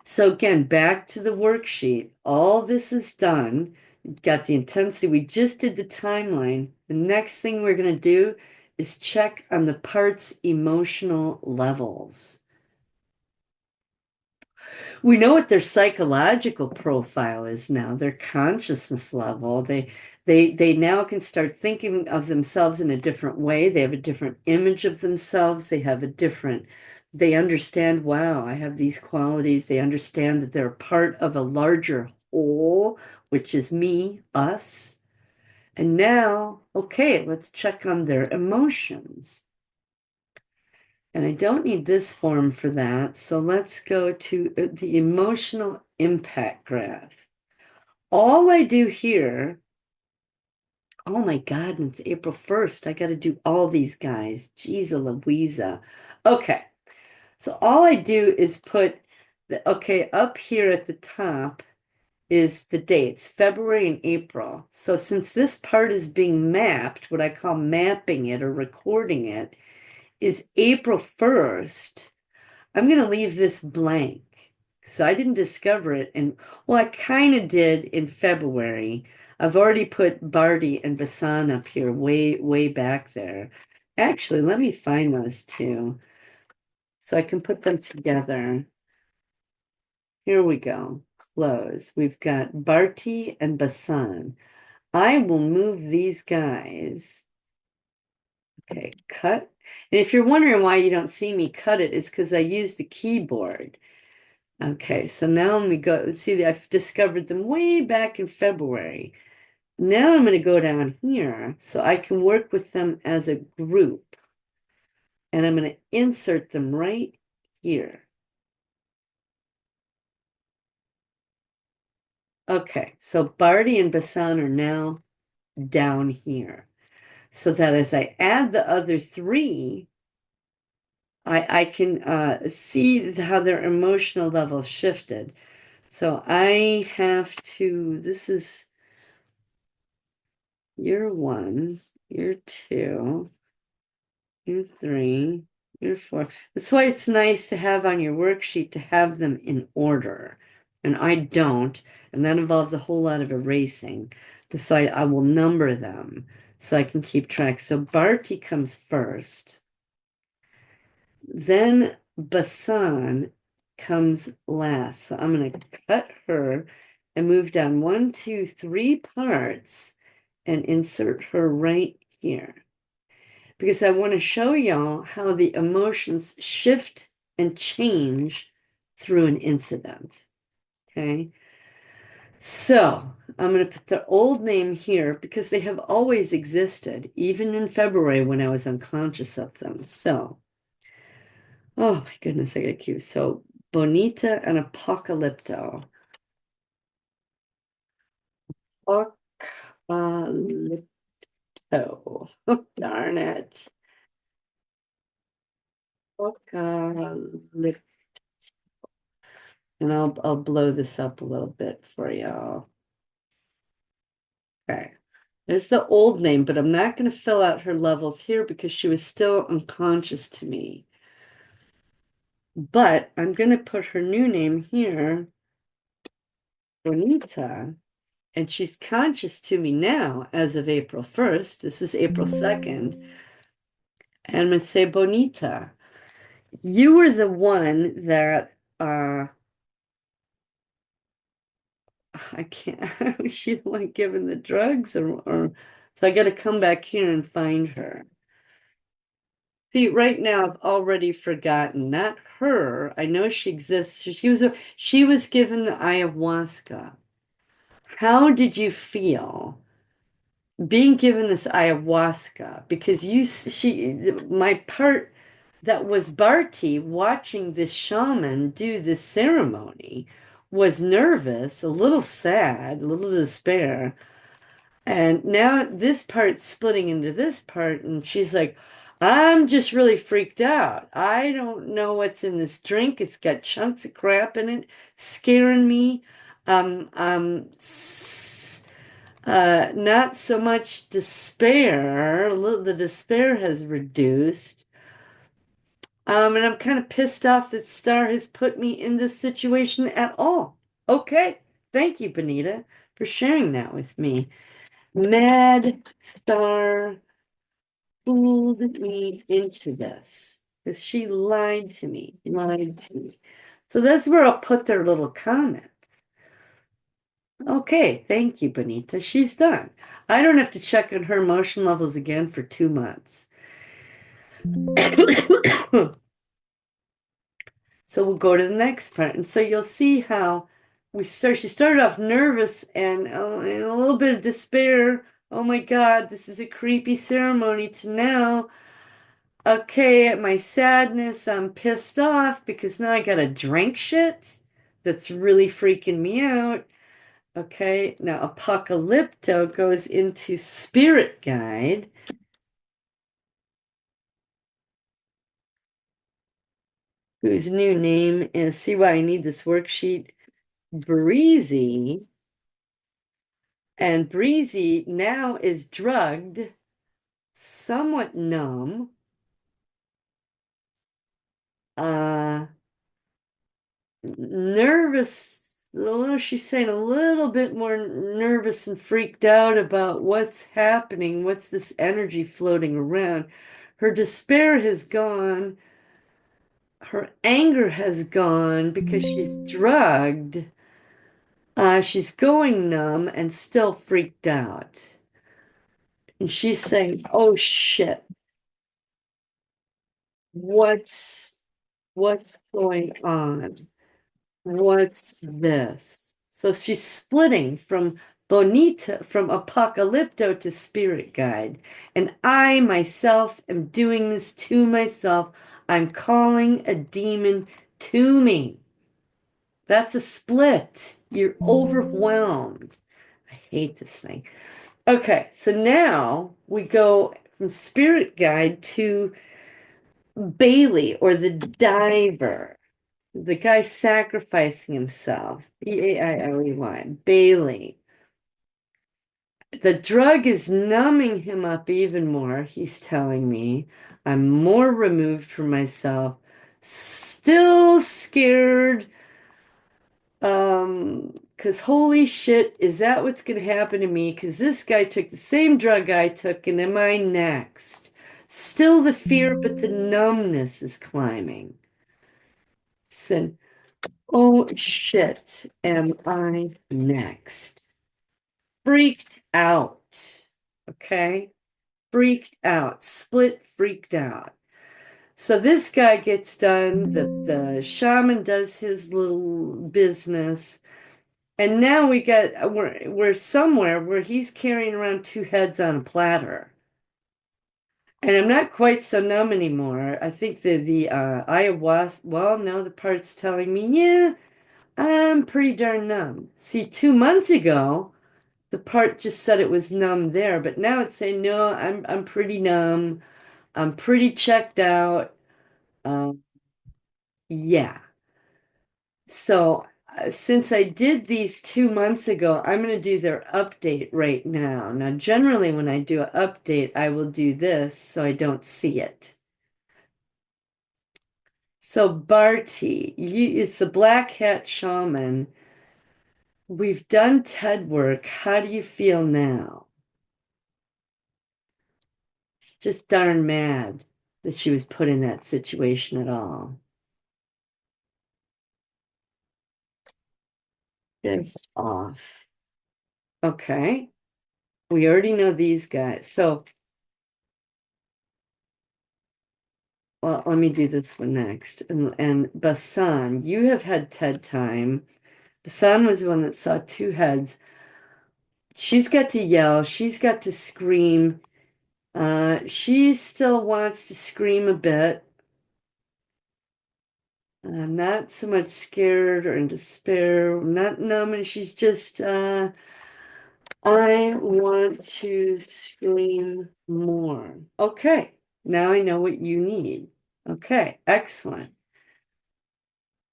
So again, back to the worksheet. All this is done. You've got the intensity. We just did the timeline. The next thing we're going to do is check on the parts' emotional levels. We know what their psychological profile is now, their consciousness level. They now can start thinking of themselves in a different way. They have a different image of themselves. They understand, wow, I have these qualities. They understand that they're part of a larger whole, which is me, us. And now, okay, let's check on their emotions. And I don't need this form for that. So let's go to the emotional impact graph. All I do here Oh my God, and it's April 1st. I got to do all these guys. Jeez Louisa. Okay. So all I do is put okay, up here at the top is the dates, February and April. So since this part is being mapped, what I call mapping it or recording it, is April 1st. I'm going to leave this blank. So I didn't discover it. And well, I kind of did in February. I've already put Barty and Basan up here way, way back there. Actually, let me find those two so I can put them together. Here we go. Close. We've got Barty and Basan. I will move these guys. Okay, cut. And if you're wondering why you don't see me cut it, it's because I use the keyboard. Okay, so now let me go. Let's see, I've discovered them way back in February. Now I'm going to go down here so I can work with them as a group. And I'm going to insert them right here. Okay, so Barty and Basan are now down here. So that as I add the other three, I can see how their emotional level shifted. So I have to, this is year one, year two, year three, year four. That's why it's nice to have on your worksheet to have them in order. And I don't, and that involves a whole lot of erasing. So I will number them so I can keep track. So Barty comes first. Then Basan comes last. So I'm going to cut her and move down 1, 2, 3 parts and insert her right here. Because I want to show y'all how the emotions shift and change through an incident. Okay. So I'm going to put the old name here because they have always existed, even in February when I was unconscious of them. So oh my goodness, I got cute. So Bonita and Apocalypto. Apocalypto. Darn it. Apocalypto. And I'll blow this up a little bit for y'all. Okay. There's the old name, but I'm not going to fill out her levels here because she was still unconscious to me. But I'm going to put her new name here, Bonita. And she's conscious to me now as of April 1st. This is April 2nd. And I'm going to say, Bonita, you were the one that I can't, she don't like giving the drugs or so I got to come back here and find her. See, right now I've already forgotten, not her. I know she exists. She was given the ayahuasca. How did you feel being given this ayahuasca? Because my part that was Barty watching this shaman do this ceremony was nervous, a little sad, a little despair. And now this part's splitting into this part, and she's like, I'm just really freaked out. I don't know what's in this drink. It's got chunks of crap in it, scaring me. Um, um, s- Not so much despair. The despair has reduced. And I'm kind of pissed off that Star has put me in this situation at all. Okay. Thank you, Benita, for sharing that with me. Mad Star fooled me into this. Because she lied to me, lied to me. So that's where I'll put their little comment. Okay, thank you, Benita. She's done. I don't have to check on her emotion levels again for 2 months. So we'll go to the next part. And so you'll see how she started off nervous and a little bit of despair. Oh my God, this is a creepy ceremony to now. Okay, my sadness, I'm pissed off because now I gotta drink shit that's really freaking me out. Okay, now Apocalypto goes into Spirit Guide, whose new name is, see why I need this worksheet, Breezy. And Breezy now is drugged, somewhat numb, uh, nervous. She's saying a little bit more nervous and freaked out about what's happening, what's this energy floating around. Her despair has gone, her anger has gone because she's drugged. She's going numb and still freaked out. And she's saying, "Oh shit, what's what's going on? What's this?" So she's splitting from Bonita, from Apocalypto to Spirit Guide. And I myself am doing this to myself. I'm calling a demon to me. That's a split. You're overwhelmed. I hate this thing. Okay, so now we go from Spirit Guide to Bailey, or the diver, the guy sacrificing himself. Bailey. Bailey. The drug is numbing him up even more, he's telling me. I'm more removed from myself, still scared. Because holy shit, is that what's gonna happen to me? Because this guy took the same drug I took, and am I next? Still the fear, but the numbness is climbing. And oh shit, am I next? Freaked out. Okay? Freaked out. Split freaked out. So this guy gets done, the shaman does his little business, and now we're somewhere where he's carrying around two heads on a platter. And I'm not quite so numb anymore. I think the ayahuasca, well, no, the part's telling me, yeah, I'm pretty darn numb. See, 2 months ago, the part just said it was numb there, but now it's saying, no, I'm pretty numb. I'm pretty checked out. Um, yeah. So since I did these 2 months ago, I'm going to do their update right now. Now, generally, when I do an update, I will do this so I don't see it. So Barty, it's the Black Hat Shaman. We've done TED work. How do you feel now? Just darn mad that she was put in that situation at all. Pissed off. Okay. We already know these guys. So, well, let me do this one next. And Basan, you have had TED time. Basan was the one that saw two heads. She's got to yell. She's got to scream. She still wants to scream a bit. Not so much scared or in despair, not numb, and she's just, I want to scream more. Okay, now I know what you need. Okay, excellent.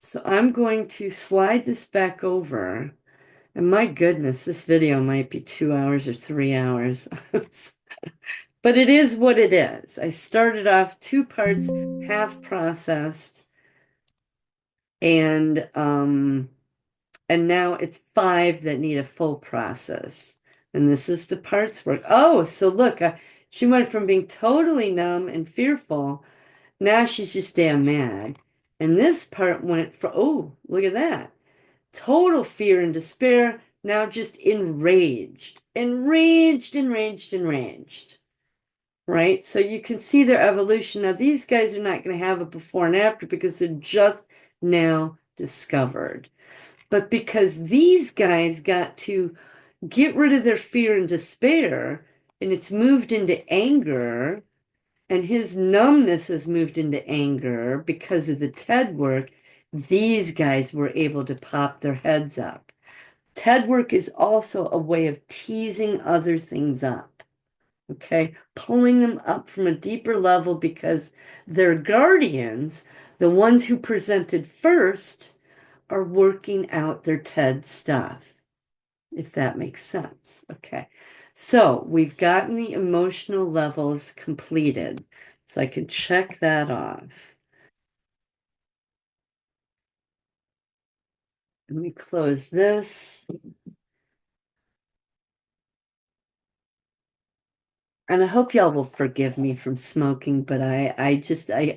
So I'm going to slide this back over. And my goodness, this video might be 2 hours or 3 hours. But it is what it is. I started off two parts, half processed, and now it's five that need a full process. And this is the parts work. Oh, so look, she went from being totally numb and fearful. Now she's just damn mad. And this part went for, oh, look at that. Total fear and despair, now just enraged. Enraged, enraged, enraged. Right? So you can see their evolution. Now, these guys are not going to have a before and after because they're just now discovered. But because these guys got to get rid of their fear and despair, and it's moved into anger, and his numbness has moved into anger because of the TED work, these guys were able to pop their heads up. TED work is also a way of teasing other things up, okay? Pulling them up from a deeper level because their guardians, the ones who presented first, are working out their TED stuff, if that makes sense. Okay. So we've gotten the emotional levels completed. So I can check that off. Let me close this. And I hope y'all will forgive me from smoking, but I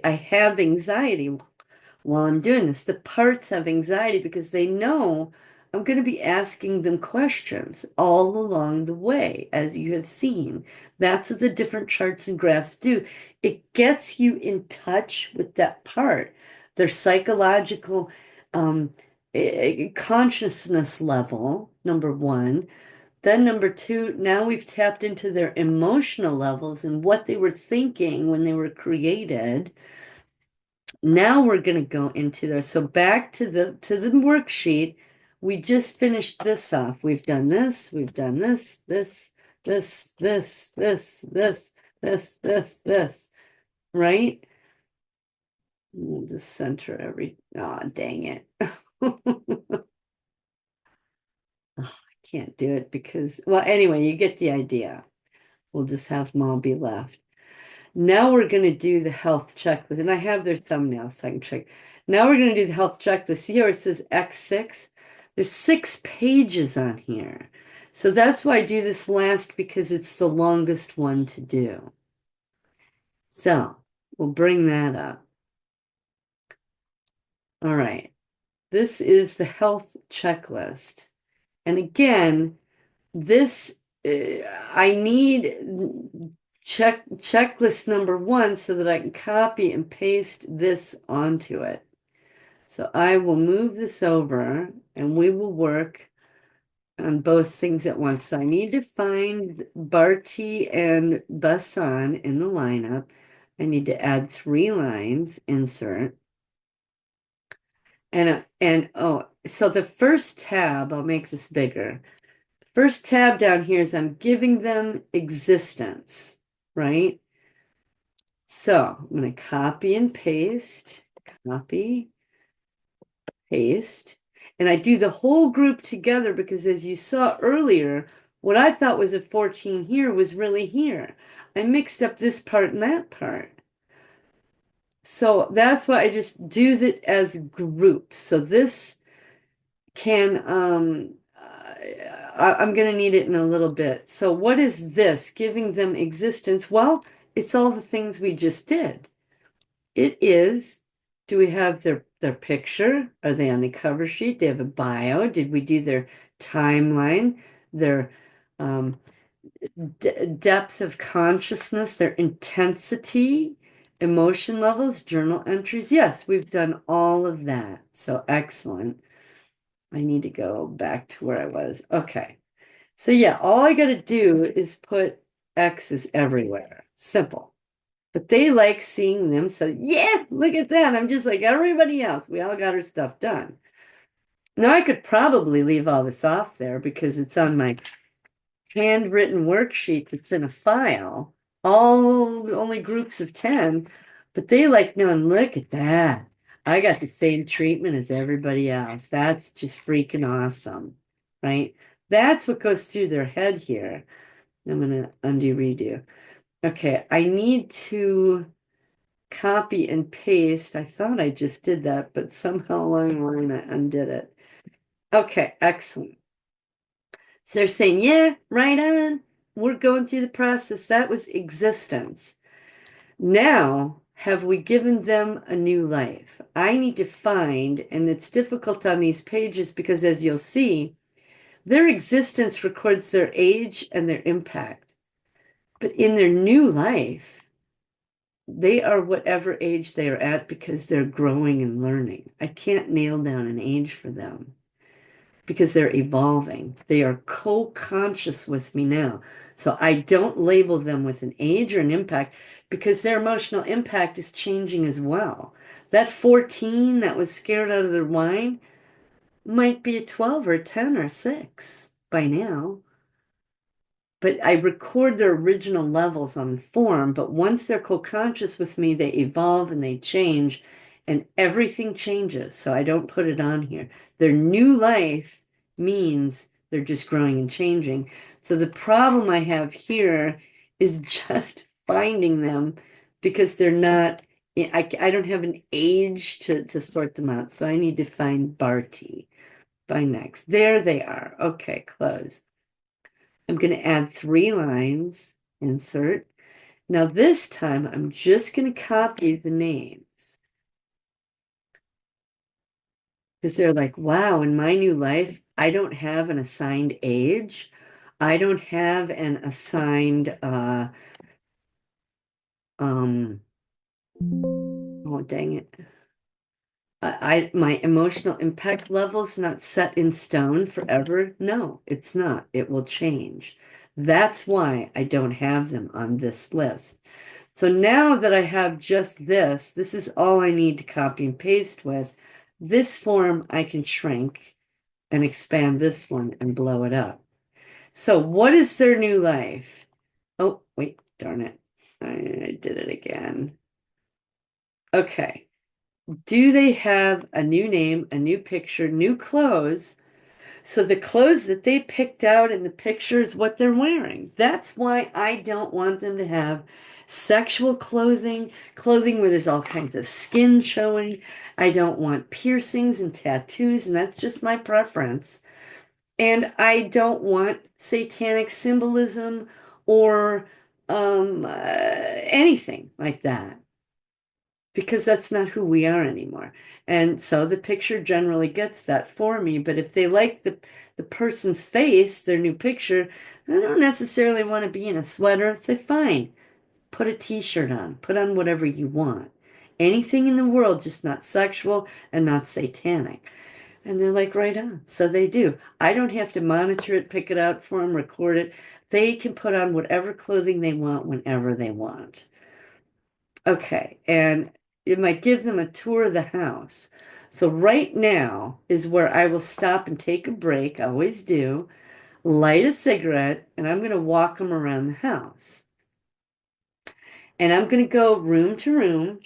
have anxiety while I'm doing this. The parts have anxiety because they know I'm going to be asking them questions all along the way, as you have seen. That's what the different charts and graphs do. It gets you in touch with that part, their psychological consciousness level, number one. Then number two, now we've tapped into their emotional levels and what they were thinking when they were created. Now we're going to go into there. So back to the worksheet. We just finished this off. We've done this, we've done this, right? We'll just center every, oh, dang it. Oh, I can't do it because, well, anyway, you get the idea. We'll just have them all be left. Now we're going to do the health checklist, and I have their thumbnails so I can check. Now we're going to do the health checklist. See how it says X6? There's 6 pages on here. So that's why I do this last because it's the longest one to do. So we'll bring that up. All right. This is the health checklist. And again, this I need checklist number 1 so that I can copy and paste this onto it. So I will move this over and we will work on both things at once. So I need to find Barty and Bassan in the lineup. I need to add 3 lines, insert. And oh, so the first tab, I'll make this bigger. First tab down here is I'm giving them existence, right? So I'm going to copy and paste, copy, paste. And I do the whole group together because as you saw earlier, what I thought was a 14 here was really here. I mixed up this part and that part. So that's why I just do it as groups. So this can, I'm going to need it in a little bit. So what is this? Giving them existence? Well, it's all the things we just did. It is, do we have their picture? Are they on the cover sheet? They have a bio. Did we do their timeline, their um, depth of consciousness, their intensity, emotion levels, journal entries? Yes, we've done all of that. So excellent. I need to go back to where I was. Okay. So yeah, all I got to do is put X's everywhere. Simple. But they like seeing them. So yeah, look at that. I'm just like everybody else. We all got our stuff done. Now I could probably leave all this off there because it's on my handwritten worksheet that's in a file, all only groups of 10. But they like knowing, look at that. I got the same treatment as everybody else. That's just freaking awesome, right? That's what goes through their head here. I'm going to undo redo. Okay, I need to copy and paste. I thought I just did that, but somehow along the line I undid it. Okay, excellent. So they're saying, yeah, right on. We're going through the process. That was existence. Now, have we given them a new life? I need to find, and it's difficult on these pages because as you'll see, their existence records their age and their impact. But in their new life, they are whatever age they are at because they're growing and learning. I can't nail down an age for them because they're evolving. They are co-conscious with me now. So I don't label them with an age or an impact because their emotional impact is changing as well. That 14 that was scared out of their mind, might be a 12 or a 10 or a 6 by now. But I record their original levels on the form. But once they're co-conscious with me, they evolve and they change, and everything changes. So I don't put it on here. Their new life means they're just growing and changing. So the problem I have here is just finding them because they're not, I don't have an age to sort them out. So I need to find Barty by next. There they are. Okay, close. I'm going to add 3 lines, insert. Now this time I'm just going to copy the names because they're like, wow, in my new life, I don't have an assigned age. I don't have an assigned, um, oh, dang it. My emotional impact level's not set in stone forever. No, it's not. It will change. That's why I don't have them on this list. So now that I have just this is all I need to copy and paste with. This form I can shrink and expand this one and blow it up. So what is their new life? Oh, wait, darn it. I did it again. Okay. Do they have a new name, a new picture, new clothes? So the clothes that they picked out in the picture is what they're wearing. That's why I don't want them to have sexual clothing, clothing where there's all kinds of skin showing. I don't want piercings and tattoos, and that's just my preference. And I don't want satanic symbolism or anything like that because that's not who we are anymore. And so the picture generally gets that for me. But if they like the person's face, their new picture, I don't necessarily want to be in a sweater. Say, fine, put a t-shirt on, put on whatever you want. Anything in the world, just not sexual and not satanic. And they're like, right on. So they do. I don't have to monitor it, pick it out for them, record it. They can put on whatever clothing they want whenever they want. Okay, and it might give them a tour of the house. So right now is where I will stop and take a break, I always do, light a cigarette, and I'm going to walk them around the house. And I'm going to go room to room.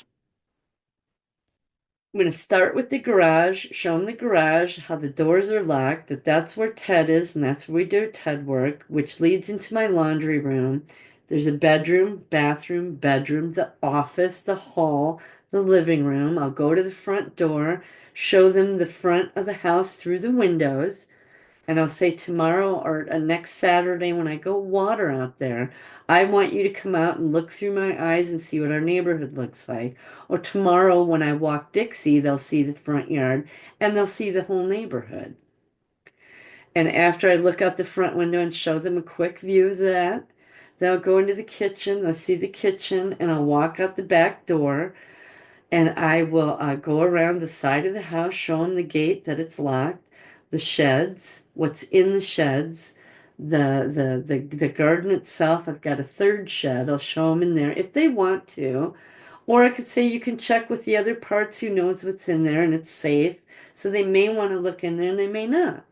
I'm going to start with the garage, show them the garage, how the doors are locked, that that's where Ted is, and that's where we do Ted work, which leads into my laundry room. There's a bedroom, bathroom, bedroom, the office, the hall, the living room. I'll go to the front door, show them the front of the house through the windows. And I'll say tomorrow or next Saturday when I go water out there, I want you to come out and look through my eyes and see what our neighborhood looks like. Or tomorrow when I walk Dixie, they'll see the front yard and they'll see the whole neighborhood. And after I look out the front window and show them a quick view of that, they'll go into the kitchen, they'll see the kitchen, and I'll walk out the back door and I will go around the side of the house, show them the gate that it's locked, the sheds, what's in the sheds, the garden itself. I've got a third shed. I'll show them in there if they want to. Or I could say you can check with the other parts who knows what's in there and it's safe. So they may want to look in there and they may not.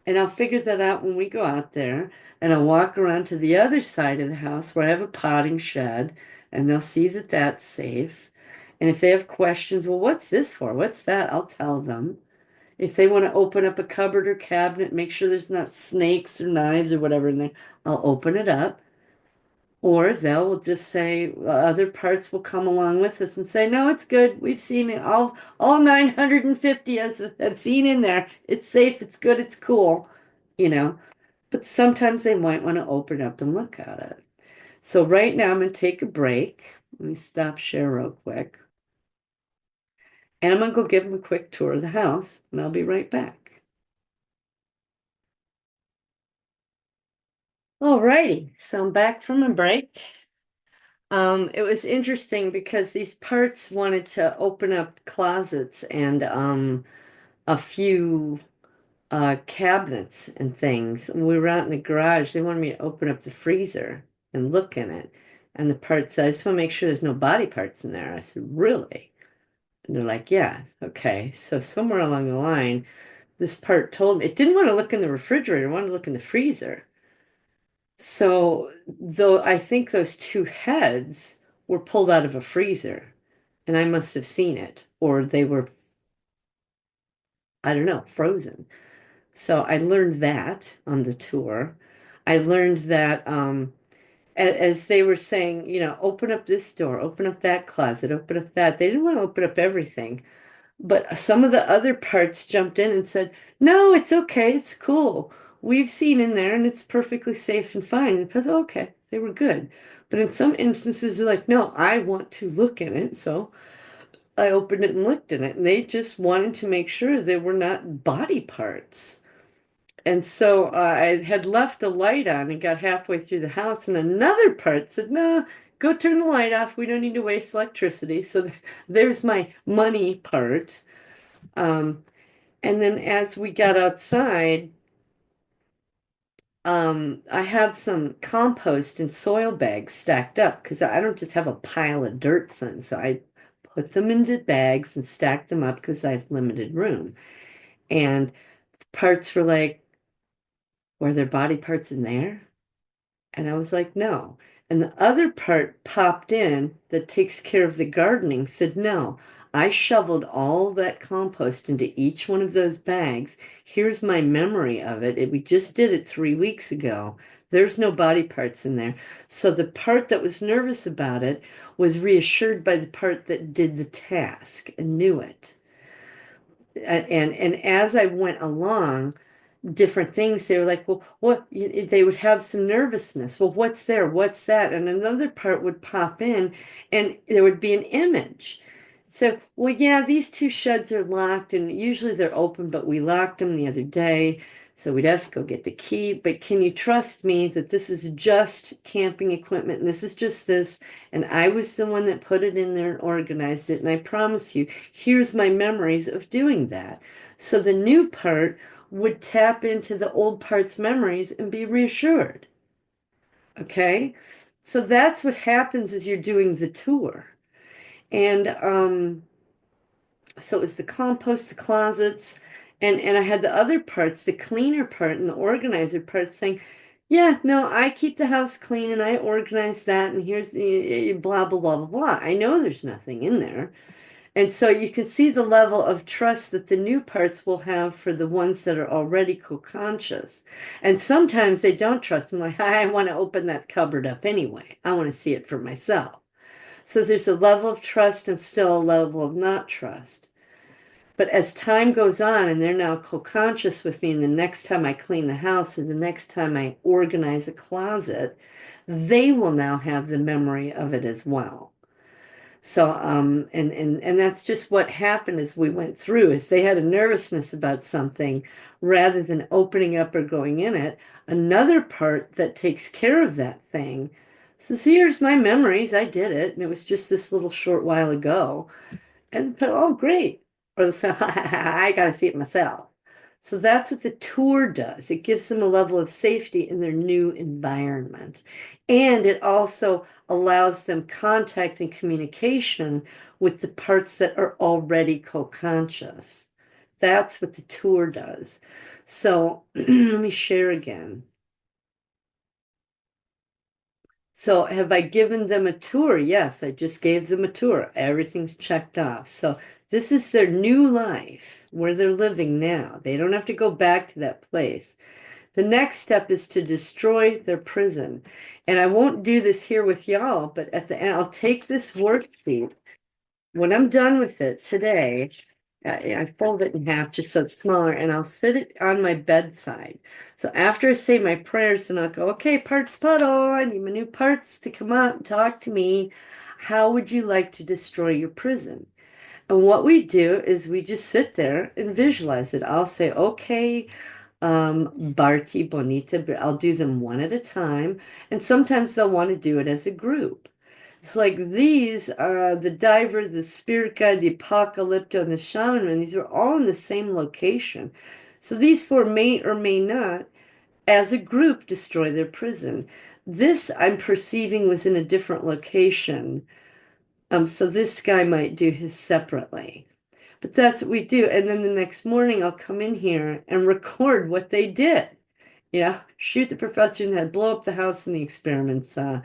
And I'll figure that out when we go out there. And I'll walk around to the other side of the house where I have a potting shed, and they'll see that that's safe. And if they have questions, well, what's this for? What's that? I'll tell them. If they want to open up a cupboard or cabinet, make sure there's not snakes or knives or whatever in there, I'll open it up. Or they'll just say other parts will come along with us and say, no, it's good. We've seen it. All 950 us have seen in there. It's safe. It's good. It's cool, you know. But sometimes they might want to open up and look at it. So right now I'm going to take a break. Let me stop share real quick. And I'm going to go give them a quick tour of the house, and I'll be right back. Alrighty, so I'm back from a break. It was interesting because these parts wanted to open up closets and a few cabinets and things. When we were out in the garage, they wanted me to open up the freezer and look in it. And the part said, I just want to make sure there's no body parts in there. I said, really? And they're like, yeah, okay. So somewhere along the line, this part told me it didn't want to look in the refrigerator, it wanted to look in the freezer. So though I think those two heads were pulled out of a freezer, and I must have seen it, or they were, I don't know, frozen. So I learned that on the tour. I learned that as they were saying, open up this door, open up that closet, open up that. They didn't want to open up everything. But some of the other parts jumped in and said, no, it's okay, it's cool. We've seen in there and it's perfectly safe and fine. And because, okay, they were good. But in some instances, they're like, no, I want to look in it. So I opened it and looked in it. And they just wanted to make sure they were not body parts. And so I had left the light on and got halfway through the house, and another part said, no, go turn the light off. We don't need to waste electricity. So there's my money part. Um, and then as we got outside, I have some compost and soil bags stacked up because I don't just have a pile of dirt, son. So I put them into bags and stacked them up because I have limited room. And parts were like, were there body parts in there? And I was like, no. And the other part popped in that takes care of the gardening said, no. I shoveled all that compost into each one of those bags. Here's my memory of it. We just did it 3 weeks ago. There's no body parts in there. So the part that was nervous about it was reassured by the part that did the task and knew it. And as I went along, different things. They were like, well, they would have some nervousness. Well, what's there? What's that? And another part would pop in and there would be an image. So, well, yeah, these two sheds are locked and usually they're open, but we locked them the other day. So we'd have to go get the key. But can you trust me that this is just camping equipment and this is just this? And I was the one that put it in there and organized it. And I promise you, here's my memories of doing that. So the new part would tap into the old part's memories and be reassured. Okay? So that's what happens as you're doing the tour. And so it was the compost, the closets, and I had the other parts, the cleaner part and the organizer part saying, yeah, no, I keep the house clean and I organize that and here's the blah blah blah blah blah. I know there's nothing in there. And so you can see the level of trust that the new parts will have for the ones that are already co-conscious. And sometimes they don't trust them, like, I want to open that cupboard up anyway. I want to see it for myself. So there's a level of trust and still a level of not trust. But as time goes on and they're now co-conscious with me, and the next time I clean the house or the next time I organize a closet, they will now have the memory of it as well. So, and that's just what happened as we went through, is they had a nervousness about something rather than opening up or going in it. Another part that takes care of that thing says, here's my memories. I did it. And it was just this little short while ago. And but oh great. Or the say, I gotta see it myself. So that's what the tour does. It gives them a level of safety in their new environment. And it also allows them contact and communication with the parts that are already co-conscious. That's what the tour does. So let me share again. So have I given them a tour? Yes, I just gave them a tour. Everything's checked off. So this is their new life where they're living now. They don't have to go back to that place. The next step is to destroy their prison. And I won't do this here with y'all, but at the end, I'll take this worksheet. When I'm done with it today, I fold it in half just so it's smaller, and I'll sit it on my bedside. So after I say my prayers, and I'll go, okay, parts puddle, I need my new parts to come out and talk to me. How would you like to destroy your prison? And what we do is we just sit there and visualize it. I'll say, okay, Barty, Bonita, but I'll do them one at a time. And sometimes they'll want to do it as a group. It's like these, the diver, the spirit guide, the apocalypto, and the shaman, these are all in the same location. So these four may or may not, as a group, destroy their prison. This I'm perceiving was in a different location. So this guy might do his separately. But that's what we do. And then the next morning, I'll come in here and record what they did. Shoot the professor in the head, blow up the house in the experiments, uh,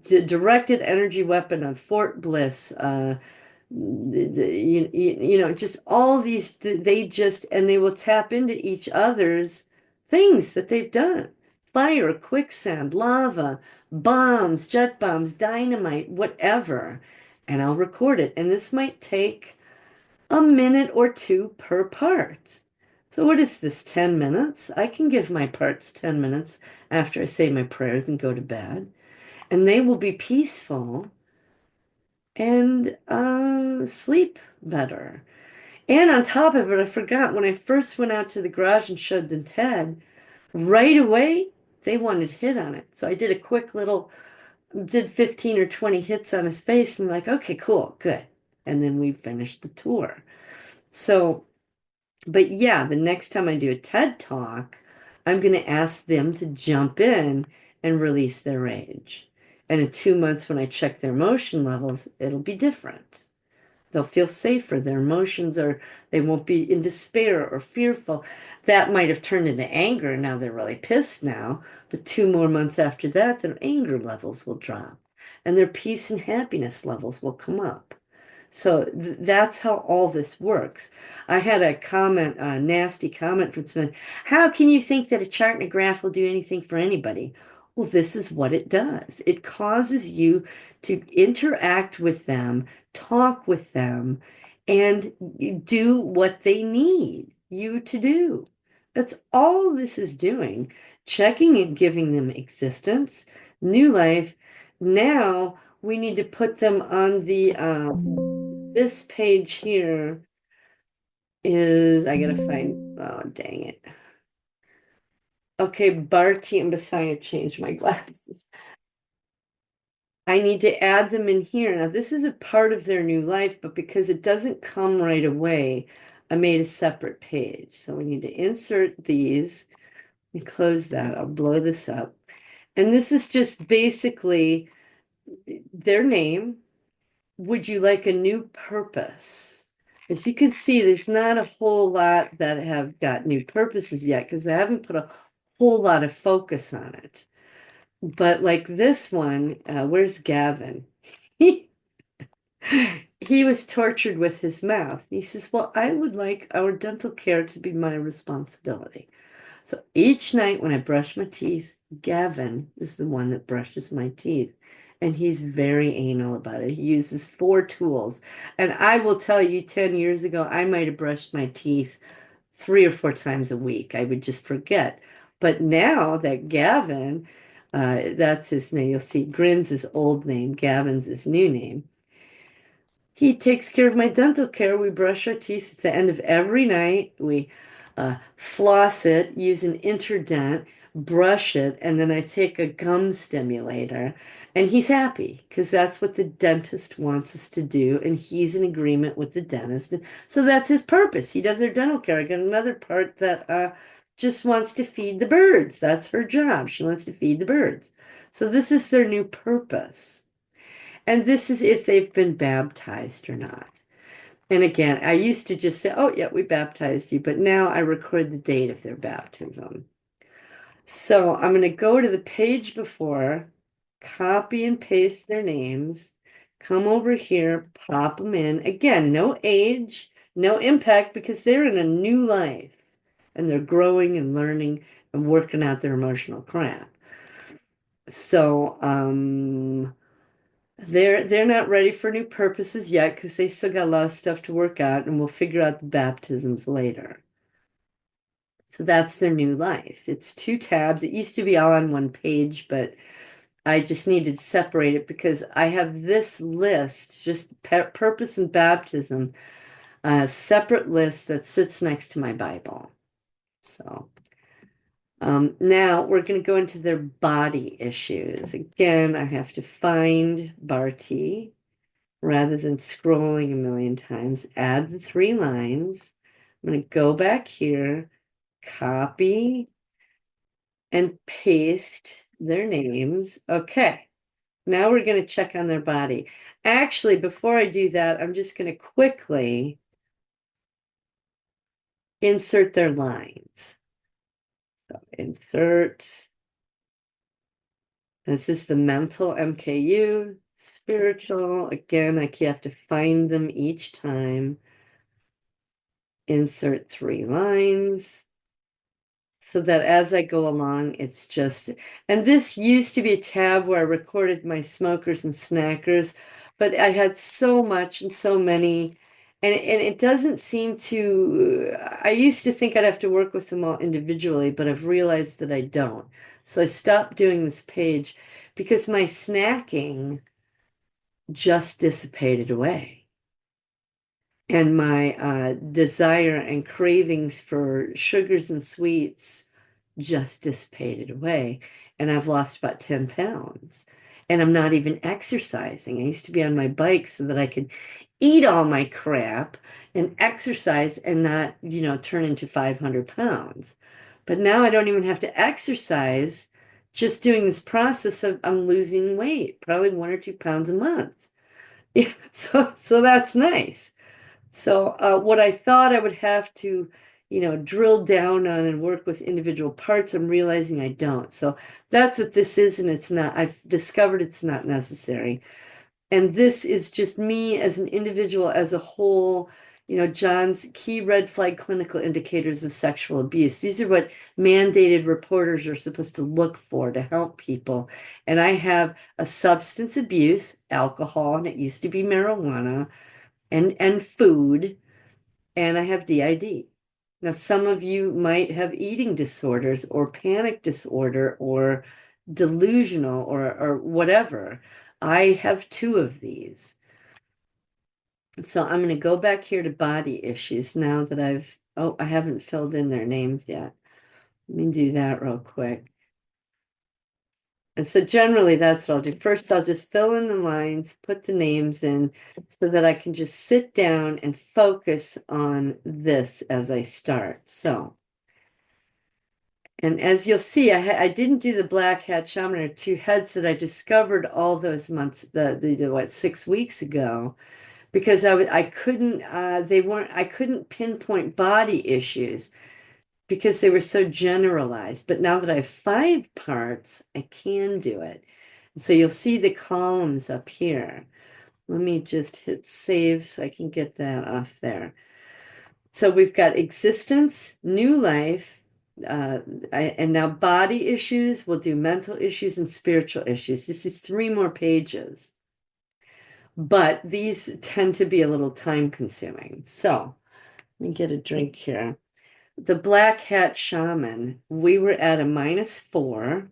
directed energy weapon on Fort Bliss, just all these, and they will tap into each other's things that they've done. Fire, quicksand, lava, bombs, jet bombs, dynamite, whatever. And I'll record it. And this might take a minute or two per part. So what is this, 10 minutes? I can give my parts 10 minutes after I say my prayers and go to bed, and they will be peaceful and sleep better. And on top of it, I forgot when I first went out to the garage and showed them Ted, right away they wanted hit on it. So I did a quick little, did 15 or 20 hits on his face and like, okay, cool, good. And then we finished the tour. So but yeah, the next time I do a TED Talk, I'm going to ask them to jump in and release their rage. And in 2 months, when I check their emotion levels, it'll be different. They'll feel safer. Their emotions are, they won't be in despair or fearful. That might have turned into anger, and now they're really pissed now. But 2 more months after that, their anger levels will drop, and their peace and happiness levels will come up. So that's how all this works. I had a comment, a nasty comment from someone. How can you think that a chart and a graph will do anything for anybody? Well, this is what it does. It causes you to interact with them, talk with them, and do what they need you to do. That's all this is doing. Checking and giving them existence, new life. Now we need to put them on the this page here is, I gotta find, oh, dang it. Okay, Barty and Messiah changed my glasses. I need to add them in here. Now, this is a part of their new life, but because it doesn't come right away, I made a separate page. So we need to insert these. Let me close that. I'll blow this up. And this is just basically their name. Would you like a new purpose? As you can see, there's not a whole lot that have got new purposes yet because I haven't put a whole lot of focus on it. But like this one, where's Gavin? He he was tortured with his mouth. He says, "Well, I would like our dental care to be my responsibility." So each night when I brush my teeth, Gavin is the one that brushes my teeth. And he's very anal about it. He uses 4 tools. And I will tell you, 10 years ago, I might have brushed my teeth 3 or 4 times a week. I would just forget. But now that Gavin, that's his name, you'll see Grin's his old name, Gavin's his new name. He takes care of my dental care. We brush our teeth at the end of every night. We floss it, use an interdent, brush it, and then I take a gum stimulator. And he's happy because that's what the dentist wants us to do. And he's in agreement with the dentist. And so that's his purpose. He does her dental care. I got another part that just wants to feed the birds. That's her job. She wants to feed the birds. So this is their new purpose. And this is if they've been baptized or not. And again, I used to just say, oh, yeah, we baptized you, but now I record the date of their baptism. So I'm going to go to the page before, copy and paste their names, come over here, pop them in. Again, no age, no impact because they're in a new life and they're growing and learning and working out their emotional crap. So, they're not ready for new purposes yet because they still got a lot of stuff to work out, and we'll figure out the baptisms later. So that's their new life. It's 2 tabs. It used to be all on one page, but I just needed to separate it because I have this list, just purpose and baptism, a separate list that sits next to my Bible. So now we're going to go into their body issues. Again, I have to find Barty. Rather than scrolling a million times, add the 3 lines. I'm going to go back here, copy and paste their names. Okay. Now we're going to check on their body. Actually, before I do that, I'm just going to quickly insert their lines. So insert, this is the mental MKU, spiritual. Again, I have to find them each time. Insert 3 lines. So that as I go along, it's just, and this used to be a tab where I recorded my smokers and snackers, but I had so much and so many, and it doesn't seem to, I used to think I'd have to work with them all individually, but I've realized that I don't. So I stopped doing this page because my snacking just dissipated away. And my desire and cravings for sugars and sweets just dissipated away. And I've lost about 10 pounds. And I'm not even exercising. I used to be on my bike so that I could eat all my crap and exercise and not, turn into 500 pounds. But now I don't even have to exercise. Just doing this process of I'm losing weight, probably 1 or 2 pounds a month. Yeah, so that's nice. So what I thought I would have to, drill down on and work with individual parts, I'm realizing I don't. So that's what this is, and it's not, I've discovered it's not necessary. And this is just me as an individual, as a whole, John's key red flag clinical indicators of sexual abuse. These are what mandated reporters are supposed to look for to help people. And I have a substance abuse, alcohol, and it used to be marijuana, and food, and I have DID. Now, some of you might have eating disorders or panic disorder or delusional or whatever. I have 2 of these. So I'm going to go back here to body issues now that I haven't filled in their names yet. Let me do that real quick. And so generally that's what I'll do. First, I'll just fill in the lines, put the names in so that I can just sit down and focus on this as I start. So, and as you'll see, I didn't do the black hat shaman or 2 heads that I discovered all those months, what, 6 weeks ago, because I couldn't, I couldn't pinpoint body issues because they were so generalized. But now that I have 5 parts, I can do it. So you'll see the columns up here. Let me just hit save so I can get that off there. So we've got existence, new life, and now body issues. We'll do mental issues and spiritual issues. This is 3 more pages. But these tend to be a little time consuming. So let me get a drink here. The black hat shaman, we were at a -4,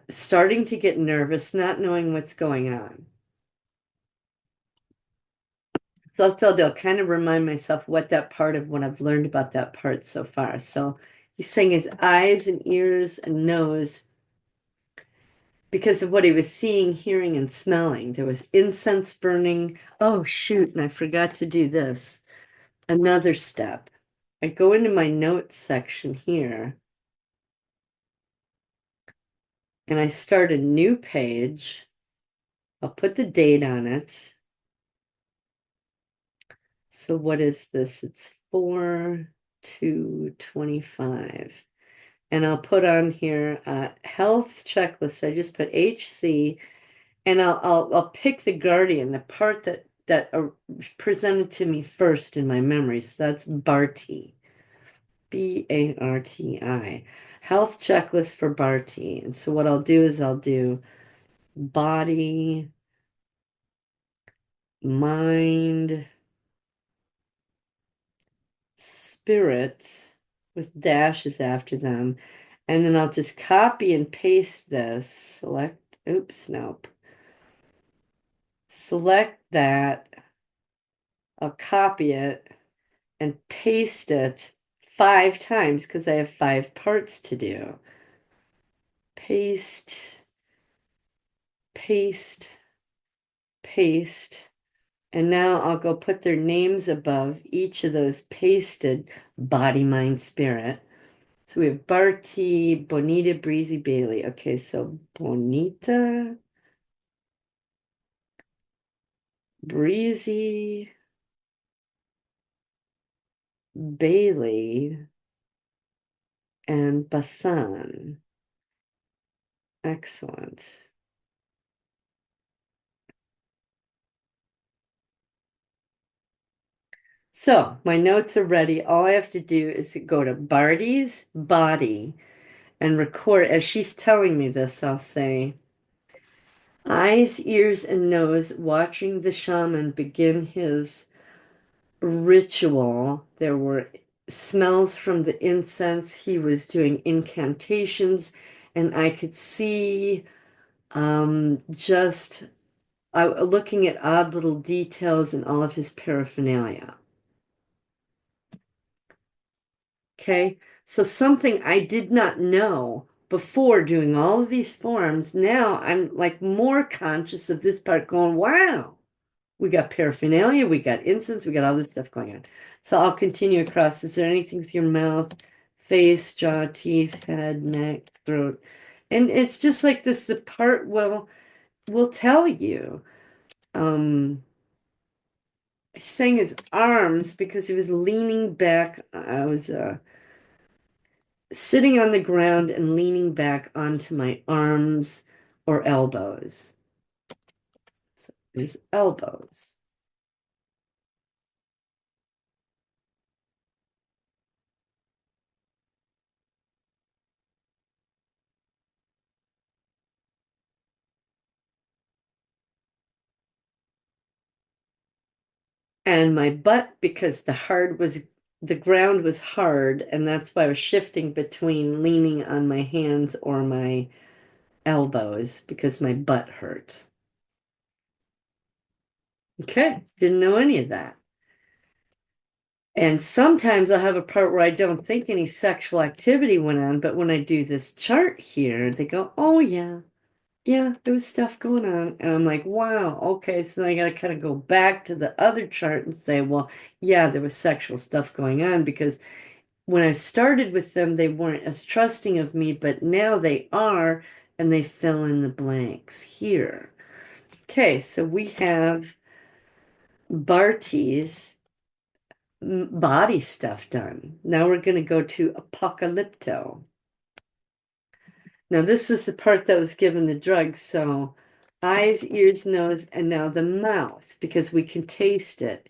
starting to get nervous, not knowing what's going on. So I'll kind of remind myself what that part of what I've learned about that part so far. So he's saying his eyes and ears and nose, because of what he was seeing, hearing, and smelling. There was incense burning. Oh, shoot, and I forgot to do this. Another step. I go into my notes section here and I start a new page. I'll put the date on it. So what is this? It's 4/2/25. And I'll put on here health checklist. I just put HC, and I'll pick the guardian, the part that presented to me first in my memories. So that's Barty, Barti. Health checklist for Barty. And so what I'll do is I'll do body, mind, spirit with dashes after them. And then I'll just copy and paste this. Nope. Select that. I'll copy it and paste it 5 times because I have 5 parts to do. Paste, paste, paste. And now I'll go put their names above each of those pasted body, mind, spirit. So we have Barty, Bonita, Breezy, Bailey. Okay, so Bonita, Breezy, Bailey, and Basan. Excellent. So my notes are ready. All I have to do is go to Barty's body and record. As she's telling me this, I'll say, eyes, ears, and nose, watching the shaman begin his ritual. There were smells from the incense. He was doing incantations, and I could see just looking at odd little details in all of his paraphernalia. Okay, so something I did not know before doing all of these forms, now I'm like more conscious of this part going, wow, we got paraphernalia, we got incense, we got all this stuff going on. So I'll continue across. Is there anything with your mouth, face, jaw, teeth, head, neck, throat? And it's just like this, the part will tell you. He's saying his arms because he was leaning back. I was sitting on the ground and leaning back onto my arms or elbows. So there's elbows. And my butt because the ground was hard, and that's why I was shifting between leaning on my hands or my elbows because my butt hurt. Okay, didn't know any of that. And sometimes I'll have a part where I don't think any sexual activity went on, but when I do this chart here, they go, oh yeah, yeah, there was stuff going on. And I'm like, wow, okay. So then I got to kind of go back to the other chart and say, well, yeah, there was sexual stuff going on because when I started with them, they weren't as trusting of me, but now they are, and they fill in the blanks here. Okay, so we have Barty's body stuff done. Now we're going to go to Apocalypto. Now, this was the part that was given the drug, so eyes, ears, nose, and now the mouth, because we can taste it.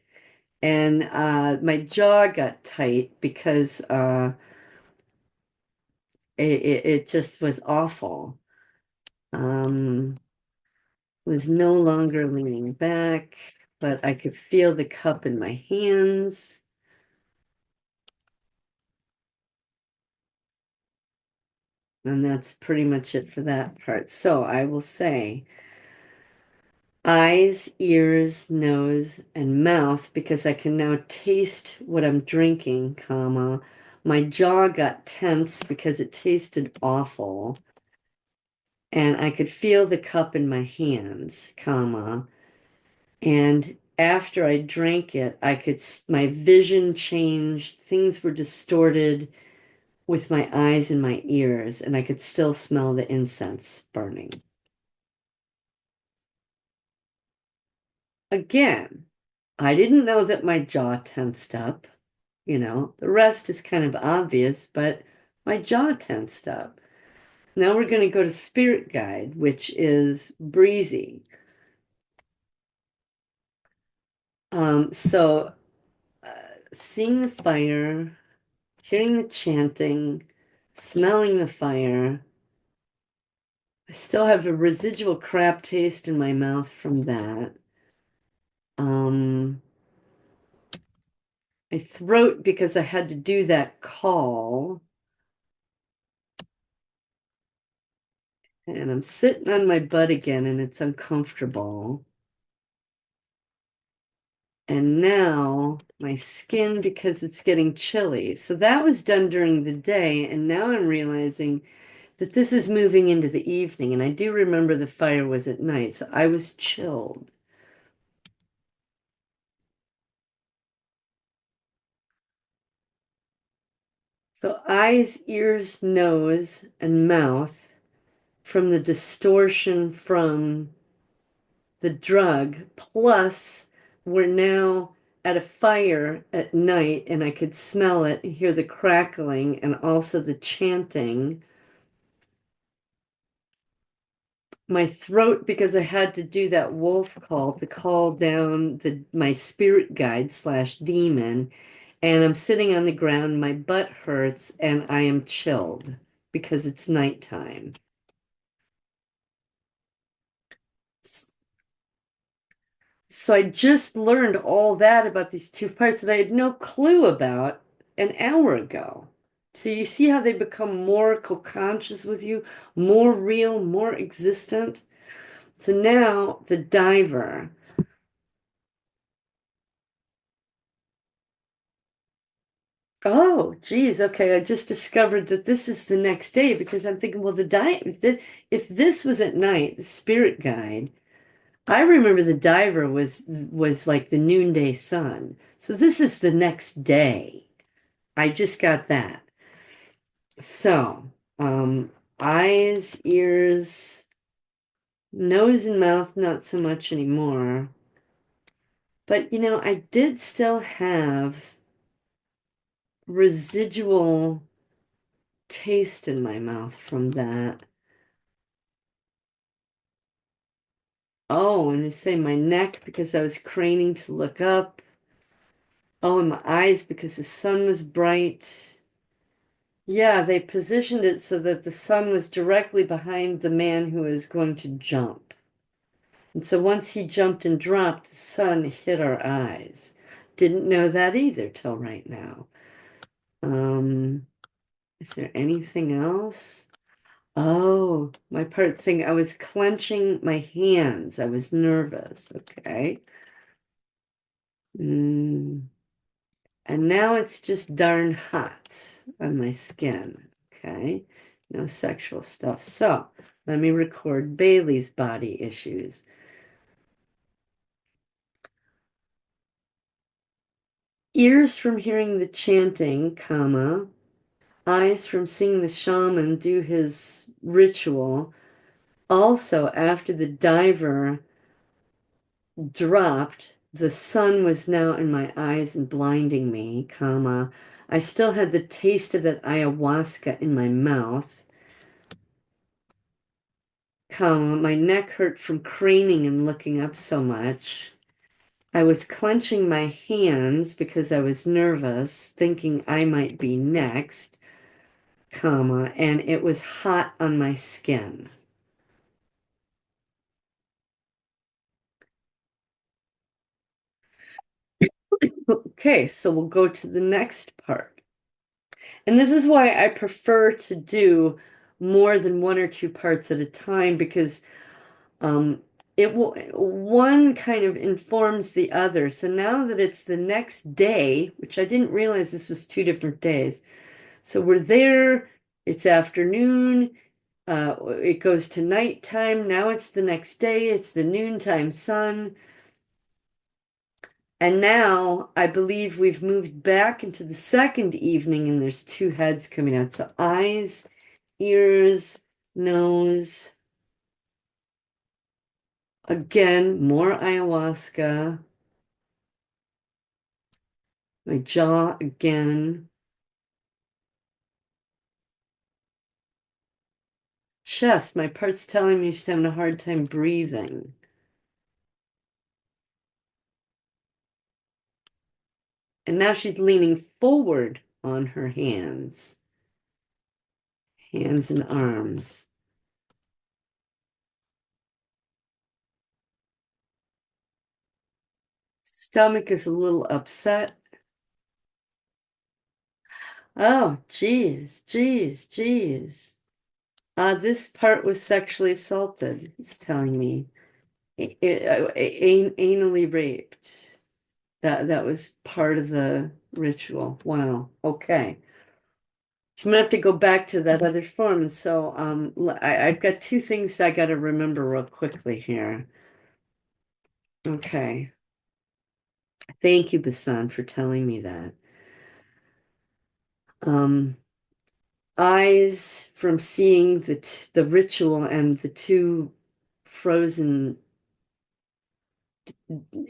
And my jaw got tight because it just was awful. Um, was no longer leaning back, but I could feel the cup in my hands. And that's pretty much it for that part. So I will say eyes, ears, nose, and mouth because I can now taste what I'm drinking, comma. My jaw got tense because it tasted awful. And I could feel the cup in my hands, comma. And after I drank it, my vision changed. Things were distorted with my eyes and my ears, and I could still smell the incense burning. Again, I didn't know that my jaw tensed up. The rest is kind of obvious, but my jaw tensed up. Now we're going to go to Spirit Guide, which is breezy. So seeing the fire, hearing the chanting, smelling the fire. I still have a residual crap taste in my mouth from that. Um, my throat because I had to do that call. And I'm sitting on my butt again and it's uncomfortable. And now my skin because it's getting chilly. So that was done during the day. And now I'm realizing that this is moving into the evening. And I do remember the fire was at night. So I was chilled. So eyes, ears, nose, and mouth from the distortion from the drug, plus we're now at a fire at night and I could smell it and hear the crackling and also the chanting. My throat, because I had to do that wolf call to call down my spirit guide slash demon, and I'm sitting on the ground, my butt hurts, and I am chilled because it's nighttime. So I just learned all that about these two parts that I had no clue about an hour ago. So you see how they become more co-conscious with you, more real, more existent. So now the diver. Oh, geez. Okay, I just discovered that this is the next day because I'm thinking, well, if this was at night, the spirit guide. I remember the diver was like the noonday sun. So this is the next day. I just got that. So, eyes, ears, nose and mouth, not so much anymore. But I did still have residual taste in my mouth from that. Oh, and you say my neck because I was craning to look up. Oh, and my eyes because the sun was bright. Yeah, they positioned it so that the sun was directly behind the man who was going to jump. And so once he jumped and dropped, the sun hit our eyes. Didn't know that either till right now. Um, is there anything else? Oh, my part saying I was clenching my hands. I was nervous. Okay. Mm. And now it's just darn hot on my skin. Okay. No sexual stuff. So let me record Bailey's body issues. Ears from hearing the chanting, comma, eyes from seeing the shaman do his ritual. Also, after the diver dropped, the sun was now in my eyes and blinding me, comma. I still had the taste of that ayahuasca in my mouth, comma. My neck hurt from craning and looking up so much. I was clenching my hands because I was nervous, thinking I might be next, comma, and it was hot on my skin. Okay, so we'll go to the next part. And this is why I prefer to do more than one or two parts at a time because um, it will one kind of informs the other. So now that it's the next day, which I didn't realize this was two different days. So we're there, it's afternoon, it goes to nighttime. Now it's the next day, it's the noontime sun. And now I believe we've moved back into the second evening and there's two heads coming out. So eyes, ears, nose. Again, more ayahuasca. My jaw again. Chest, my part's telling me she's having a hard time breathing. And now she's leaning forward on her hands and arms. Stomach is a little upset. Oh, geez, geez, geez. This part was sexually assaulted, it's telling me. Anally raped. That was part of the ritual. Wow. Okay. I'm gonna have to go back to that other form. And so I've got two things I gotta remember real quickly here. Okay. Thank you, Basan, for telling me that. eyes from seeing the ritual and the two frozen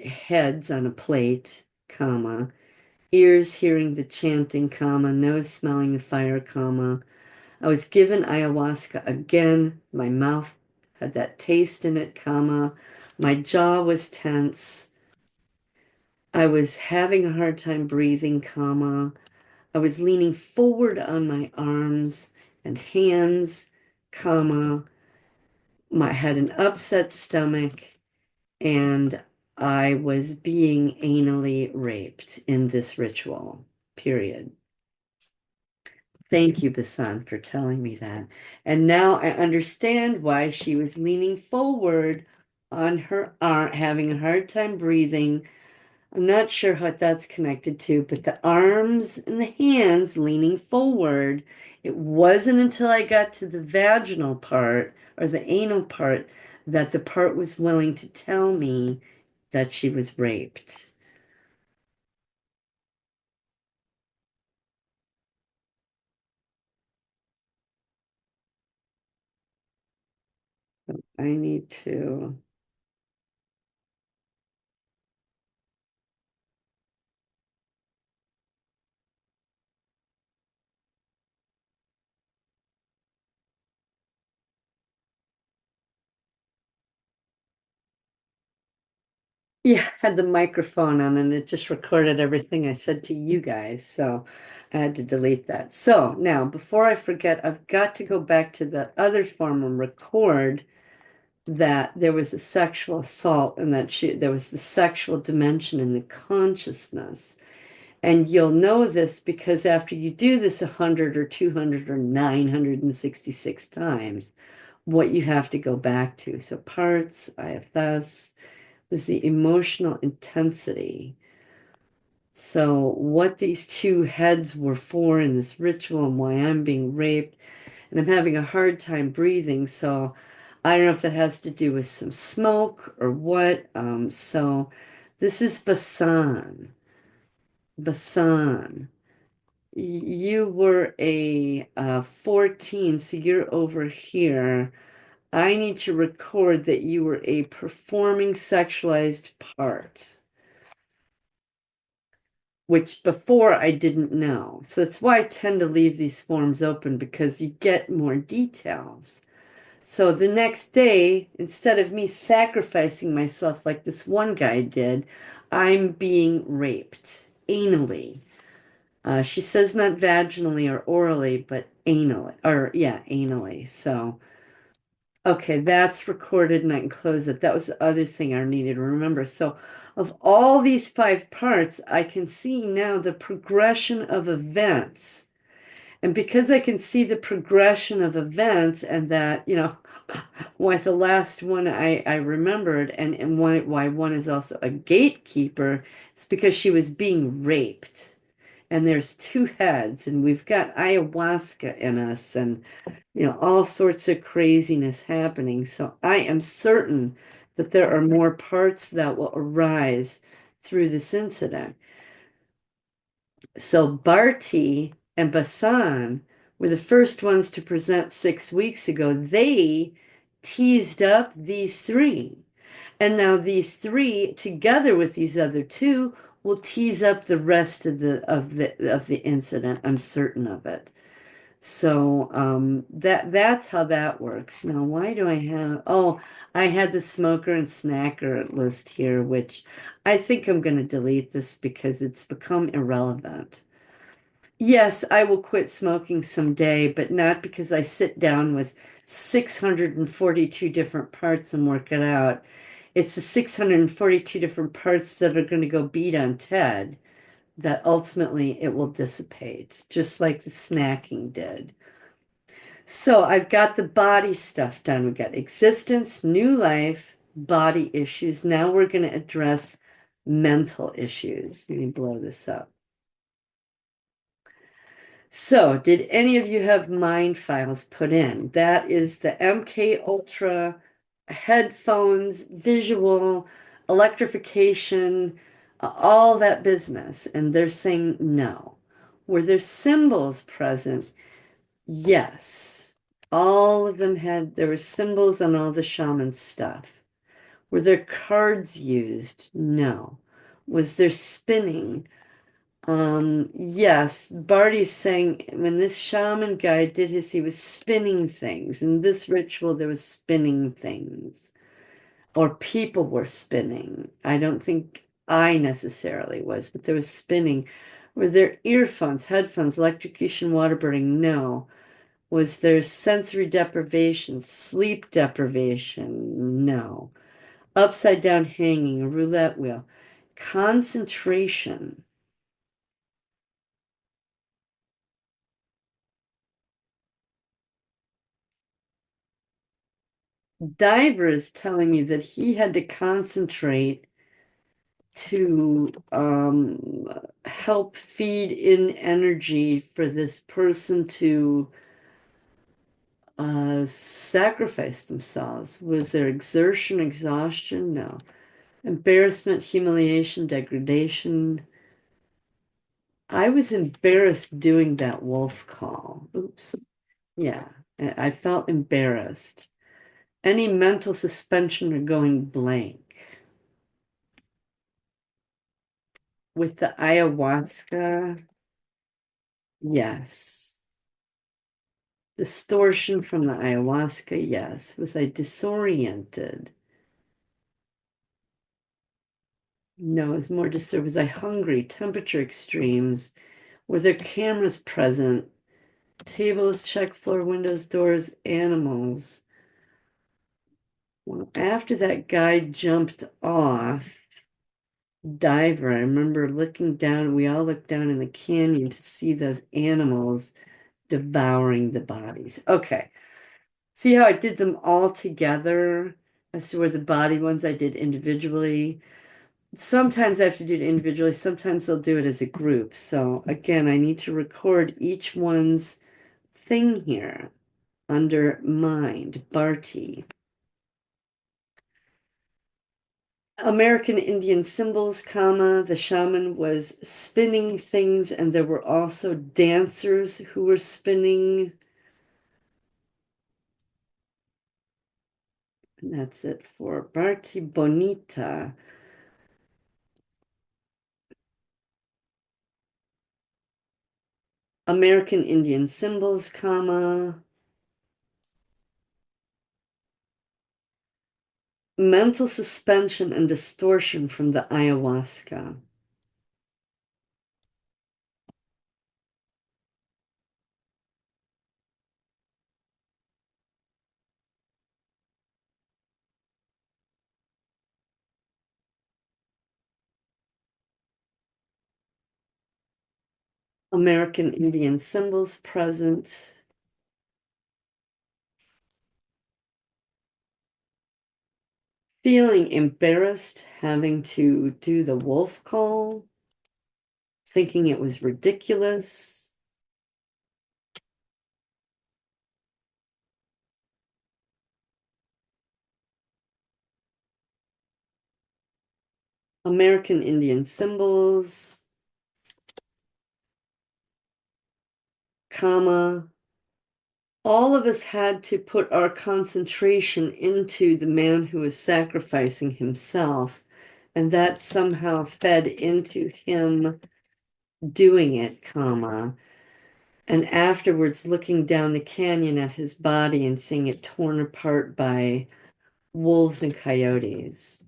heads on a plate, comma, ears hearing the chanting, comma, nose smelling the fire, comma. I was given ayahuasca again. My mouth had that taste in it, comma. My jaw was tense. I was having a hard time breathing, comma. I was leaning forward on my arms and hands, comma. I had an upset stomach, and I was being anally raped in this ritual, period. Thank you, Basan, for telling me that. And now I understand why she was leaning forward on her arm, having a hard time breathing. I'm not sure what that's connected to, but the arms and the hands leaning forward, it wasn't until I got to the vaginal part or the anal part that the part was willing to tell me that she was raped. I need to. Yeah, I had the microphone on and it just recorded everything I said to you guys. So I had to delete that. So now, before I forget, I've got to go back to the other form and record that there was a sexual assault and that there was the sexual dimension in the consciousness. And you'll know this because after you do this 100 or 200 or 966 times, what you have to go back to. So parts, IFS, was the emotional intensity. So what these two heads were for in this ritual and why I'm being raped, and I'm having a hard time breathing. So I don't know if that has to do with some smoke or what. So this is Basan. Basan. You were a 14, so you're over here. I need to record that you were a performing sexualized part, which before I didn't know. So that's why I tend to leave these forms open because you get more details. So the next day, instead of me sacrificing myself like this one guy did, I'm being raped anally. She says not vaginally or orally, but anally, or yeah, anally. So, okay, that's recorded and I can close it. That was the other thing I needed to remember. So, of all these five parts, I can see now the progression of events. And because I can see the progression of events and that, why the last one I remembered and why one is also a gatekeeper, it's because she was being raped. And there's two heads, and we've got ayahuasca in us, and all sorts of craziness happening. So I am certain that there are more parts that will arise through this incident. So Barty and Basan were the first ones to present 6 weeks ago. They teased up these three. And now these three, together with these other two, will tease up the rest of the incident. I'm certain of it. So that's how that works. Now, why do I have? Oh, I had the smoker and snacker list here, which I think I'm going to delete this because it's become irrelevant. Yes, I will quit smoking someday, but not because I sit down with 642 different parts and work it out. It's the 642 different parts that are going to go beat on Ted that ultimately it will dissipate, just like the snacking did. So I've got the body stuff done. We've got existence, new life, body issues. Now we're going to address mental issues. Let me blow this up. So, did any of you have mind files put in? That is the MK Ultra headphones, visual, electrification, all that business. And they're saying no. Were there symbols present? Yes. All of them had, there were symbols on all the shaman stuff. Were there cards used? No. Was there spinning? Yes. Barty's saying when this shaman guy did his, he was spinning things. In this ritual, there was spinning things. Or people were spinning. I don't think I necessarily was, but there was spinning. Were there earphones, headphones, electrocution, waterboarding? No. Was there sensory deprivation, sleep deprivation? No. Upside down hanging, roulette wheel. Concentration. Diver is telling me that he had to concentrate to help feed in energy for this person to sacrifice themselves. Was there exertion, exhaustion? No. Embarrassment, humiliation, degradation. I was embarrassed doing that wolf call. Oops. Yeah, I felt embarrassed. Any mental suspension or going blank. With the ayahuasca, yes. Distortion from the ayahuasca, yes. Was I disoriented? No, it was more disturbed. Was I hungry? Temperature extremes. Were there cameras present? Tables, check floor, windows, doors, animals. Well, after that guy jumped off, diver, I remember looking down, we all looked down in the canyon to see those animals devouring the bodies. Okay. See how I did them all together as to where the body ones I did individually. Sometimes I have to do it individually, sometimes they'll do it as a group. So again, I need to record each one's thing here under mind, Barty. American Indian symbols, comma, the shaman was spinning things, and there were also dancers who were spinning. And that's it for Barty Bonita. American Indian symbols, comma, mental suspension and distortion from the ayahuasca. American Indian symbols present. Feeling embarrassed having to do the wolf call, thinking it was ridiculous. American Indian symbols, comma. All of us had to put our concentration into the man who was sacrificing himself, and that somehow fed into him doing it, comma, and afterwards looking down the canyon at his body and seeing it torn apart by wolves and coyotes.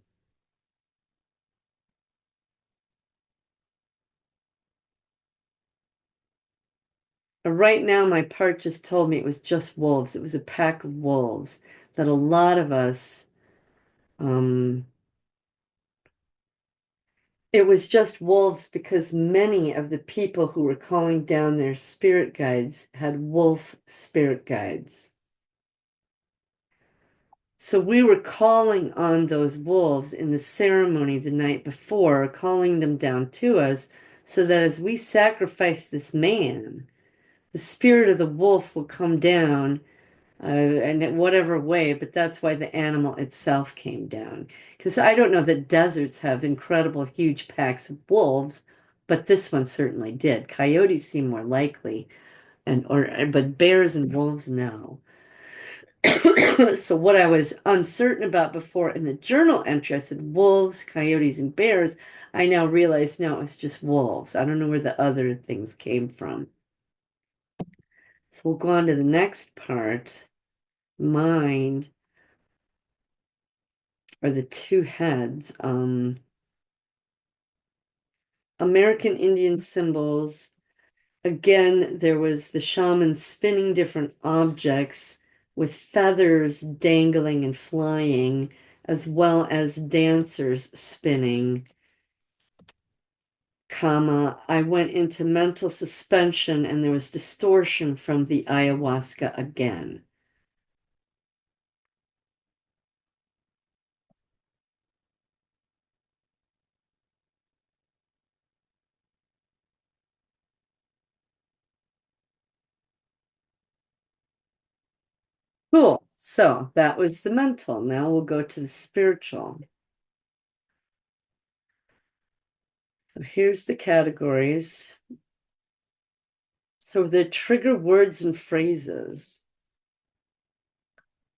Right now, my part just told me it was just wolves. It was a pack of wolves that a lot of us, um, it was just wolves because many of the people who were calling down their spirit guides had wolf spirit guides. So we were calling on those wolves in the ceremony the night before, calling them down to us so that as we sacrifice this man, the spirit of the wolf will come down and in whatever way, but that's why the animal itself came down. Because I don't know that deserts have incredible, huge packs of wolves, but this one certainly did. Coyotes seem more likely, but bears and wolves, no. So what I was uncertain about before in the journal entry, I said wolves, coyotes, and bears. I now realize no, it's just wolves. I don't know where the other things came from. So we'll go on to the next part. Mind are the two heads. American Indian symbols. Again, there was the shaman spinning different objects with feathers dangling and flying, as well as dancers spinning, comma, I went into mental suspension and there was distortion from the ayahuasca again. Cool. So that was the mental. Now we'll go to the spiritual. So here's the categories. So the trigger words and phrases.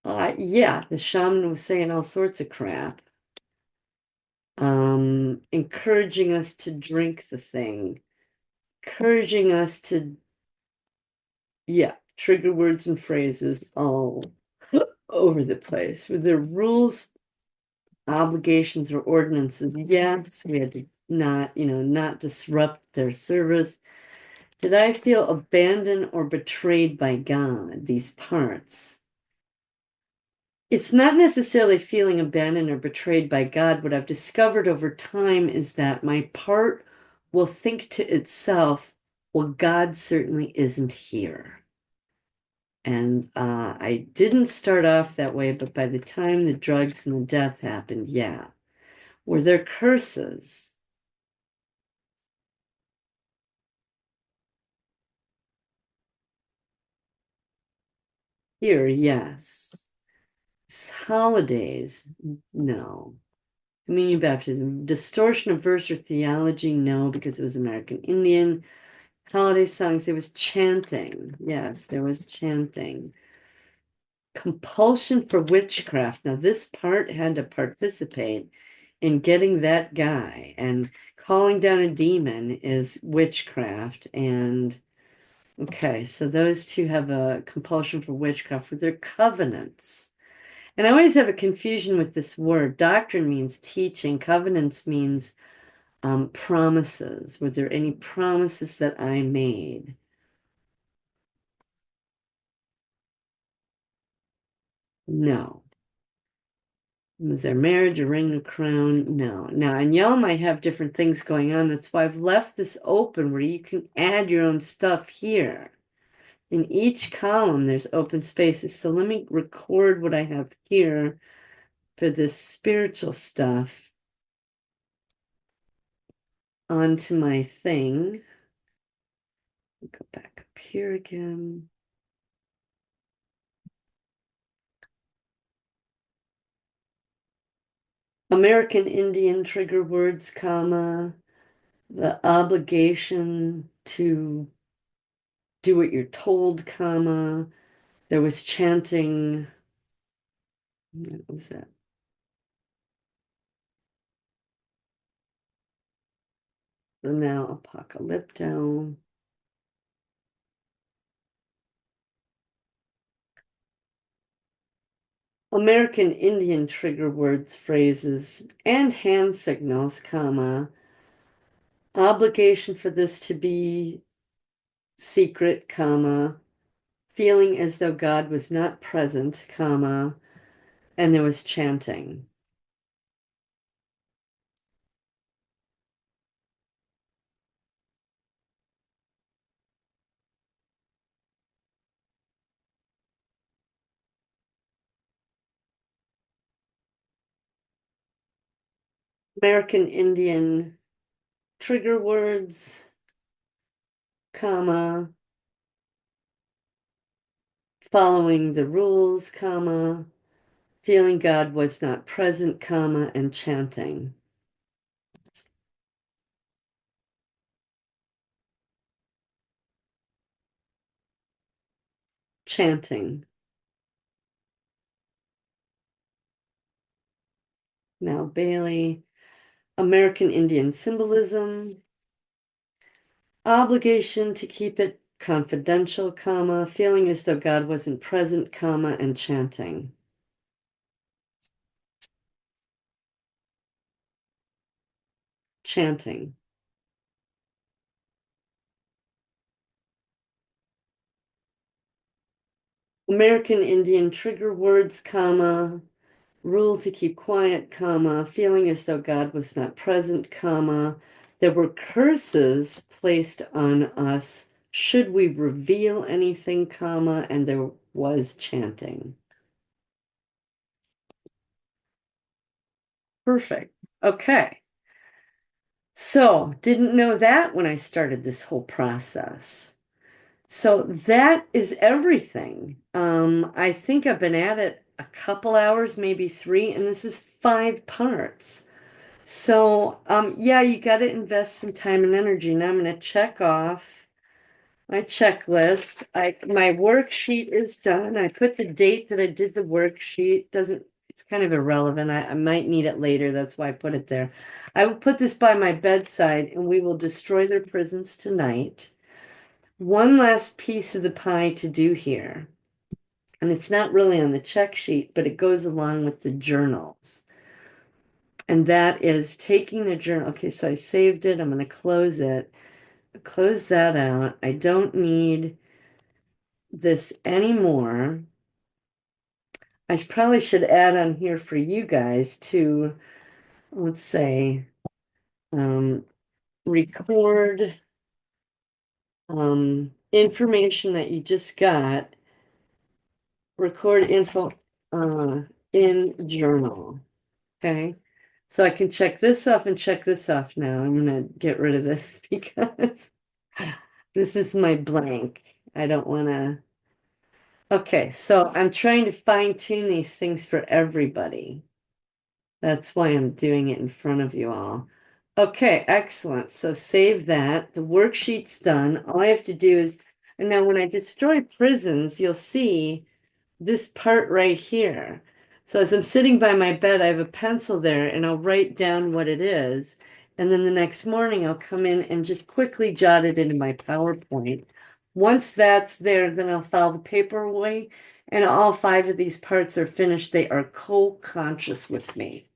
Yeah, the shaman was saying all sorts of crap. Encouraging us to drink the thing, encouraging us to, yeah, trigger words and phrases all over the place. Were there rules, obligations, or ordinances? Yes, we had to not disrupt their service. Did I feel abandoned or betrayed by God? These parts. It's not necessarily feeling abandoned or betrayed by God. What I've discovered over time is that my part will think to itself, well, God certainly isn't here. And I didn't start off that way, but by the time the drugs and the death happened, yeah. Were there curses? Here, yes. Holidays, no. Communion baptism. Distortion of verse or theology, no, because it was American Indian. Holiday songs, there was chanting. Yes, there was chanting. Compulsion for witchcraft. Now, this part had to participate in getting that guy, and calling down a demon is witchcraft. And okay, so those two have a compulsion for witchcraft with their covenants. And I always have a confusion with this word. Doctrine means teaching, covenants means promises. Were there any promises that I made? No. Was there marriage, a ring, a crown? No. Now, and y'all might have different things going on. That's why I've left this open where you can add your own stuff here. In each column, there's open spaces. So let me record what I have here for this spiritual stuff onto my thing. Go back up here again. American Indian trigger words, comma, the obligation to do what you're told, comma. There was chanting. What was that? The now apocalypto. American Indian trigger words, phrases, and hand signals, comma. Obligation for this to be secret, comma. Feeling as though God was not present, comma. And there was chanting. American Indian trigger words, comma, following the rules, comma, feeling God was not present, comma, and chanting. chanting. Now Bailey, American Indian symbolism, obligation to keep it confidential, comma, feeling as though God wasn't present, comma, and chanting. Chanting. American Indian trigger words, comma, rule to keep quiet, comma, feeling as though God was not present, comma, there were curses placed on us should we reveal anything, comma, and there was chanting. Perfect. Okay. So, didn't know that when I started this whole process. So that is everything. I think I've been at it a couple hours, maybe 3, and this is 5 parts. So, yeah, you got to invest some time and energy. Now I'm going to check off my checklist. My worksheet is done. I put the date that I did the worksheet. It's kind of irrelevant. I might need it later. That's why I put it there. I will put this by my bedside and we will destroy their prisons tonight. One last piece of the pie to do here, and it's not really on the check sheet, but it goes along with the journals. And that is taking the journal. Okay, so I saved it. I'm going to close it. Close that out. I don't need this anymore. I probably should add on here for you guys to, let's say, record information that you just got, record info in journal. Okay, so I can check this off and check this off now. I'm gonna get rid of this because this is my blank. I don't want to. Okay, so I'm trying to fine tune these things for everybody. That's why I'm doing it in front of you all. Okay, excellent. So save that. The worksheet's done. All I have to do is, and now when I destroy prisons, you'll see this part right here. So as I'm sitting by my bed, I have a pencil there and I'll write down what it is. And then the next morning I'll come in and just quickly jot it into my PowerPoint. Once that's there, then I'll file the paper away and all 5 of these parts are finished. They are co-conscious with me.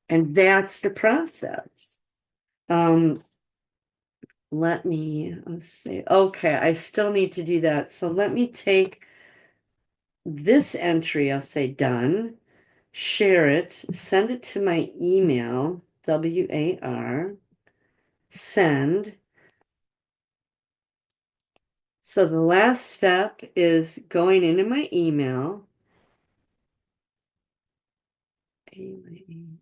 And that's the process. Um, let's see. Okay, I still need to do that. So let me take this entry, I'll say done, share it, send it to my email, WAR, send. So the last step is going into my email. Ayahuasca.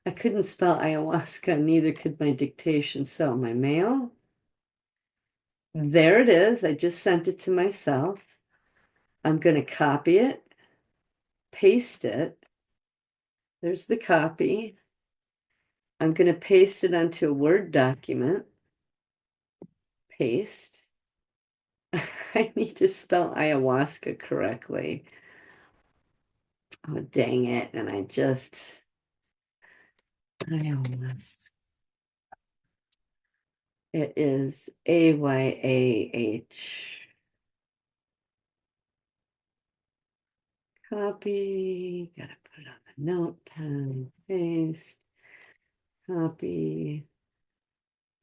I couldn't spell ayahuasca, neither could my dictation. So my mail, there it is. I just sent it to myself. I'm going to copy it, paste it. There's the copy. I'm going to paste it onto a Word document. Paste. I need to spell ayahuasca correctly. Oh, dang it. And I just, ayahuasca. It is AYAH. Copy. Gotta put it on the notepad. Paste. Copy.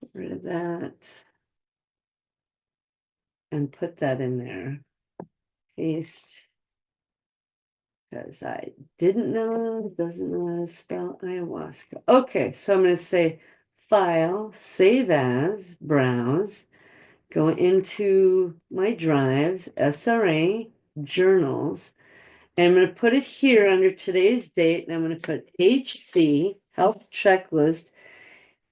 Get rid of that. And put that in there. Paste. Because I didn't know, doesn't know how to spell ayahuasca. Okay, so I'm going to say File, Save As, Browse, go into my drives, SRA, Journals, and I'm going to put it here under today's date, and I'm going to put HC, Health Checklist,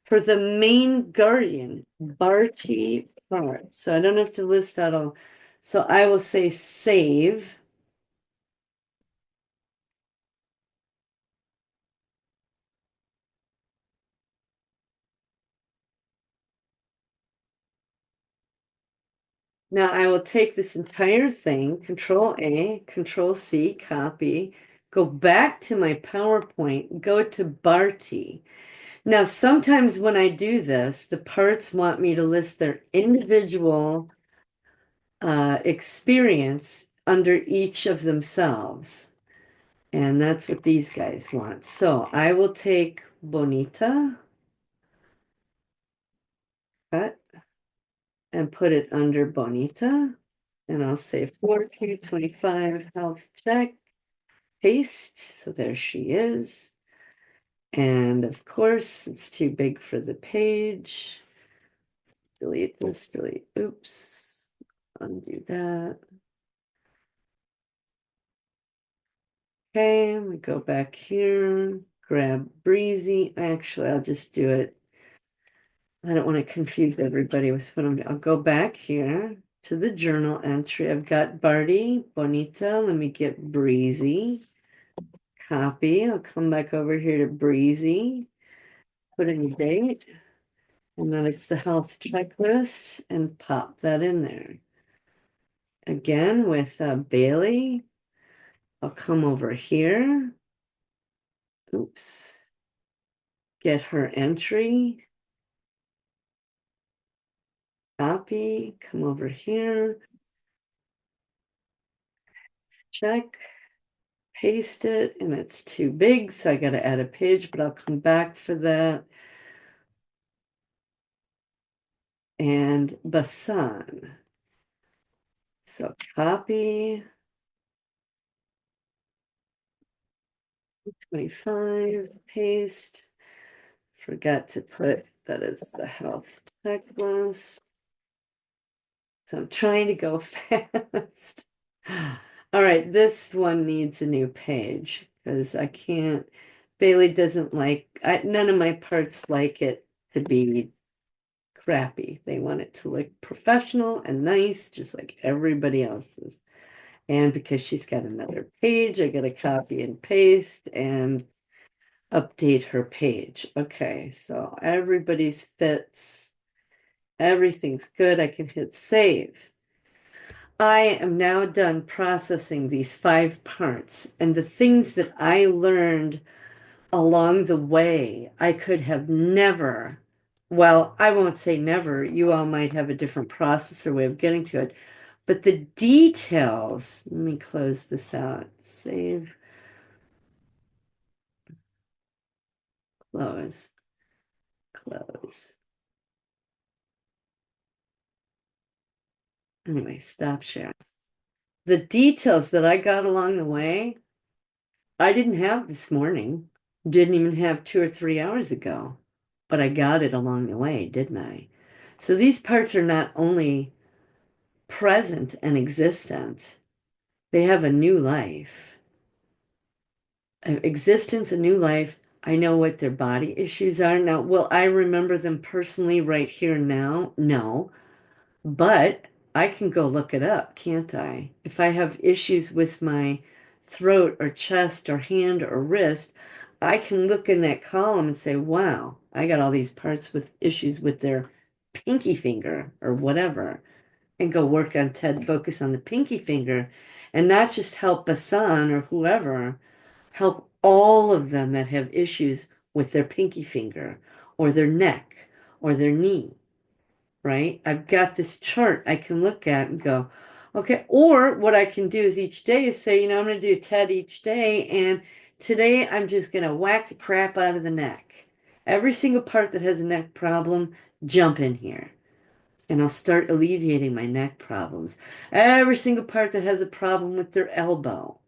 for the main guardian, Barty Bart. So I don't have to list out all. So I will say save. Now I will take this entire thing, Control A, Control C, copy, go back to my PowerPoint, go to Barty. Now, sometimes when I do this, the parts want me to list their individual experience under each of themselves. And that's what these guys want. So I will take Bonita, cut, and put it under Bonita. And I'll say 4Q25 health check, paste. So there she is. And of course, it's too big for the page. Delete this, delete, oops, undo that. Okay, we go back here, grab Breezy. Actually, I'll just do it. I don't want to confuse everybody with what I'm doing. I'll go back here to the journal entry. I've got Barty, Bonita. Let me get Breezy. Copy. I'll come back over here to Breezy, put in a date, and then it's the health checklist, and pop that in there. Again with Bailey, I'll come over here. Oops. Get her entry. Copy, come over here, check, paste it, and it's too big, so I gotta add a page, but I'll come back for that. And Basan. So copy, 25, paste. Forgot to put that is the health checklist. So I'm trying to go fast. All right, this one needs a new page because I can't. Bailey doesn't like, none of my parts like it to be crappy. They want it to look professional and nice, just like everybody else's. And because she's got another page, I got to copy and paste and update her page. Okay, so everybody's fits. Everything's good. I can hit save. I am now done processing these 5 parts, and the things that I learned along the way, I could have never, well, I won't say never, you all might have a different process or way of getting to it, but the details, let me close this out, save, close, close. Anyway, stop sharing. The details that I got along the way, I didn't have this morning, didn't even have 2 or 3 hours ago, but I got it along the way, didn't I? So these parts are not only present and existent, they have a new life. Existence, a new life. I know what their body issues are. Now, will I remember them personally right here and now? No. But I can go look it up, can't I? If I have issues with my throat or chest or hand or wrist, I can look in that column and say, wow, I got all these parts with issues with their pinky finger or whatever, and go work on TED, focus on the pinky finger, and not just help Basan or whoever, help all of them that have issues with their pinky finger or their neck or their knee, right? I've got this chart I can look at and go, okay. Or what I can do is each day is say, I'm going to do TED each day. And today I'm just going to whack the crap out of the neck. Every single part that has a neck problem, jump in here. And I'll start alleviating my neck problems. Every single part that has a problem with their elbow.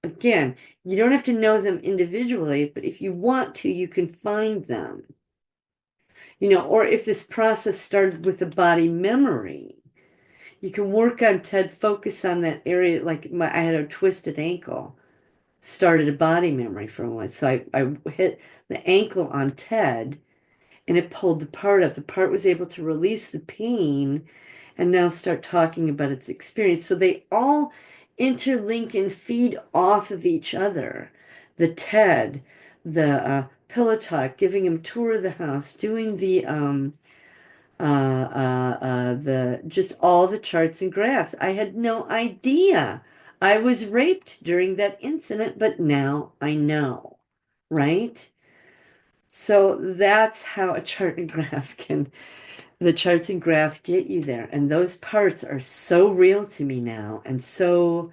Again, you don't have to know them individually, but if you want to, you can find them. Or if this process started with the body memory, you can work on TED, focus on that area. Like I had a twisted ankle, started a body memory from one. So I hit the ankle on TED and it pulled the part up. The part was able to release the pain and now start talking about its experience. So they all interlink and feed off of each other. The TED, the pillow talk, giving him tour of the house, doing the just all the charts and graphs. I had no idea I was raped during that incident, but now I know, right? So that's how a chart and graph can, the charts and graphs get you there. And those parts are so real to me now. And so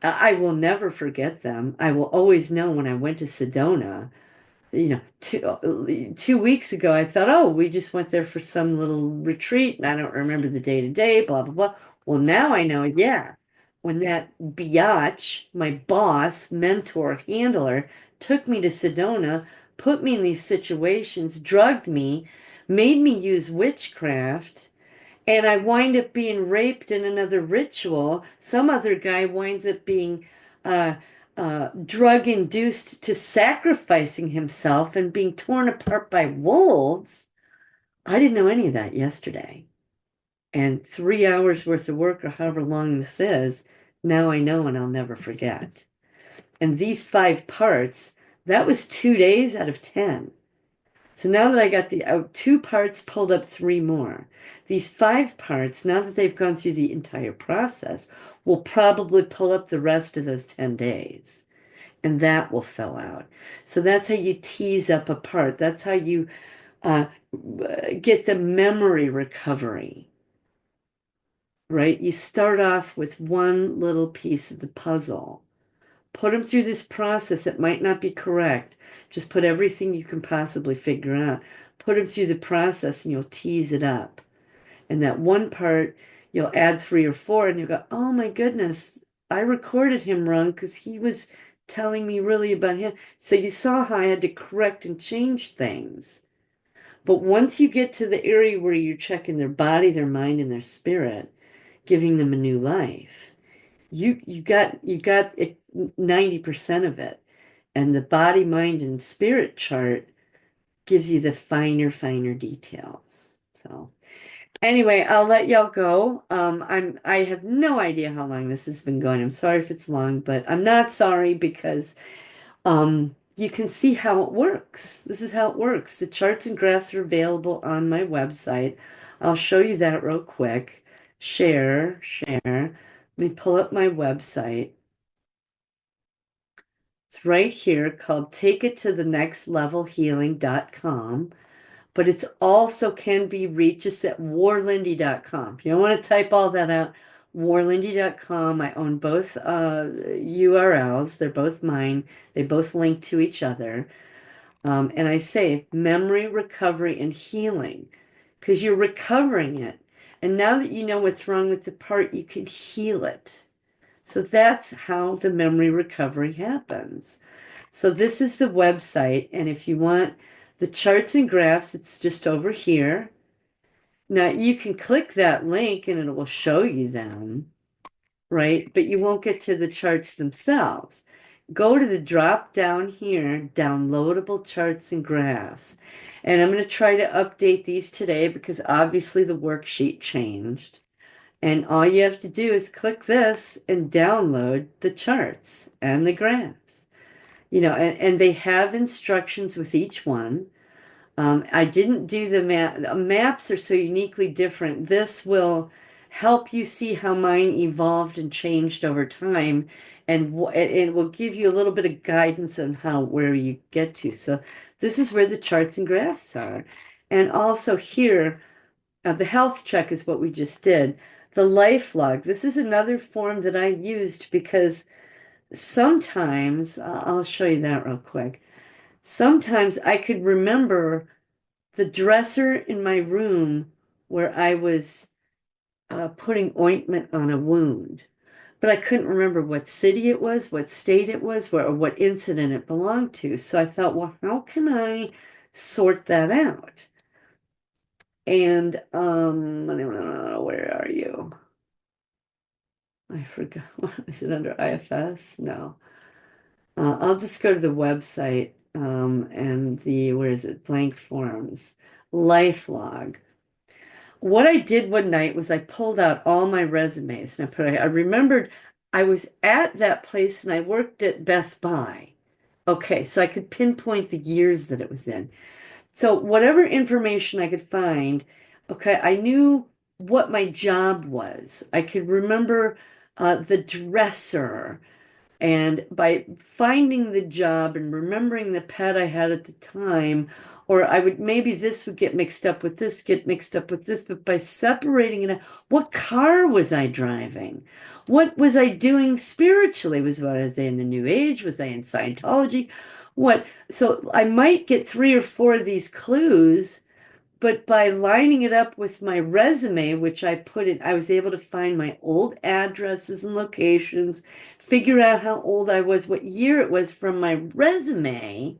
I will never forget them. I will always know when I went to Sedona, 2 weeks ago, I thought, oh, we just went there for some little retreat, and I don't remember the day to day, blah, blah, blah. Well, now I know, yeah, when that biatch, my boss, mentor, handler, took me to Sedona, put me in these situations, drugged me, made me use witchcraft, and I wind up being raped in another ritual. Some other guy winds up being uh, drug induced to sacrificing himself and being torn apart by wolves. I didn't know any of that yesterday. And 3 hours worth of work, or however long this is, now I know and I'll never forget. And these 5 parts, that was 2 days out of 10. So now that I got the 2 parts, pulled up 3 more. These 5 parts, now that they've gone through the entire process, will probably pull up the rest of those 10 days. And that will fill out. So that's how you tease up a part. That's how you uh, get the memory recovery, right? You start off with one little piece of the puzzle. Put them through this process. It might not be correct. Just put everything you can possibly figure out. Put them through the process and you'll tease it up. And that one part, you'll add 3 or 4 and you'll go, oh my goodness, I recorded him wrong because he was telling me really about him. So you saw how I had to correct and change things. But once you get to the area where you're checking their body, their mind, and their spirit, giving them a new life, you got it, 90% of it. And the body, mind, and spirit chart gives you the finer details. So anyway, I'll let y'all go. I have no idea how long this has been going. I'm sorry if it's long, but I'm not sorry because you can see how it works. This is how it works. The charts and graphs are available on my website. I'll show you that real quick. Share. Let me pull up my website. It's right here called Take It to the Next Level Healing.com, but it's also can be reached just at WarLynDi.com. If you don't want to type all that out, WarLynDi.com. I own both URLs. They're both mine. They both link to each other. And I say memory, recovery, and healing because you're recovering it. And now that you know what's wrong with the part, you can heal it. So that's how the memory recovery happens. So this is the website, and if you want the charts and graphs, it's just over here. Now you can click that link and it will show you them, right? But you won't get to the charts themselves. Go to the drop down here, downloadable charts and graphs. And I'm going to try to update these today because obviously the worksheet changed. And all you have to do is click this and download the charts and the graphs. And they have instructions with each one. I didn't do the map. Maps are so uniquely different. This will help you see how mine evolved and changed over time, and it will give you a little bit of guidance on where you get to. So this is where the charts and graphs are. And also here, the health check is what we just did. The life log. This is another form that I used because sometimes, I'll show you that real quick. Sometimes I could remember the dresser in my room where I was putting ointment on a wound, but I couldn't remember what city it was, what state it was, or what incident it belonged to. So I thought, well, how can I sort that out? And where are you? I forgot. Is it under IFS? No. I'll just go to the website and where is it? Blank forms. Life log. What I did one night was I pulled out all my resumes and I remembered I was at that place and I worked at Best Buy. Okay, so I could pinpoint the years that it was in. So whatever information I could find, okay, I knew what my job was. I could remember the dresser. And by finding the job and remembering the pet I had at the time, or I would maybe this would get mixed up with this, get mixed up with this, but by separating it, what car was I driving? What was I doing spiritually? Was I in the New Age? Was I in Scientology? What? So I might get three or four of these clues, but by lining it up with my resume, which I put in, I was able to find my old addresses and locations, figure out how old I was, what year it was from my resume.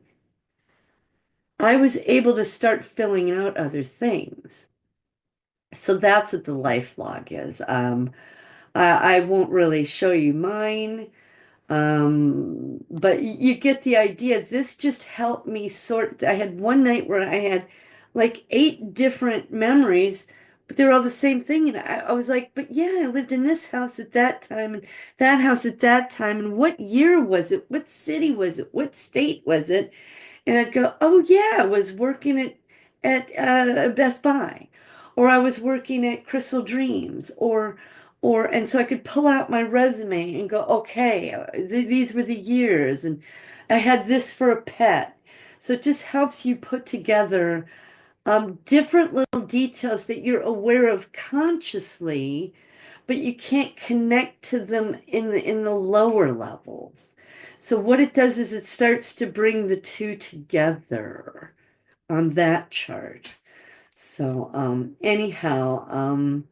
I was able to start filling out other things. So that's what the life log is. I won't really show you mine. But you get the idea. This just helped me sort. I had one night where I had like eight different memories, but they were all the same thing. And I was like, but yeah, I lived in this house at that time and that house at that time. And what year was it? What city was it? What state was it? And I'd go, oh yeah, I was working at Best Buy, or I was working at Crystal Dreams, and so I could pull out my resume and go, okay, these were the years, and I had this for a pet. So it just helps you put together different little details that you're aware of consciously, but you can't connect to them in the lower levels. So what it does is it starts to bring the two together on that chart. So anyhow,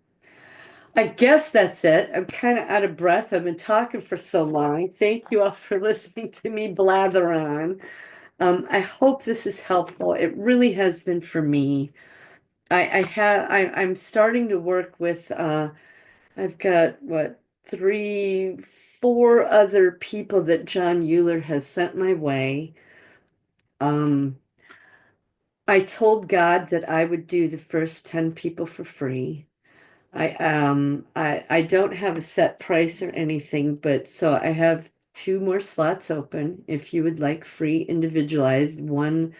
I guess that's it. I'm kind of out of breath. I've been talking for so long. Thank you all for listening to me blather on. I hope this is helpful. It really has been for me. I'm starting to work with I've got what three, four other people that Jon Uhler has sent my way. Um, I told God that I would do the first 10 people for free. I don't have a set price or anything, but so I have two more slots open if you would like free individualized 1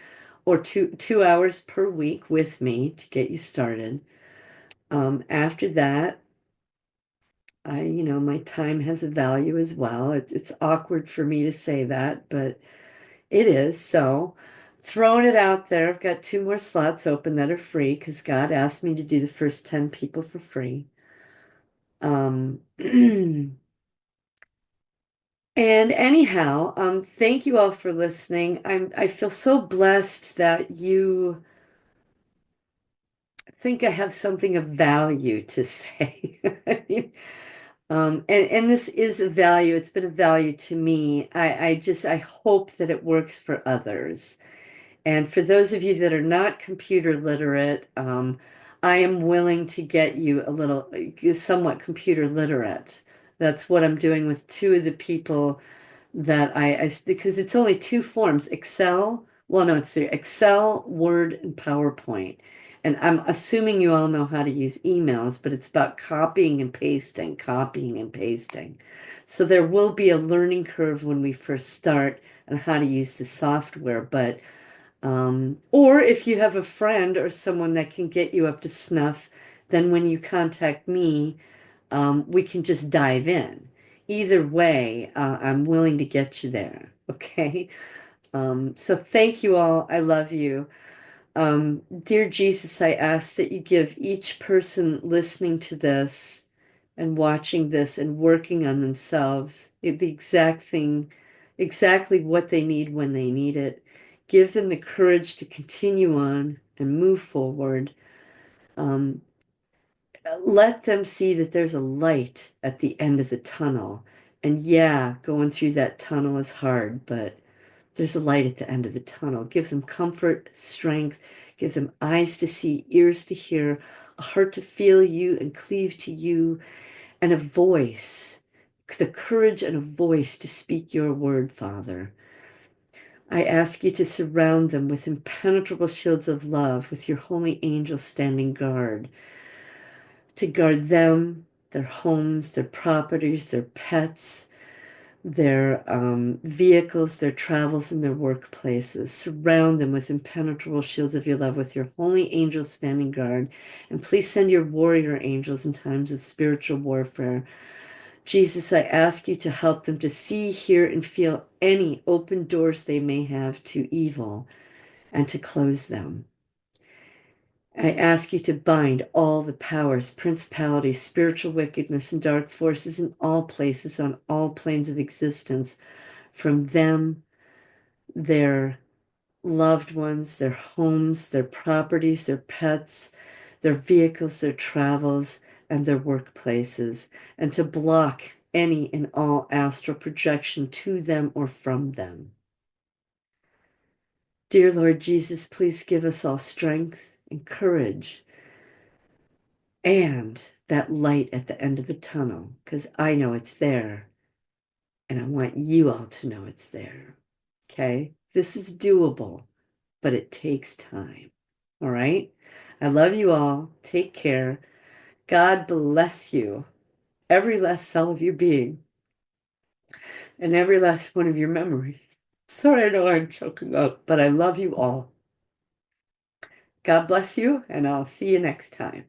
or 2 hours per week with me to get you started. After that, my time has a value as well. It's awkward for me to say that, but it is. So, throwing it out there, I've got two more slots open that are free because God asked me to do the first 10 people for free. And anyhow, thank you all for listening. I feel so blessed that you think I have something of value to say. I mean, and this is a value. It's been a value to me. I hope that it works for others. And for those of you that are not computer literate, I am willing to get you a little, somewhat computer literate. That's what I'm doing with two of the people that because it's only two forms, Excel. Well, no, it's the Excel, Word, and PowerPoint. And I'm assuming you all know how to use emails, but it's about copying and pasting, copying and pasting. So there will be a learning curve when we first start on how to use the software, but or if you have a friend or someone that can get you up to snuff, then when you contact me, we can just dive in. Either way, I'm willing to get you there. Okay. So thank you all. I love you. Dear Jesus, I ask that you give each person listening to this and watching this and working on themselves the exact thing, exactly what they need when they need it. Give them the courage to continue on and move forward. Um, Let them see that there's a light at the end of the tunnel. And yeah, going through that tunnel is hard, but there's a light at the end of the tunnel. Give them comfort, strength, give them eyes to see, ears to hear, a heart to feel you and cleave to you, and a voice, the courage and a voice to speak your word, Father. I ask you to surround them with impenetrable shields of love, with your holy angels standing guard, to guard them, their homes, their properties, their pets, their vehicles, their travels, and their workplaces. Surround them with impenetrable shields of your love, with your holy angels standing guard. And please send your warrior angels in times of spiritual warfare. Jesus, I ask you to help them to see, hear, and feel any open doors they may have to evil and to close them. I ask you to bind all the powers, principalities, spiritual wickedness, and dark forces in all places on all planes of existence from them, their loved ones, their homes, their properties, their pets, their vehicles, their travels, and their workplaces, and to block any and all astral projection to them or from them. Dear Lord Jesus, please give us all strength and courage and that light at the end of the tunnel, because I know it's there, and I want you all to know it's there. Okay? This is doable, but it takes time. All right? I love you all. Take care. God bless you, every last cell of your being, and every last one of your memories. Sorry, I know I'm choking up, but I love you all. God bless you, and I'll see you next time.